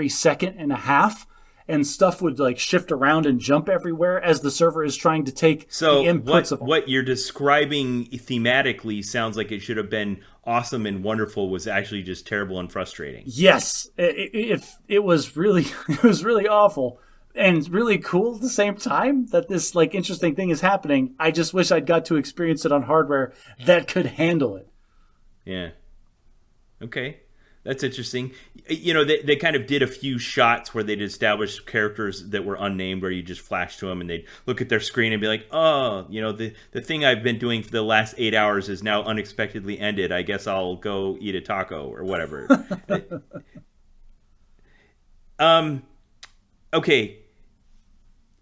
second and a half. And stuff would like shift around and jump everywhere as the server is trying to take the inputs of what you're describing thematically sounds like it should have been awesome and wonderful, was actually just terrible and frustrating. Yes, it was really awful and really cool at the same time that this like interesting thing is happening. I just wish I'd got to experience it on hardware that could handle it. Yeah. Okay. That's interesting. You know, they kind of did a few shots where they'd establish characters that were unnamed, where you just flash to them and they'd look at their screen and be like, oh, you know, the thing I've been doing for the last 8 hours is now unexpectedly ended. I guess I'll go eat a taco or whatever. Okay.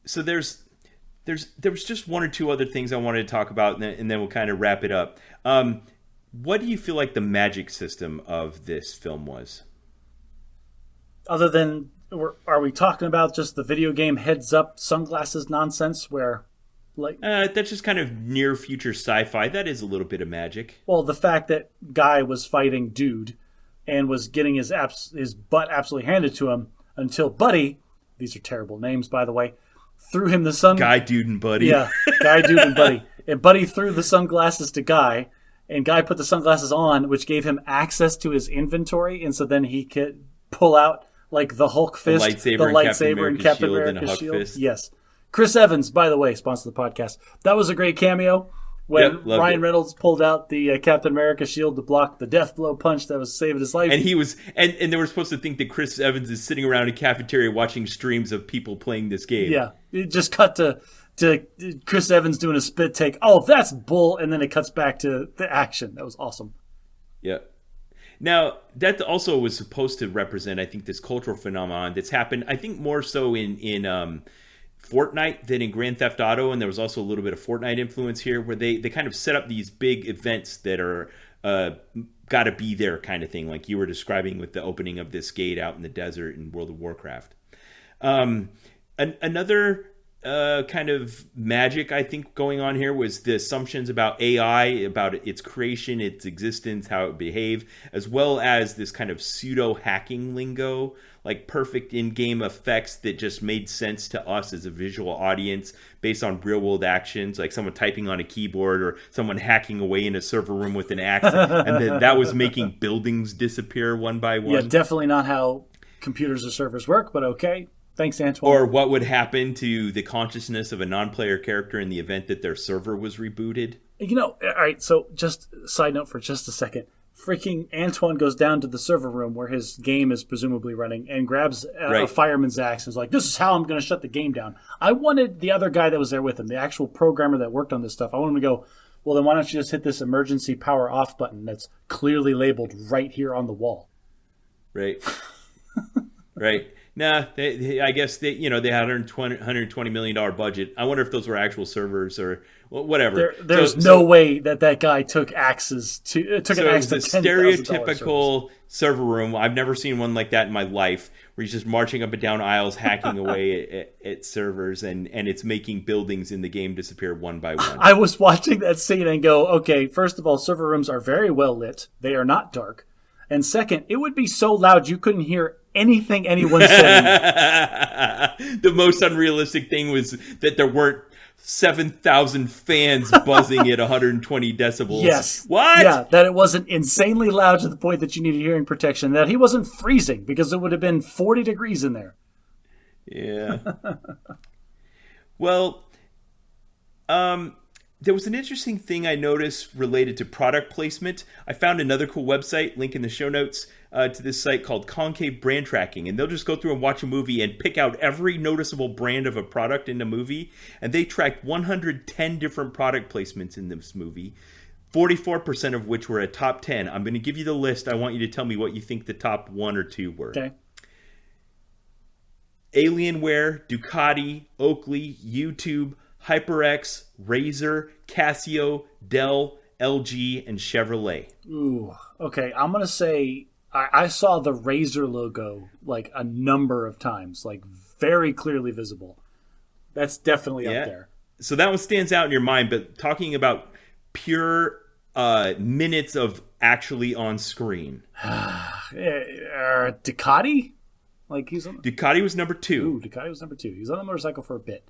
So there was just one or two other things I wanted to talk about, and then we'll kind of wrap it up. What do you feel like the magic system of this film was? Other than, are we talking about just the video game heads up sunglasses nonsense where, like, that's just kind of near future sci-fi. That is a little bit of magic. Well, the fact that Guy was fighting Dude and was getting his butt absolutely handed to him until Buddy, these are terrible names by the way, threw him the sun. Guy, Dude, and Buddy. Yeah, Guy, Dude, and Buddy. And Buddy threw the sunglasses to Guy. And Guy put the sunglasses on, which gave him access to his inventory, and so then he could pull out like the Hulk fist, the lightsaber, and Captain America's shield. Fist. Yes, Chris Evans, by the way, sponsor the podcast. That was a great cameo when Ryan Reynolds pulled out the Captain America shield to block the death blow punch that was saving his life. And he was, and they were supposed to think that Chris Evans is sitting around a cafeteria watching streams of people playing this game. Yeah, it just cut to Chris Evans doing a spit take. Oh, that's bull. And then it cuts back to the action. That was awesome. Yeah. Now, that also was supposed to represent, I think, this cultural phenomenon that's happened, I think, more so in Fortnite than in Grand Theft Auto. And there was also a little bit of Fortnite influence here, where they kind of set up these big events that are got to be there kind of thing, like you were describing with the opening of this gate out in the desert in World of Warcraft. Another kind of magic I think going on here was the assumptions about AI, about its creation, its existence, how it would behave, as well as this kind of pseudo hacking lingo, like perfect in-game effects that just made sense to us as a visual audience based on real-world actions, like someone typing on a keyboard or someone hacking away in a server room with an axe, and then that was making buildings disappear one by one. Yeah, definitely not how computers or servers work, but okay. Thanks, Antoine. Or what would happen to the consciousness of a non-player character in the event that their server was rebooted? You know, all right, so just side note for just a second. Freaking Antoine goes down to the server room where his game is presumably running and grabs a fireman's axe and is like, this is how I'm going to shut the game down. I wanted the other guy that was there with him, the actual programmer that worked on this stuff, I want him to go, well, then why don't you just hit this emergency power off button that's clearly labeled right here on the wall. Right. Right. Nah, I guess they had $120 million budget. I wonder if those were actual servers or whatever. There's no way that guy took axes to an axe to $10,000 stereotypical server room. I've never seen one like that in my life, where he's just marching up and down aisles, hacking away at servers, and it's making buildings in the game disappear one by one. I was watching that scene and go, okay, first of all, server rooms are very well lit. They are not dark. And second, it would be so loud you couldn't hear anything anyone saying. The most unrealistic thing was that there weren't 7,000 fans buzzing at 120 decibels. Yes. What? Yeah, that it wasn't insanely loud to the point that you needed hearing protection. That he wasn't freezing because it would have been 40 degrees in there. Yeah. Well, there was an interesting thing I noticed related to product placement. I found another cool website, link in the show notes, to this site called Concave Brand Tracking. And they'll just go through and watch a movie and pick out every noticeable brand of a product in the movie. And they tracked 110 different product placements in this movie, 44% of which were a top 10. I'm going to give you the list. I want you to tell me what you think the top 1 or 2 were. Okay. Alienware, Ducati, Oakley, YouTube, HyperX, Razer, Casio, Dell, LG, and Chevrolet. Ooh, okay. I'm gonna say I saw the Razer logo like a number of times, like very clearly visible. That's definitely up there. So that one stands out in your mind, but talking about pure minutes of actually on screen. Ducati? Like Ducati was number 2. Ooh, Ducati was number 2. He was on the motorcycle for a bit.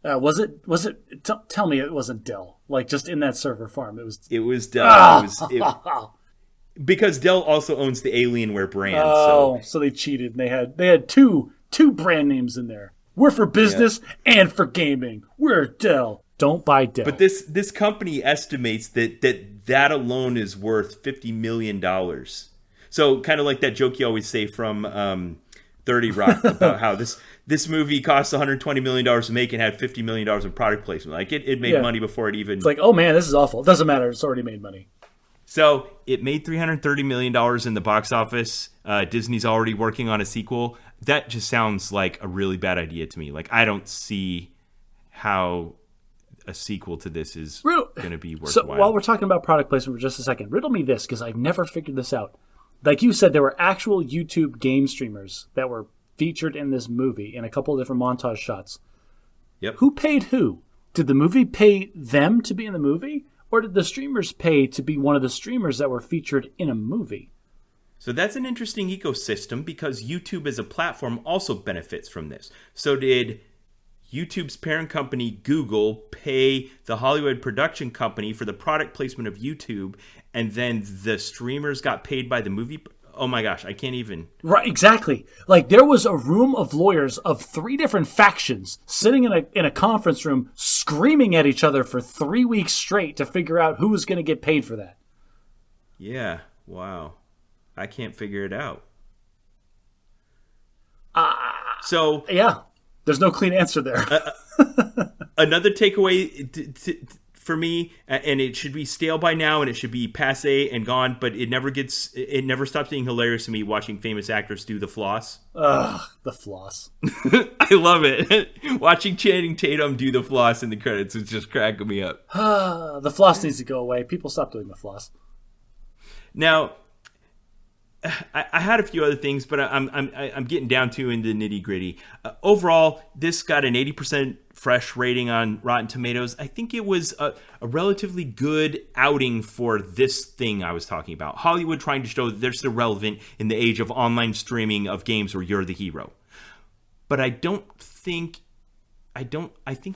Was it? Tell me it wasn't Dell. Like just in that server farm, it was. It was Dell. Because Dell also owns the Alienware brand. So they cheated. And they had two brand names in there. We're for business and for gaming. We're Dell. Don't buy Dell. But this company estimates that alone is worth $50 million. So kind of like that joke you always say from 30 Rock about how this movie cost $120 million to make and had $50 million in product placement. Like it made money before it even... It's like, oh man, this is awful. It doesn't matter. It's already made money. So it made $330 million in the box office. Disney's already working on a sequel. That just sounds like a really bad idea to me. Like I don't see how a sequel to this is going to be worthwhile. So while we're talking about product placement for just a second, riddle me this because I've never figured this out. Like you said, there were actual YouTube game streamers that were featured in this movie in a couple of different montage shots. Yep. Who paid who? Did the movie pay them to be in the movie? Or did the streamers pay to be one of the streamers that were featured in a movie? So that's an interesting ecosystem because YouTube as a platform also benefits from this. So did YouTube's parent company, Google, pay the Hollywood production company for the product placement of YouTube, and then the streamers got paid by the movie? Oh my gosh, I can't even... Right, exactly. Like there was a room of lawyers of 3 different factions sitting in a conference room screaming at each other for 3 weeks straight to figure out who was going to get paid for that. Yeah, wow. I can't figure it out. Yeah, there's no clean answer there. Another takeaway for me, and it should be stale by now, and it should be passé and gone, but it never stops being hilarious to me watching famous actors do the floss. Ugh, the floss. I love it. Watching Channing Tatum do the floss in the credits is just cracking me up. The floss needs to go away. People stop doing the floss. Now, I had a few other things, but I'm getting down to in the nitty gritty. Overall, this got an 80% fresh rating on Rotten Tomatoes. I think it was a relatively good outing for this thing I was talking about. Hollywood trying to show that they're still relevant in the age of online streaming of games where you're the hero. But I think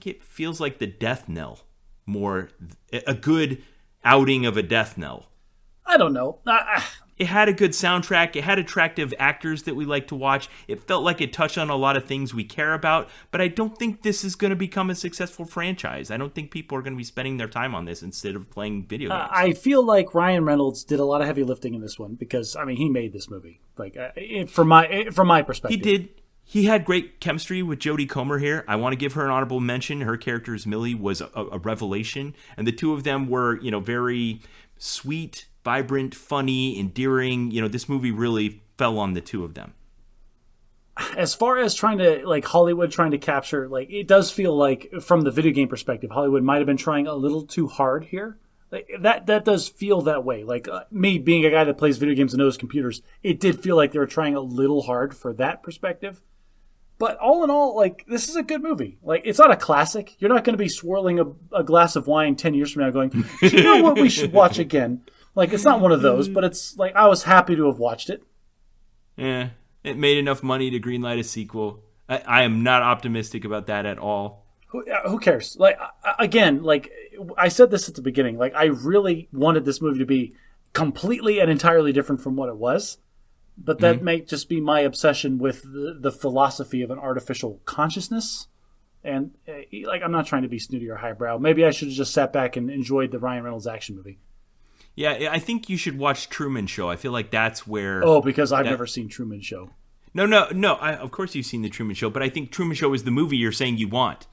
it feels like the death knell more, a good outing of a death knell. I don't know. It had a good soundtrack. It had attractive actors that we like to watch. It felt like it touched on a lot of things we care about, but I don't think this is going to become a successful franchise. I don't think people are going to be spending their time on this instead of playing video games. I feel like Ryan Reynolds did a lot of heavy lifting in this one because, I mean, he made this movie. Like, from my perspective. He did. He had great chemistry with Jodie Comer here. I want to give her an honorable mention. Her character as Millie was a revelation, and the two of them were, very sweet, vibrant, funny, endearing. This movie really fell on the two of them. As far as Hollywood trying to capture, it does feel like from the video game perspective, Hollywood might have been trying a little too hard here. That does feel that way. Me being a guy that plays video games and knows computers, it did feel like they were trying a little hard for that perspective. But all in all, this is a good movie. It's not a classic. You're not going to be swirling a glass of wine 10 years from now going, do you know what we should watch again? It's not one of those, but it's I was happy to have watched it. Yeah, it made enough money to greenlight a sequel. I am not optimistic about that at all. Who cares? Again, I said this at the beginning. I really wanted this movie to be completely and entirely different from what it was. But that may just be my obsession with the philosophy of an artificial consciousness. And, I'm not trying to be snooty or highbrow. Maybe I should have just sat back and enjoyed the Ryan Reynolds action movie. Yeah, I think you should watch Truman Show. I feel like that's where... Oh, because I've never seen Truman Show. No. Of course you've seen the Truman Show, but I think Truman Show is the movie you're saying you want.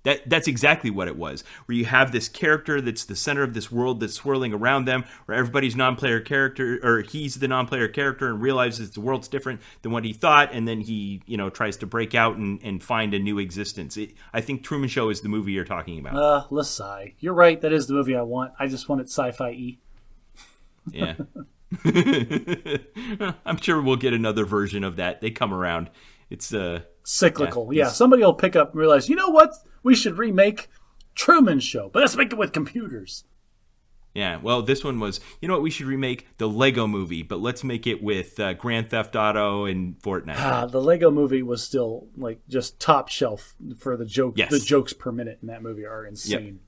That's exactly what it was, where you have this character that's the center of this world that's swirling around them, where everybody's non-player character, or he's the non-player character and realizes the world's different than what he thought, and then he, tries to break out and find a new existence. I think Truman Show is the movie you're talking about. Lasai. You're right, that is the movie I want. I just want it sci-fi-y. Yeah. I'm sure we'll get another version of that. They come around. It's cyclical. Yeah, somebody will pick up and realize, you know what? We should remake Truman Show, but let's make it with computers. Yeah, well, this one was, you know what? We should remake the Lego Movie, but let's make it with Grand Theft Auto and Fortnite. The Lego Movie was still like just top shelf for the joke. Yes. The jokes per minute in that movie are insane.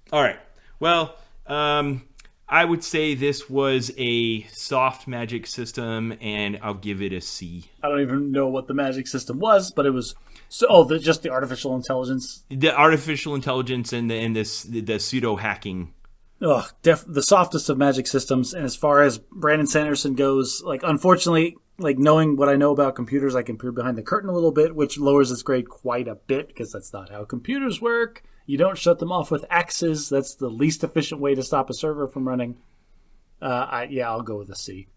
Yep. All right. Well, I would say this was a soft magic system, and I'll give it a C. I don't even know what the magic system was, but it was just the artificial intelligence. The artificial intelligence and the pseudo hacking. Ugh, the softest of magic systems. And as far as Brandon Sanderson goes, like, unfortunately, like, knowing what I know about computers, I can peer behind the curtain a little bit, which lowers its grade quite a bit, because that's not how computers work. You don't shut them off with axes. That's the least efficient way to stop a server from running. I'll go with a C.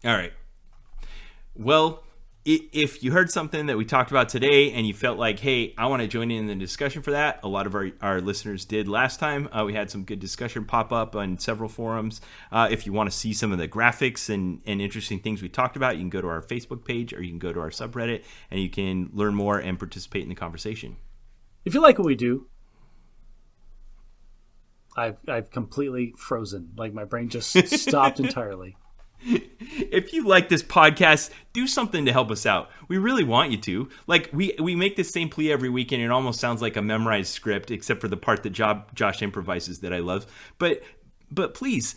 All right. Well, if you heard something that we talked about today and you felt like, hey, I want to join in the discussion for that, a lot of our listeners did last time. We had some good discussion pop up on several forums. If you want to see some of the graphics and interesting things we talked about, you can go to our Facebook page or you can go to our subreddit and you can learn more and participate in the conversation. If you like what we do, I've completely frozen. Like, my brain just stopped entirely. If you like this podcast, do something to help us out. We really want you to. Like, we make the same plea every week, and it almost sounds like a memorized script, except for the part that Josh improvises that I love. But please,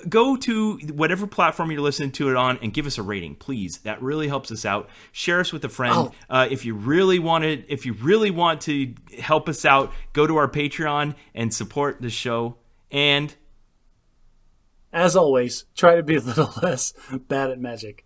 go to whatever platform you're listening to it on and give us a rating, please. That really helps us out. Share us with a friend. If you really want to help us out, go to our Patreon and support the show. And as always, try to be a little less bad at magic.